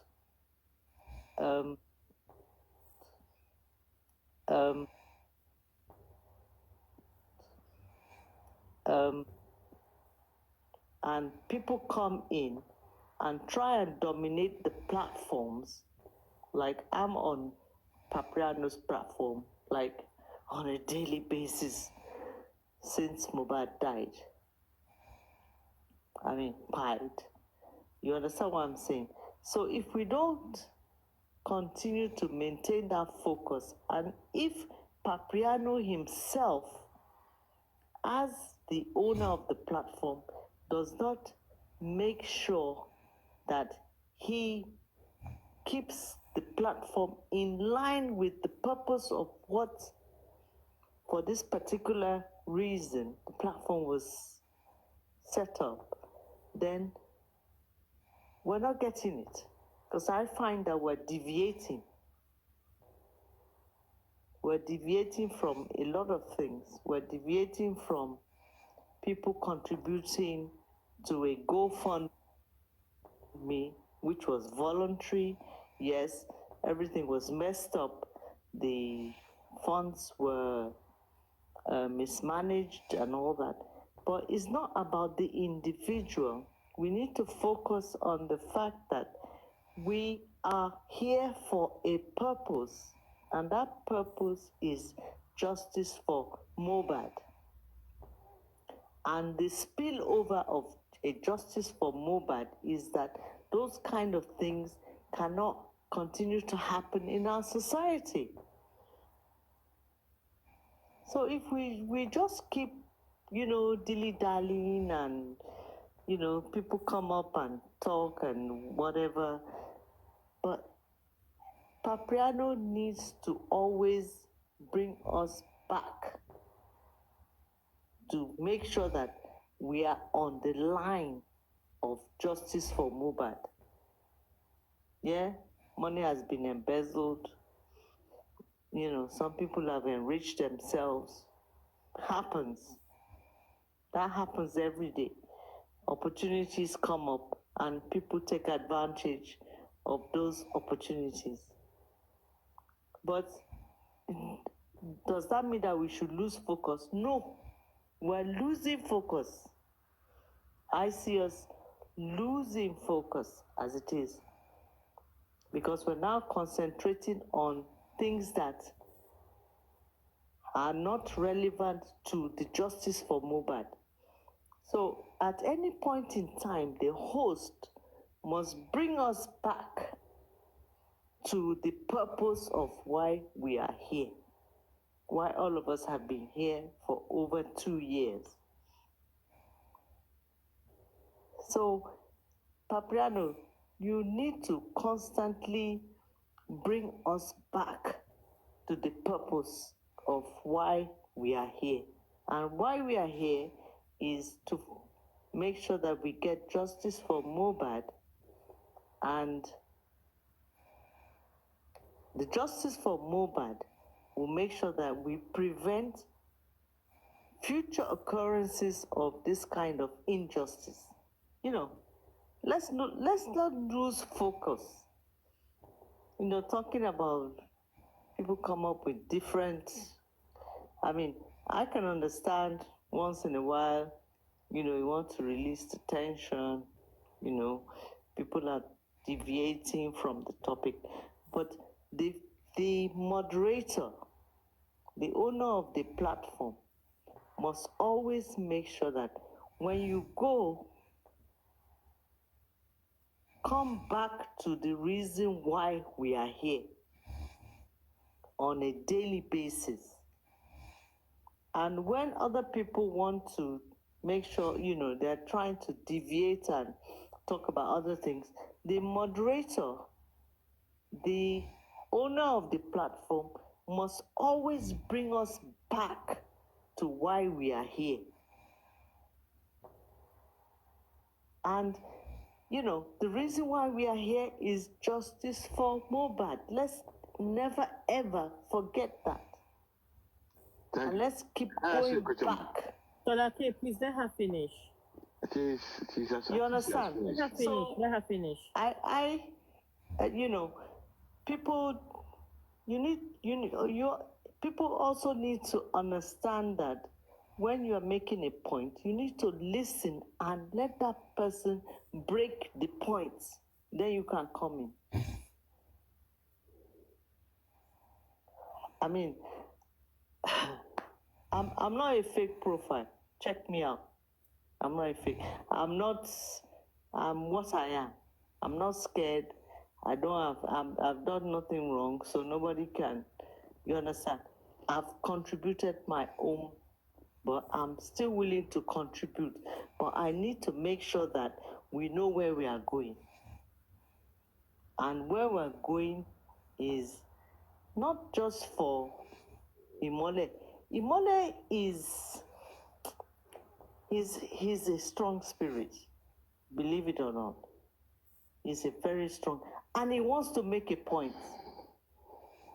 Speaker 5: and people come in and try and dominate the platforms. Like I'm on Papariano's platform, on a daily basis since Mohbad died. Died. You understand what I'm saying? So if we don't continue to maintain that focus, and if Papariano himself, as the owner of the platform, does not make sure that he keeps the platform in line with the purpose of what, for this particular reason, the platform was set up, then we're not getting it. Because I find that we're deviating. We're deviating from a lot of things. We're deviating from people contributing to a GoFundMe, which was voluntary. Yes, everything was messed up. The funds were mismanaged and all that. But it's not about the individual. We need to focus on the fact that we are here for a purpose, and that purpose is justice for Mohbad. And the spillover of a justice for Mohbad is that those kind of things cannot continue to happen in our society. So if we just keep, dilly-dallying and, people come up and talk and whatever, but Papariano needs to always bring us back to make sure that we are on the line of justice for Mohbad. Yeah, money has been embezzled. Some people have enriched themselves. Happens. That happens every day. Opportunities come up and people take advantage of those opportunities. But does that mean that we should lose focus? No. We're losing focus. I see us losing focus as it is. Because we're now concentrating on things that are not relevant to the justice for Mohbad. So at any point in time, the host must bring us back to the purpose of why we are here, why all of us have been here for over 2 years. So, Papariano, you need to constantly bring us back to the purpose of why we are here. And why we are here is to make sure that we get justice for Mohbad, and the justice for Mohbad will make sure that we prevent future occurrences of this kind of injustice. Let's not lose focus. Talking about people come up with different, I can understand once in a while, you want to release the tension, people are deviating from the topic. But the moderator, the owner of the platform, must always make sure that when you go, come back to the reason why we are here on a daily basis. And when other people want to make sure, they're trying to deviate and talk about other things, the moderator, the owner of the platform, must always bring us back to why we are here. And, the reason why we are here is justice for Mohbad. Let's never, ever forget that. And let's keep going back. Solake, please let her finish.
Speaker 6: You
Speaker 5: understand? Let her finish. So, let her finish.
Speaker 3: People, people also need to understand that when you are making a point, you need to listen and let that person break the points. Then you can come in. I'm not a fake profile. Check me out. I'm not a fake. I'm what I am. I'm not scared. I've done nothing wrong, so nobody can. You understand? I've contributed my own
Speaker 10: but I'm still willing to contribute. But I need to make sure that we know where we are going. And where we're going is not just for Imole. Imole he's a strong spirit, believe it or not. He's a very strong, and he wants to make a point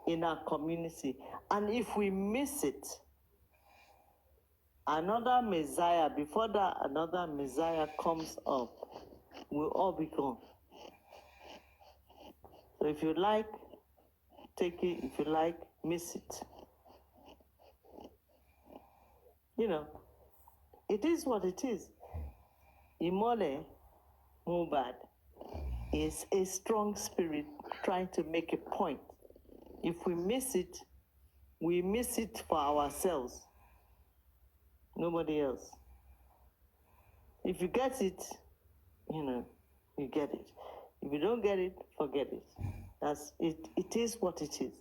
Speaker 10: in our community. And if we miss it, another Messiah, before that another Messiah comes up, we'll all be gone. So if you like, take it. If you like, miss it. You know, it is what it is. Imole Mubad is a strong spirit trying to make a point. If we miss it, we miss it for ourselves. Nobody else. If you get it, you know, you get it. If you don't get it, forget it. That's it. It is what it is.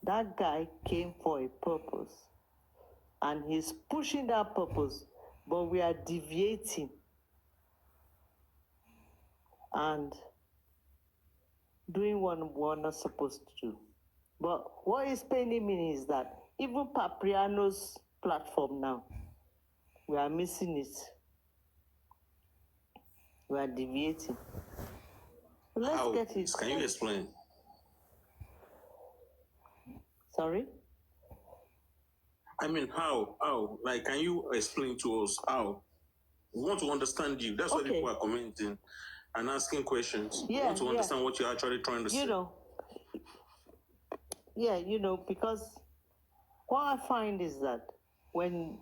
Speaker 10: That guy came for a purpose, and he's pushing that purpose, but we are deviating and doing what we're not supposed to do. But what is paining me is that even Papariano's platform now, we are missing it. We are deviating. Let's
Speaker 11: How?
Speaker 10: get it.
Speaker 11: Can you explain?
Speaker 10: Sorry?
Speaker 11: I mean, how? How? Like, can you explain to us how? We want to understand you. That's why
Speaker 10: Okay.
Speaker 11: people are commenting and asking questions. We
Speaker 10: Yeah,
Speaker 11: want to understand what you're actually trying to say.
Speaker 10: You know, yeah, you know, because what I find is that when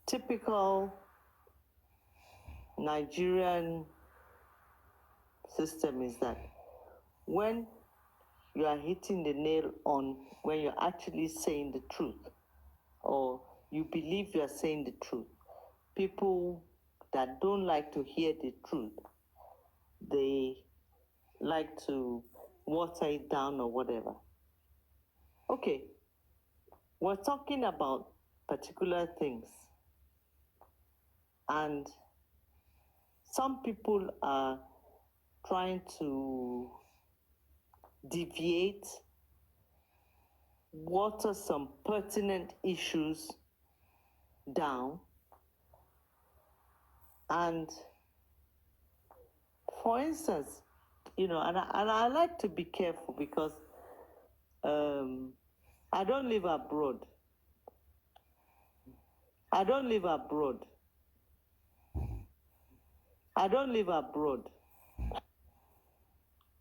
Speaker 10: typical Nigerian system is that when you are hitting the nail on, when you're actually saying the truth, or you believe you are saying the truth, people that don't like to hear the truth, they like to water it down or whatever. Okay, we're talking about particular things, and some people are trying to deviate, water some pertinent issues down, and for instance, you know, and I like to be careful because I don't live abroad. I don't live abroad. I don't live abroad.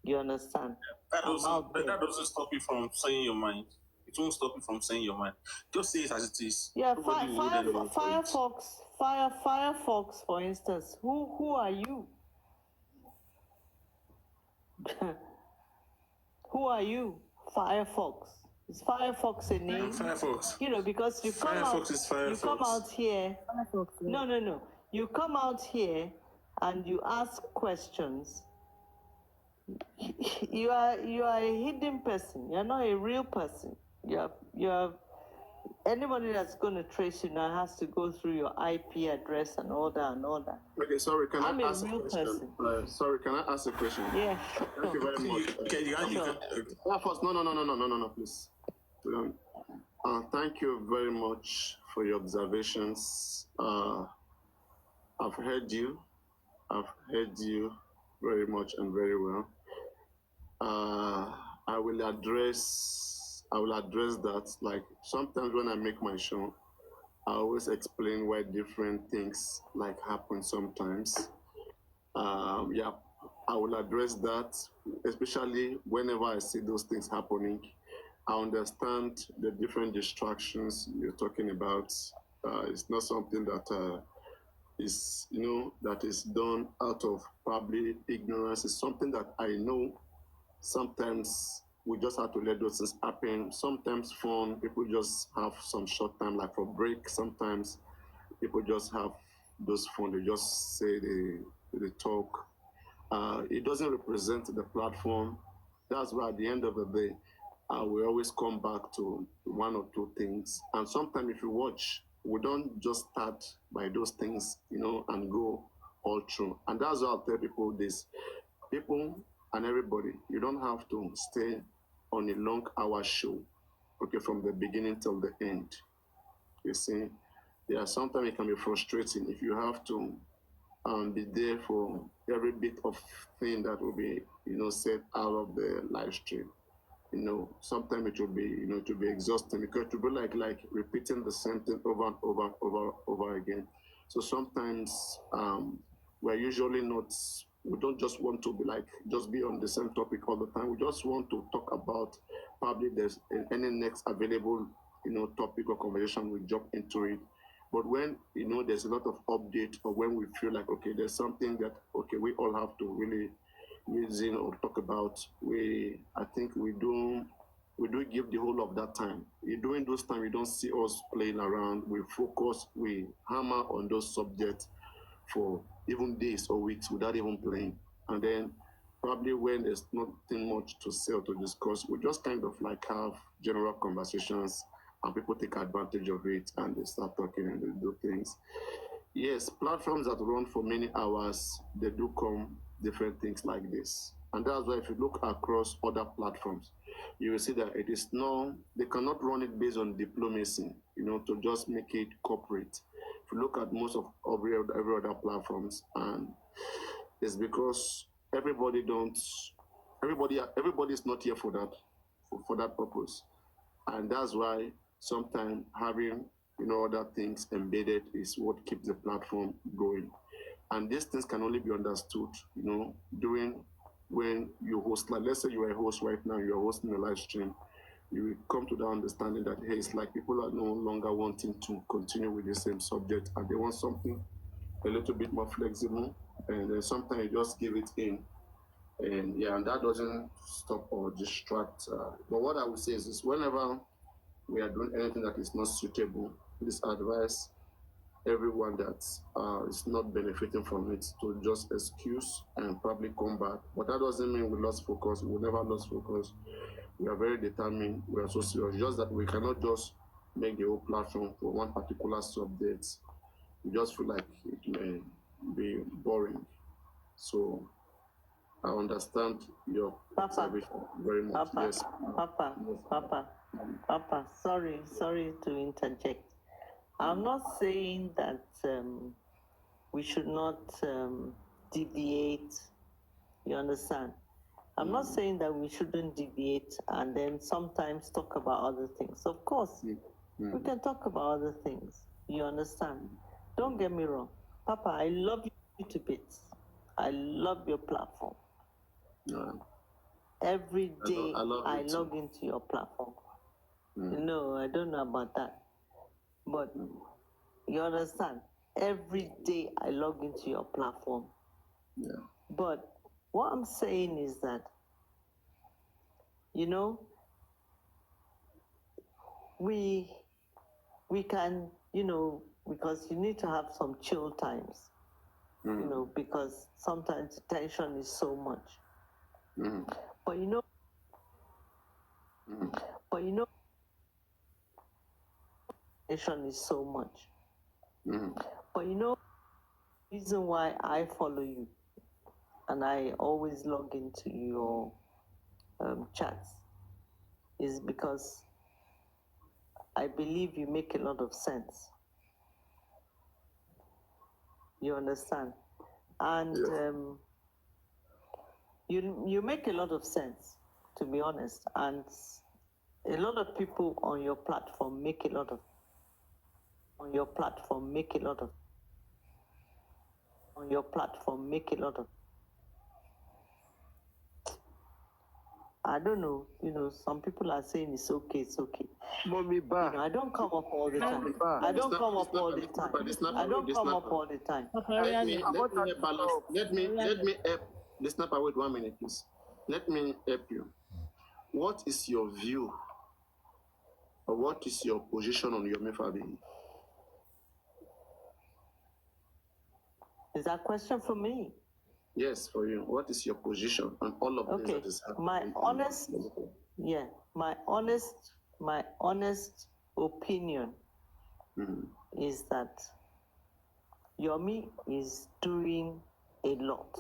Speaker 10: You understand?
Speaker 11: That doesn't stop you from saying your mind. It won't stop you from saying your mind. Just say it as it is.
Speaker 10: Yeah,
Speaker 11: Nobody will hold anyone for it.
Speaker 10: Firefox, for instance. Who are you? Who are you? Firefox. Is Firefox a name?
Speaker 11: Firefox.
Speaker 10: You know, because you come
Speaker 11: Firefox is Firefox.
Speaker 10: You come out here. No. You come out here and you ask questions. You are a hidden person. You're not a real person. You're anybody that's going to trace you now has to go through your IP address and all that.
Speaker 7: Okay, sorry, can
Speaker 10: I'm
Speaker 7: I
Speaker 10: a
Speaker 7: ask a
Speaker 10: real
Speaker 7: question?
Speaker 10: person.
Speaker 7: Sorry, can I ask a question?
Speaker 10: Yeah.
Speaker 7: Thank you very much. First, no, please. Thank you very much for your observations. I've heard you. I've heard you very much and very well. I will address that. Like sometimes when I make my show, I always explain why different things like happen sometimes. Yeah, I will address that, especially whenever I see those things happening. I understand the different distractions you're talking about. It's not something that is, that is done out of probably ignorance. It's something that I know. Sometimes we just have to let those things happen. Sometimes fun, people just have some short time, like for break. Sometimes people just have those fun. They just say they talk. It doesn't represent the platform. That's why at the end of the day, we always come back to one or two things. And sometimes if you watch, we don't just start by those things, and go all through. And that's why I'll tell people this. People and everybody, you don't have to stay on a long hour show, okay, from the beginning till the end. You see, sometimes it can be frustrating if you have to be there for every bit of thing that will be, said out of the live stream. Sometimes it will be, it will be exhausting because it will be like repeating the same thing over and over again. So sometimes we're usually not, we don't just want to be just be on the same topic all the time. We just want to talk about probably there's any next available, topic or conversation, we jump into it. But when, there's a lot of update, or when we feel like, okay, there's something that, okay, we all have to really reason or talk about, I think we do give the whole of that time. During those time, you don't see us playing around. We focus, we hammer on those subjects for even days or weeks without even playing. And then probably when there's nothing much to say or to discuss, we just kind of have general conversations, and people take advantage of it and they start talking and they do things. Yes, platforms that run for many hours, they do come different things like this. And that's why if you look across other platforms, you will see that they cannot run it based on diplomacy, to just make it corporate. If you look at most of every other platforms, and it's because everybody is not here for that purpose. And that's why sometimes having other things embedded is what keeps the platform going. And these things can only be understood, during when you host. Like, let's say you are a host right now, you are hosting a live stream, you will come to the understanding that, hey, it's like people are no longer wanting to continue with the same subject, and they want something a little bit more flexible, and then sometimes you just give it in. And that doesn't stop or distract. But what I would say is this: whenever we are doing anything that is not suitable, please advise everyone that is not benefiting from it to just excuse and probably come back. But that doesn't mean we lost focus. We never lost focus. We are very determined. We are so serious. Just that we cannot just make the whole platform for one particular subject. We just feel like it may be boring. So I understand your observation very much. Yes.
Speaker 10: Papa, sorry to interject. I'm not saying that we should not deviate. You understand? I'm not saying that we shouldn't deviate and then sometimes talk about other things. Of course, we can talk about other things. You understand? Don't get me wrong. Papa, I love you to bits. I love your platform. Every day I log into your platform. No, I don't know about that. But you understand? Every day I log into your platform.
Speaker 7: Yeah.
Speaker 10: But what I'm saying is that, we can, because you need to have some chill times, because sometimes the tension is so much. But tension is so much. But reason why I follow you and I always log into your chats is because I believe you make a lot of sense. You understand? And you make a lot of sense, to be honest. And a lot of people on your platform make a lot of I don't know, some people are saying it's okay.
Speaker 8: Mommy bar.
Speaker 10: I don't come up all the time. I don't come up all the time.
Speaker 7: Let me help. Listen up, wait 1 minute, please. Let me help you. What is your view, or what is your position on Yomi Fabi?
Speaker 10: Is that a question for me?
Speaker 7: Yes, for you. What is your position on all of this that is happening?
Speaker 10: My honest opinion is that Yomi is doing a lot.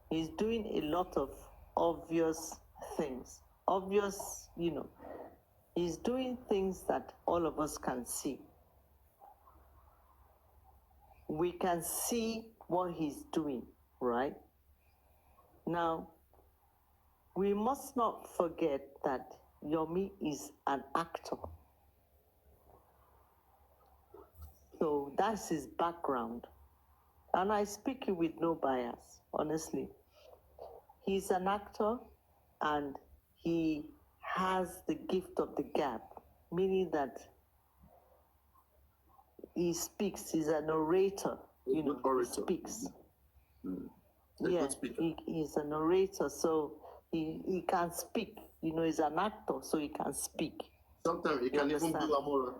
Speaker 10: He's doing a lot of obvious things. Obvious, he's doing things that all of us can see. We can see what he's doing, right? Now, we must not forget that Yomi is an actor. So that's his background. And I speak with no bias, honestly. He's an actor and he has the gift of the gab, meaning that he speaks, he's an orator, he speaks. Yeah, he's an orator, so he can speak. He's an actor, so he can speak.
Speaker 7: Sometimes he can even do Amora.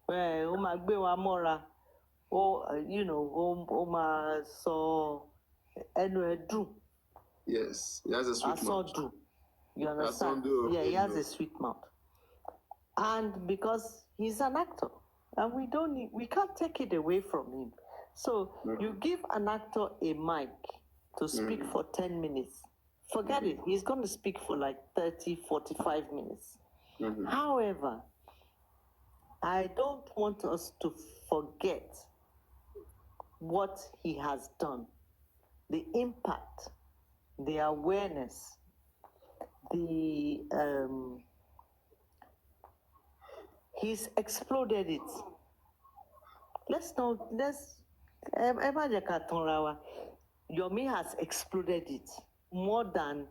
Speaker 10: Well, ó máa gbé wa mọ́ra. Ó máa sọ ẹnu ẹ̀ dùn.
Speaker 7: Yes, he has a sweet mouth.
Speaker 10: Asọ́dùn. You understand? Yeah, he has a sweet mouth. And because he's an actor, and we can't take it away from him. So you give an actor a mic to speak for 10 minutes. Forget it. He's going to speak for like 30, 45 minutes. However, I don't want us to forget what he has done, the impact, the awareness, he's exploded it. Yomi has exploded it more than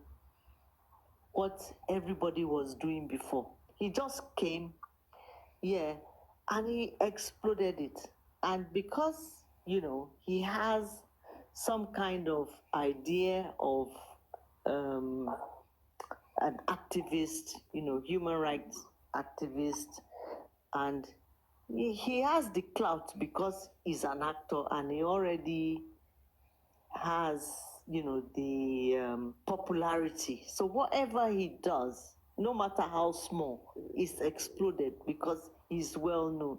Speaker 10: what everybody was doing before. He just came, and he exploded it. And because, he has some kind of idea of an activist, human rights activist, and he has the clout because he's an actor and he already has, the popularity. So whatever he does, no matter how small, is exploded because he's well known.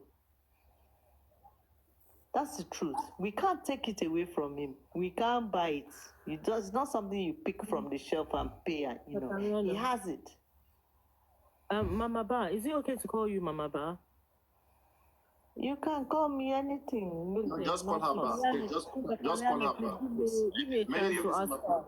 Speaker 10: That's the truth. We can't take it away from him. We can't buy it. It's not something you pick from the shelf and pay. He has it.
Speaker 5: Mama Ba, is it okay to call you Mama Ba?
Speaker 10: You can call me anything.
Speaker 7: No, just call her back. Just call her back.
Speaker 5: Give me a chance to ask her.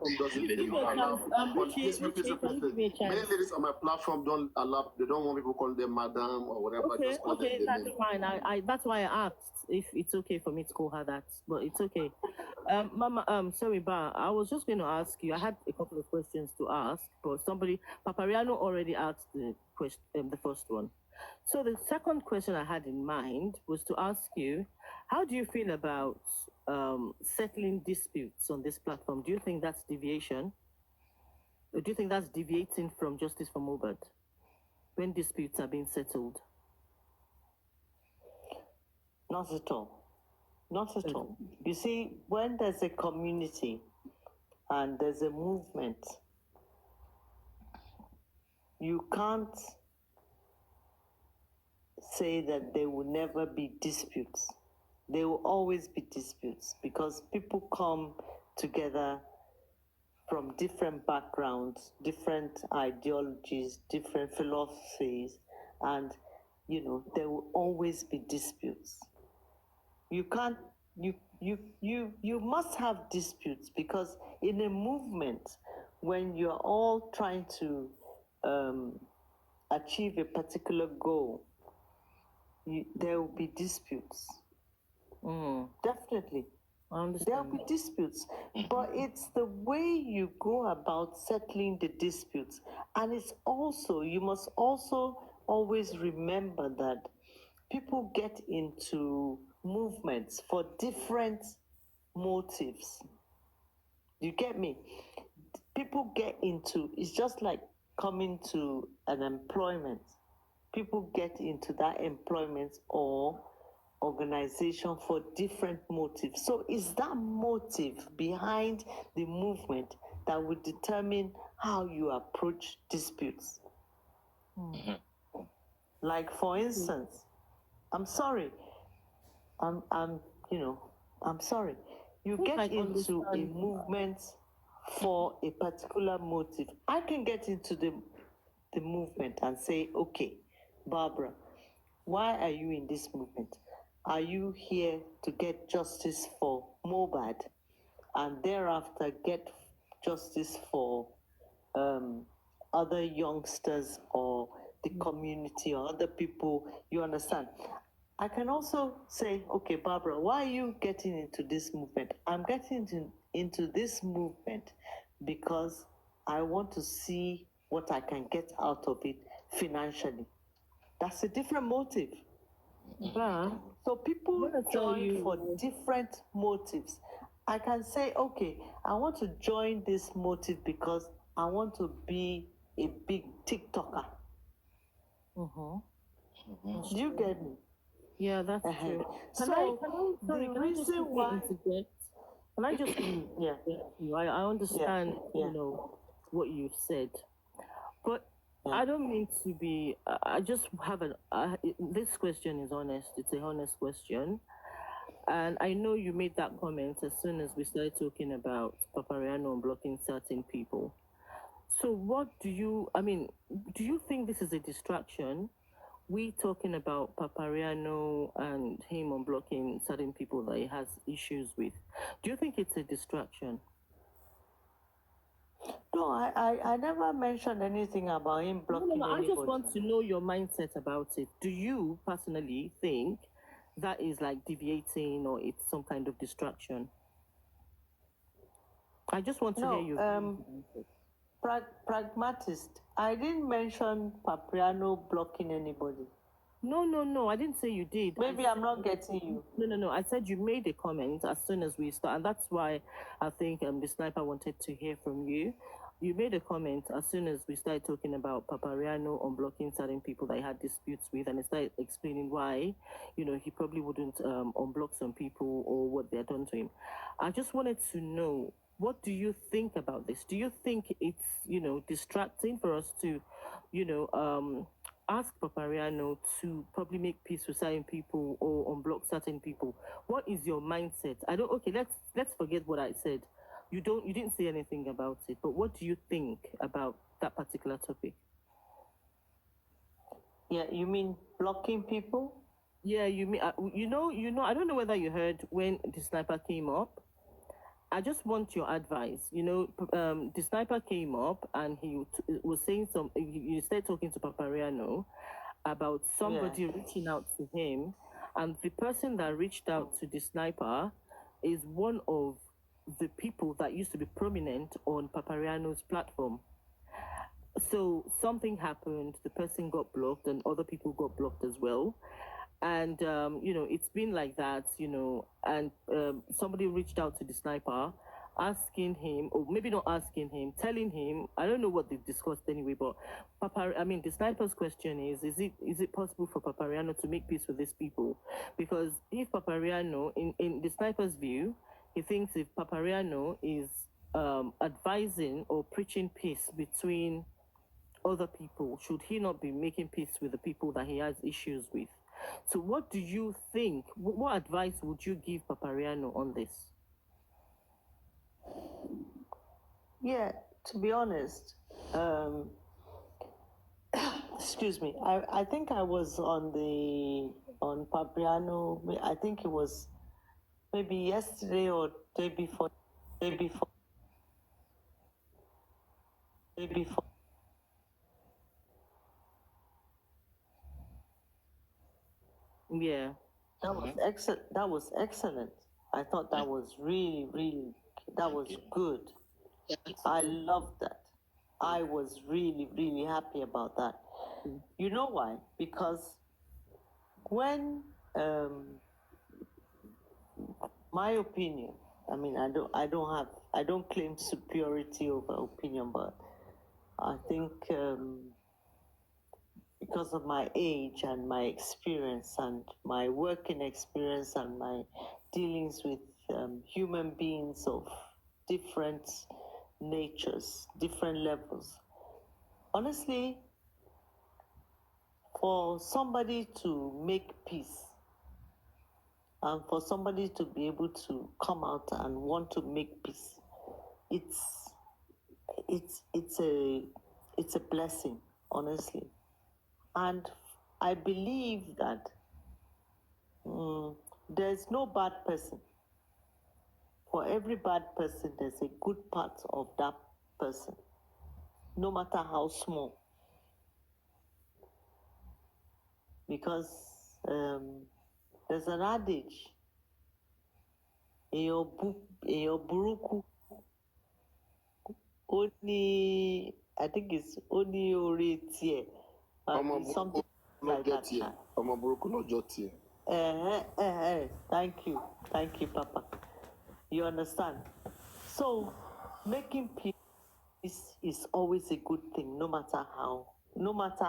Speaker 7: Many ladies on my platform don't allow. They don't want people calling them madam or whatever.
Speaker 5: Okay, that's fine. I that's why I asked if it's okay for me to call her that, but it's okay. Mama, sorry, Ba. I was just going to ask you. I had a couple of questions to ask, but Papariano already asked the first one. So the second question I had in mind was to ask you, how do you feel about settling disputes on this platform? Do you think that's deviation? Or do you think that's deviating from justice for Mohbad when disputes are being settled?
Speaker 10: Not at all. Not at all. You see, when there's a community and there's a movement, you can't say that there will never be disputes. There will always be disputes because people come together from different backgrounds, different ideologies, different philosophies, and there will always be disputes. You can't you must have disputes because in a movement, when you're all trying to achieve a particular goal, there will be disputes. Definitely. There will be disputes. But it's the way you go about settling the disputes. And it's also, you must also always remember that people get into movements for different motives. You get me? People get into, it's just like coming to an employment. People get into that employment or organization for different motives. So it's that motive behind the movement that will determine how you approach disputes. Like, for instance, I'm sorry, I'm, I'm sorry. You
Speaker 5: think
Speaker 10: get
Speaker 5: I
Speaker 10: into a
Speaker 5: understand.
Speaker 10: movement for a particular motive. I can get into the movement and say, okay, Barbara, why are you in this movement? Are you here to get justice for Mobad and thereafter get justice for other youngsters or the community or other people? You understand? I can also say, okay, Barbara, why are you getting into this movement? I'm getting into this movement because I want to see what I can get out of it financially. That's a different motive.
Speaker 5: But
Speaker 10: So people
Speaker 5: I'm gonna tell
Speaker 10: join for
Speaker 5: you,
Speaker 10: different motives. I can say, okay, I want to join this motive because I want to be a big TikToker. Do you get me?
Speaker 5: yeah, that's true. Can
Speaker 10: So
Speaker 5: sorry,
Speaker 10: the
Speaker 5: can I just
Speaker 10: reason
Speaker 5: quickly
Speaker 10: why,
Speaker 5: interject? Can I just quickly
Speaker 10: yeah,
Speaker 5: interject you? I understand,
Speaker 10: yeah,
Speaker 5: what you've said, but
Speaker 10: yeah.
Speaker 5: I don't mean to be. I just have this question is honest. It's a honest question, and I know you made that comment as soon as we started talking about Papariano blocking certain people. So, what do you? I mean, do you think this is a distraction? We talking about Papariano and him unblocking certain people that he has issues with. Do you think it's a distraction?
Speaker 10: No, I never mentioned anything about him blocking
Speaker 5: No. I just
Speaker 10: anybody.
Speaker 5: want to know your mindset about it. Do you personally think that is like deviating or it's some kind of distraction? I just want to hear
Speaker 10: No,
Speaker 5: your views about it.
Speaker 10: pragmatist. I didn't mention Papriano blocking anybody.
Speaker 5: No. I didn't say you did.
Speaker 10: Maybe I'm not getting you.
Speaker 5: No. I said you made a comment as soon as we start, and that's why I think the sniper wanted to hear from you. You made a comment as soon as we started talking about Papariano unblocking certain people that he had disputes with, and he started explaining why, he probably wouldn't unblock some people or what they had done to him. I just wanted to know, what do you think about this? Do you think it's, distracting for us to, ask Papariano to probably make peace with certain people or unblock certain people? What is your mindset? I don't. Okay, let's forget what I said. You didn't say anything about it, but what do you think about that particular topic?
Speaker 10: Yeah, you mean blocking people?
Speaker 5: Yeah, you mean I don't know whether you heard when the sniper came up. I just want your advice. The sniper came up and he was saying some. You started talking to Papariano about somebody reaching out to him, and the person that reached out to the sniper is one of the people that used to be prominent on Papariano's platform. So something happened, the person got blocked, and other people got blocked as well. And it's been like that, and somebody reached out to the sniper asking him, or maybe not asking him, telling him, I don't know what they discussed anyway, but the sniper's question is it possible for Papariano to make peace with these people? Because if Papariano, in the sniper's view, he thinks if Papariano is advising or preaching peace between other people, should he not be making peace with the people that he has issues with? So, what do you think? What advice would you give Papariano on this?
Speaker 10: Yeah, to be honest, excuse me. I think I was on Papriano. I think it was maybe yesterday or day before. Day before. Day before.
Speaker 5: Yeah.
Speaker 10: That was excellent. That was excellent. I thought that was really, that was good. I loved that. I was really happy about that. You know why? Because when my opinion, I don't claim superiority over opinion, but I think because of my age and my experience and my working experience and my dealings with human beings of different natures, different levels. Honestly, for somebody to make peace and for somebody to be able to come out and want to make peace, it's a blessing, honestly. And I believe that there's no bad person. For every bad person, there's a good part of that person, no matter how small. Because there's an adage, èèyàn burúkú, I think it's only orí tiẹ̀, something like that.
Speaker 1: Ọmọ burúkú lọ́jọ́ tiẹ̀.
Speaker 10: Thank you, Papa. You understand? So making peace is always a good thing, no matter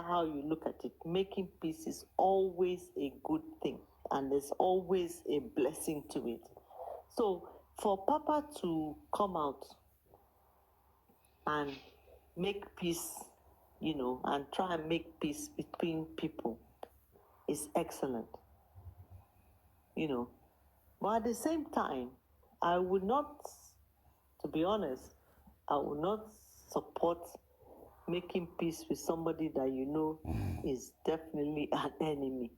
Speaker 10: how you look at it. Making peace is always a good thing, and there's always a blessing to it. So for Papa to come out and make peace, and try and make peace between people is excellent. But at the same time, I would not, to be honest, I would not support making peace with somebody that is definitely an enemy.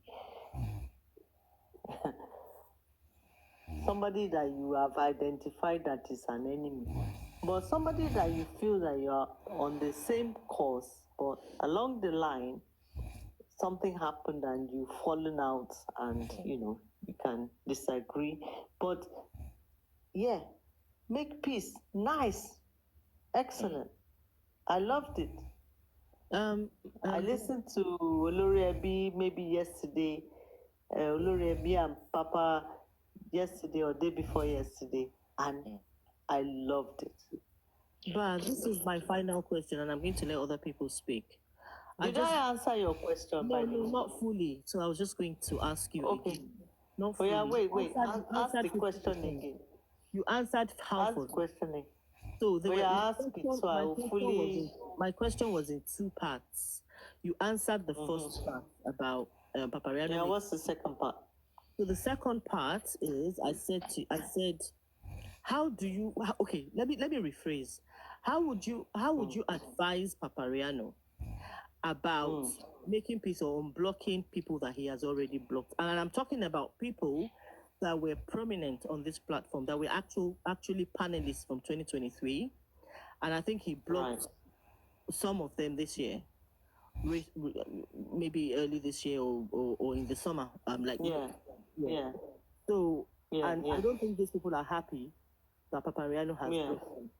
Speaker 10: Somebody that you have identified that is an enemy. But somebody that you feel that you are on the same course, but along the line, something happened and you've fallen out and, you can disagree. But, yeah, make peace. Nice. Excellent. I loved it. I listened to Olori Ebi maybe yesterday, Olori Ebi and Papa yesterday or day before yesterday, and I loved it.
Speaker 5: But this is my final question, and I'm going to let other people speak.
Speaker 10: Did I answer your question?
Speaker 5: No, not fully. So I was just going to ask you again. Not fully.
Speaker 10: Yeah, wait. Ask the question again.
Speaker 5: You answered half of it.
Speaker 10: Questioning.
Speaker 5: So
Speaker 10: my
Speaker 5: question was in two parts. You answered the first part about Papariano.
Speaker 10: Yeah, what's the second part?
Speaker 5: So the second part is I said, how do you? Okay, let me rephrase. How would you advise Papariano about making peace or unblocking people that he has already blocked? And I'm talking about people that were prominent on this platform, that were actually panelists from 2023, and I think he blocked some of them this year, maybe early this year or in the summer. So I don't think these people are happy that Papariano has blocked them.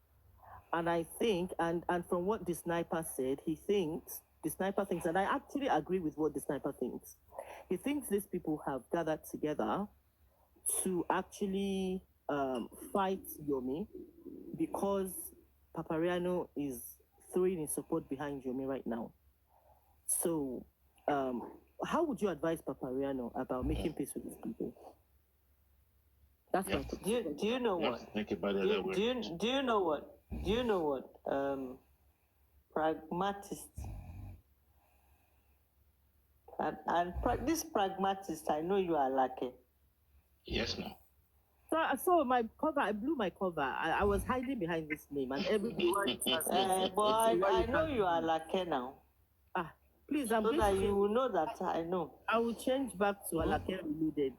Speaker 5: And I think, and from what the sniper said, the sniper thinks, and I actually agree with what the sniper thinks. He thinks these people have gathered together to actually fight Yomi because Papariano is throwing his support behind Yomi right now. So, how would you advise Papariano about making peace with these people? That's my question.
Speaker 10: Do you know what? Do you know what? Do you know what? Pragmatist. And this pragmatist, I know you are lucky.
Speaker 6: Yes, ma'am.
Speaker 5: So my cover, I blew my cover. I was hiding behind this name, and everybody.
Speaker 10: But I know you are lucky now.
Speaker 5: Please,
Speaker 10: so that you will know that I know.
Speaker 5: I will change back to Alake Reloaded.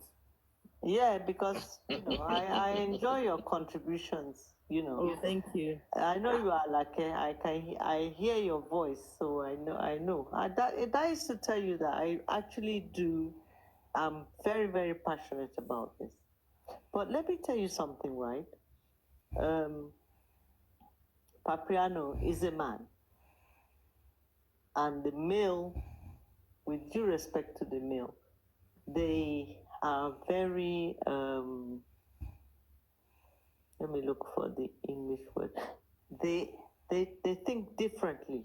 Speaker 10: Yeah, because I enjoy your contributions.
Speaker 5: Oh, thank you.
Speaker 10: I know you are lucky. I hear your voice, so I know. That is to tell you that I actually do. I'm very, very passionate about this. But let me tell you something, right? Papariano is a man. And the male, with due respect to the male, they are very, let me look for the English word. They think differently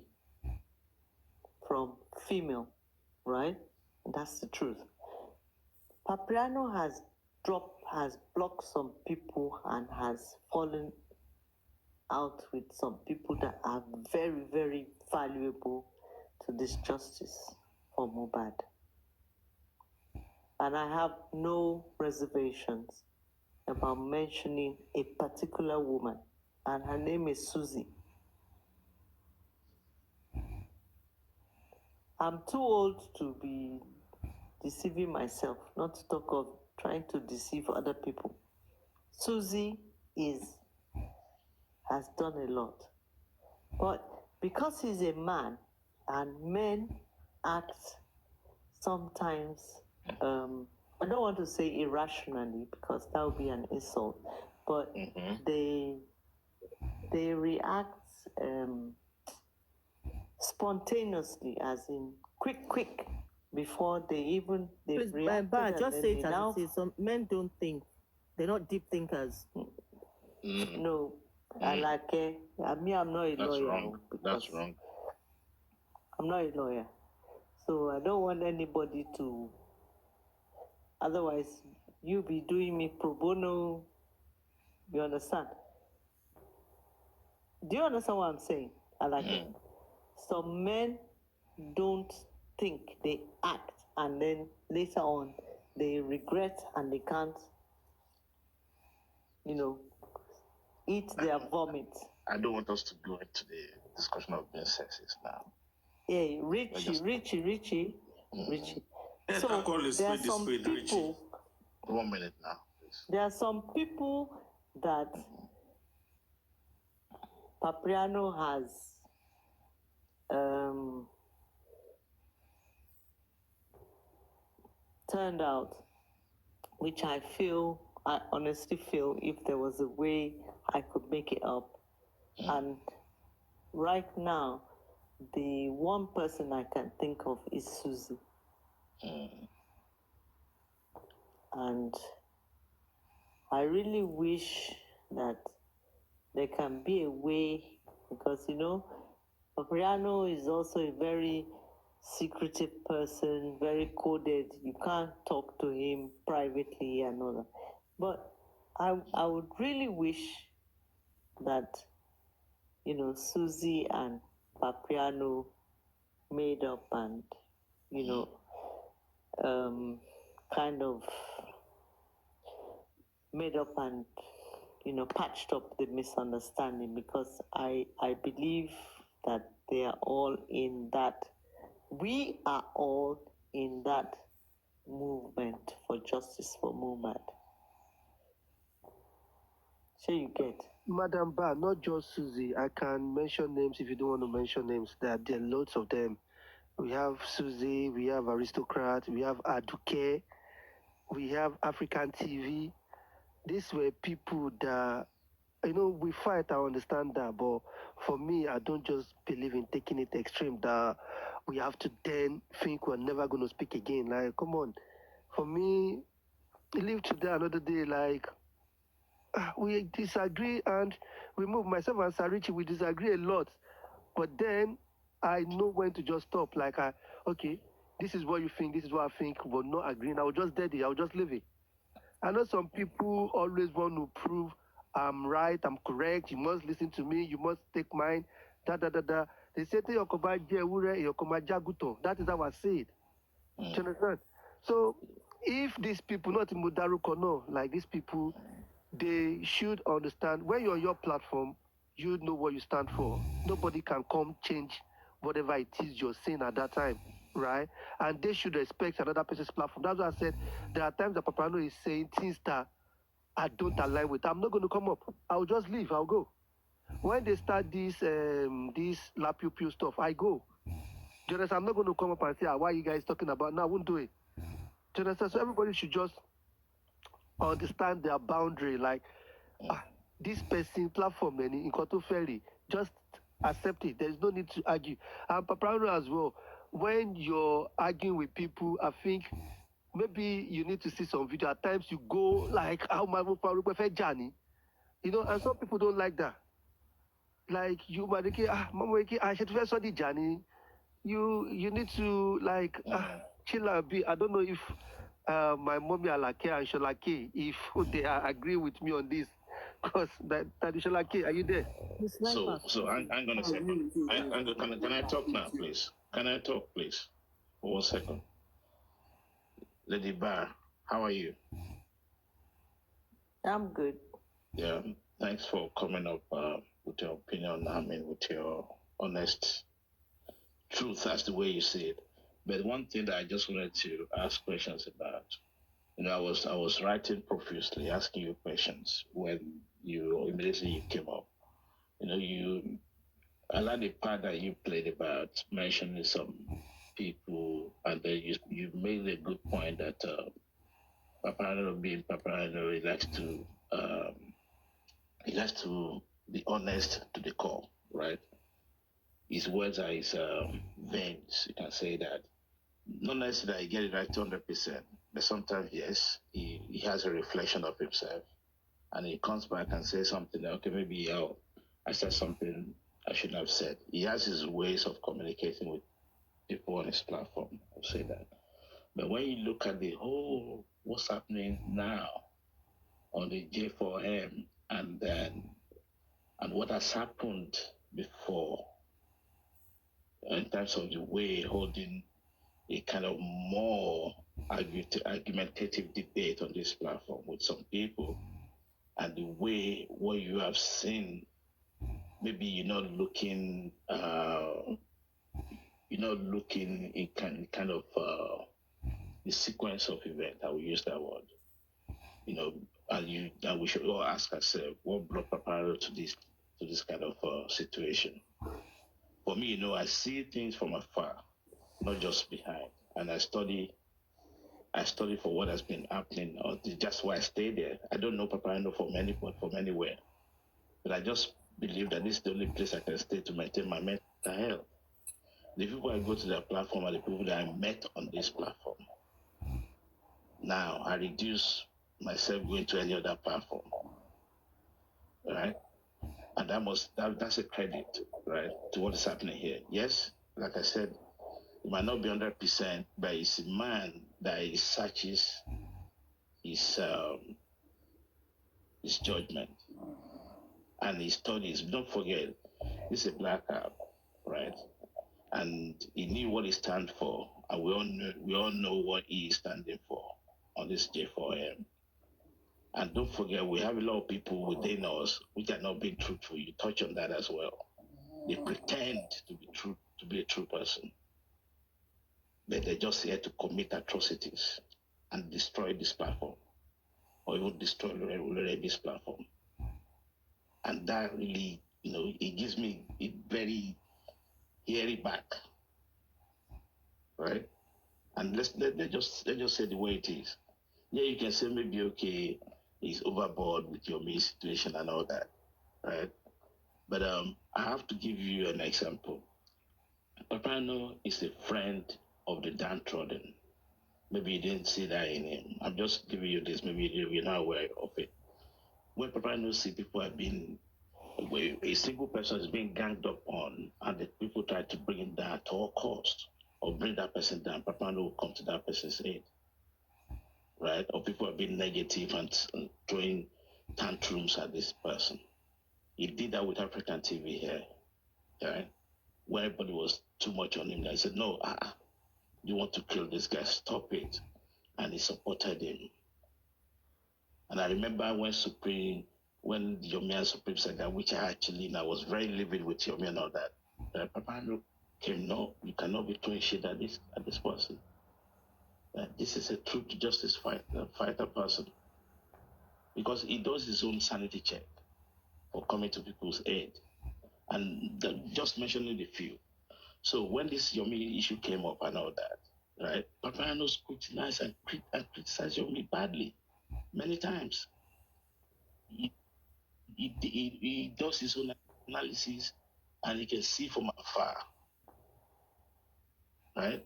Speaker 10: from female, right? That's the truth. Papariano has blocked some people and has fallen out with some people that are very, very valuable to this justice. for Mohbad. And I have no reservations about mentioning a particular woman, and her name is Susie. I'm too old to be deceiving myself, not to talk of trying to deceive other people. Susie has done a lot. But because he's a man, and men act sometimes, I don't want to say irrationally because that would be an insult, but they react spontaneously, as in quick, before they react.
Speaker 5: But just say it as it is. Some men don't think. They're not deep thinkers.
Speaker 10: No, I like it. I'm not a
Speaker 6: That's
Speaker 10: lawyer.
Speaker 6: wrong. That's wrong.
Speaker 10: I'm not a lawyer. So I don't want anybody to, otherwise you be doing me pro bono. You understand? Do you understand what I'm saying? I like it. Some men don't think, they act, and then later on they regret and they can't, eat their vomit.
Speaker 6: I don't want us to go into the discussion of being sexist now.
Speaker 10: Hey, Richie. So there are some people.
Speaker 6: 1 minute now, please.
Speaker 10: There are some people that Papariano has turned out, which I honestly feel, if there was a way I could make it up. And right now, the one person I can think of is Susie. And I really wish that there can be a way, because, Papariano is also a very secretive person, very coded. You can't talk to him privately and all that. But I would really wish that, Susie and Papariano made up and, kind of made up and, patched up the misunderstanding, because I believe that they are all in that. We are all in that movement for justice for Mohbad. So you get.
Speaker 8: Madam Ba, not just Susie. I can mention names if you don't want to mention names. There are loads of them. We have Susie, we have Aristocrat, we have Aduke, we have African TV. These were people that, we fight, I understand that, but for me, I don't just believe in taking it extreme that we have to then think we're never going to speak again. Like, come on. For me, live today, another day, like, we disagree and we move. Myself and Sarichi, we disagree a lot. But then I know when to just stop. Like, okay, this is what you think, this is what I think, but not agreeing. I'll just dead it, I'll just leave it. I know some people always want to prove I'm right, I'm correct, you must listen to me, you must take mine, They say, that is how I say it. Do you understand? So, if these people, not in Mudaruko, no, like these people, they should understand when you're on your platform, you know what you stand for. Nobody can come change whatever it is you're saying at that time, right? And they should respect another person's platform. That's why I said there are times that Papariano is saying things that I don't align with. I'm not going to come up. I'll just leave. I'll go. When they start this La Pew Pew stuff, I go. Do you understand? I'm not going to come up and say, why are you guys talking about? No, I won't do it. Do you understand? So everybody should just understand their boundary. Like, this person platform, in Koto Ferry, just accept it. There's no need to argue. And Papariano as well, when you're arguing with people, I think maybe you need to see some video. At times you go like, and some people don't like that. Like, you you need to like chill a bit. I don't know if my mommy Alake and Sholake, if they agree with me on this, because that Sholake, are you there?
Speaker 6: So I'm gonna say, can I talk now, please? Can I talk, please? for 1 second. Lady Bar, how are you?
Speaker 10: I'm good.
Speaker 6: Yeah, thanks for coming up with your opinion. I mean, with your honest truth as the way you see it. But one thing that I just wanted to ask questions about, I was writing profusely, asking you questions when you immediately you came up. I like the part that you played about mentioning some people, and then you made a good point that Papariano being Papariano, um, he likes to be honest to the core, right? His words are his veins. You can say that. Not necessarily that he get it right 200%, but sometimes yes, he has a reflection of himself, and he comes back and says something that okay, maybe I said something I shouldn't have said. He has his ways of communicating with people on his platform. I'll say that. But when you look at the whole what's happening now on the J4M and what has happened before in terms of the way holding a kind of more argumentative debate on this platform with some people and the way what you have seen, maybe you're not looking in kind of the sequence of event. I will use that word. And we should all ask ourselves what brought Paparo to this kind of situation. For me, I see things from afar, not just behind, and I study for what has been happening. Or just why I stay there. I don't know Papayano from anywhere, but I just believe that this is the only place I can stay to maintain my mental health. The people I go to their platform are the people that I met on this platform. Now I reduce myself going to any other platform, right? And that's a credit, right, to what is happening here. Yes, like I said, it might not be 100%, but it's a man that he searches his judgment and his studies. Don't forget, this is a black app, right? And he knew what he stands for, and we all know what he is standing for on this J4M. And don't forget, we have a lot of people within us which are not being truthful. You touch on that as well. They pretend to be true, to be a true person, but they're just here to commit atrocities and destroy this platform, or even destroy this platform. And that really, it gives me a very hairy back, right? And let's just say the way it is. Yeah, you can say maybe okay, he's overboard with your main situation and all that, right? But I have to give you an example. Papano is a friend of the downtrodden. Maybe you didn't see that in him. I'm just giving you this. Maybe you're not aware of it. When Papano see people have been, where a single person is being ganged up on, and the people try to bring him down at all cost, or bring that person down, Papano will come to that person's aid, right? Or people are being negative and throwing tantrums at this person. He did that with African TV here, right? When everybody was too much on him, I said, no, you want to kill this guy, stop it. And he supported him. And I remember when Yomi and Supreme said that, which I was very livid with Yomi and all that. Papa came, no, you cannot be throwing shit at this person. This is a truth to justice fighter person. Because he does his own sanity check for coming to people's aid. And just mentioning the few. So when this Yomi issue came up and all that, right, Papayano scrutinized and criticized Yomi badly, many times. He does his own analysis and he can see from afar, right?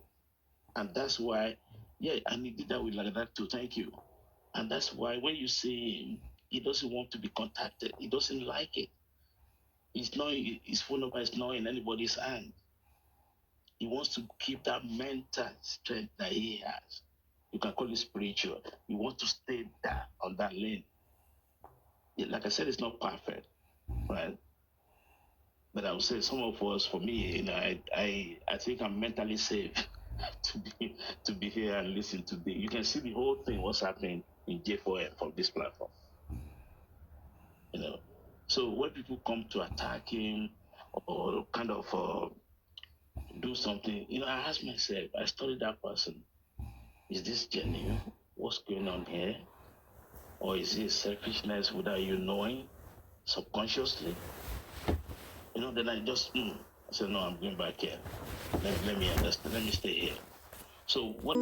Speaker 6: And that's why, and he did that with like that too, thank you. And that's why when you see him, he doesn't want to be contacted. He doesn't like it. His phone number is not in anybody's hand. He wants to keep that mental strength that he has. You can call it spiritual. He wants to stay there on that lane. Like I said, it's not perfect, right? But I would say some of us, for me, I think I'm mentally safe
Speaker 12: to be here and listen today. You can see the whole thing, what's happening in J4M from this platform. You know, so when people come to attack him or kind of do something, you know, I ask myself, I study that person. Is this genuine? What's going on here? Or is it selfishness without you knowing, subconsciously? You know, then I just, I said, no, I'm going back here. Let me understand. Let me stay here. So what?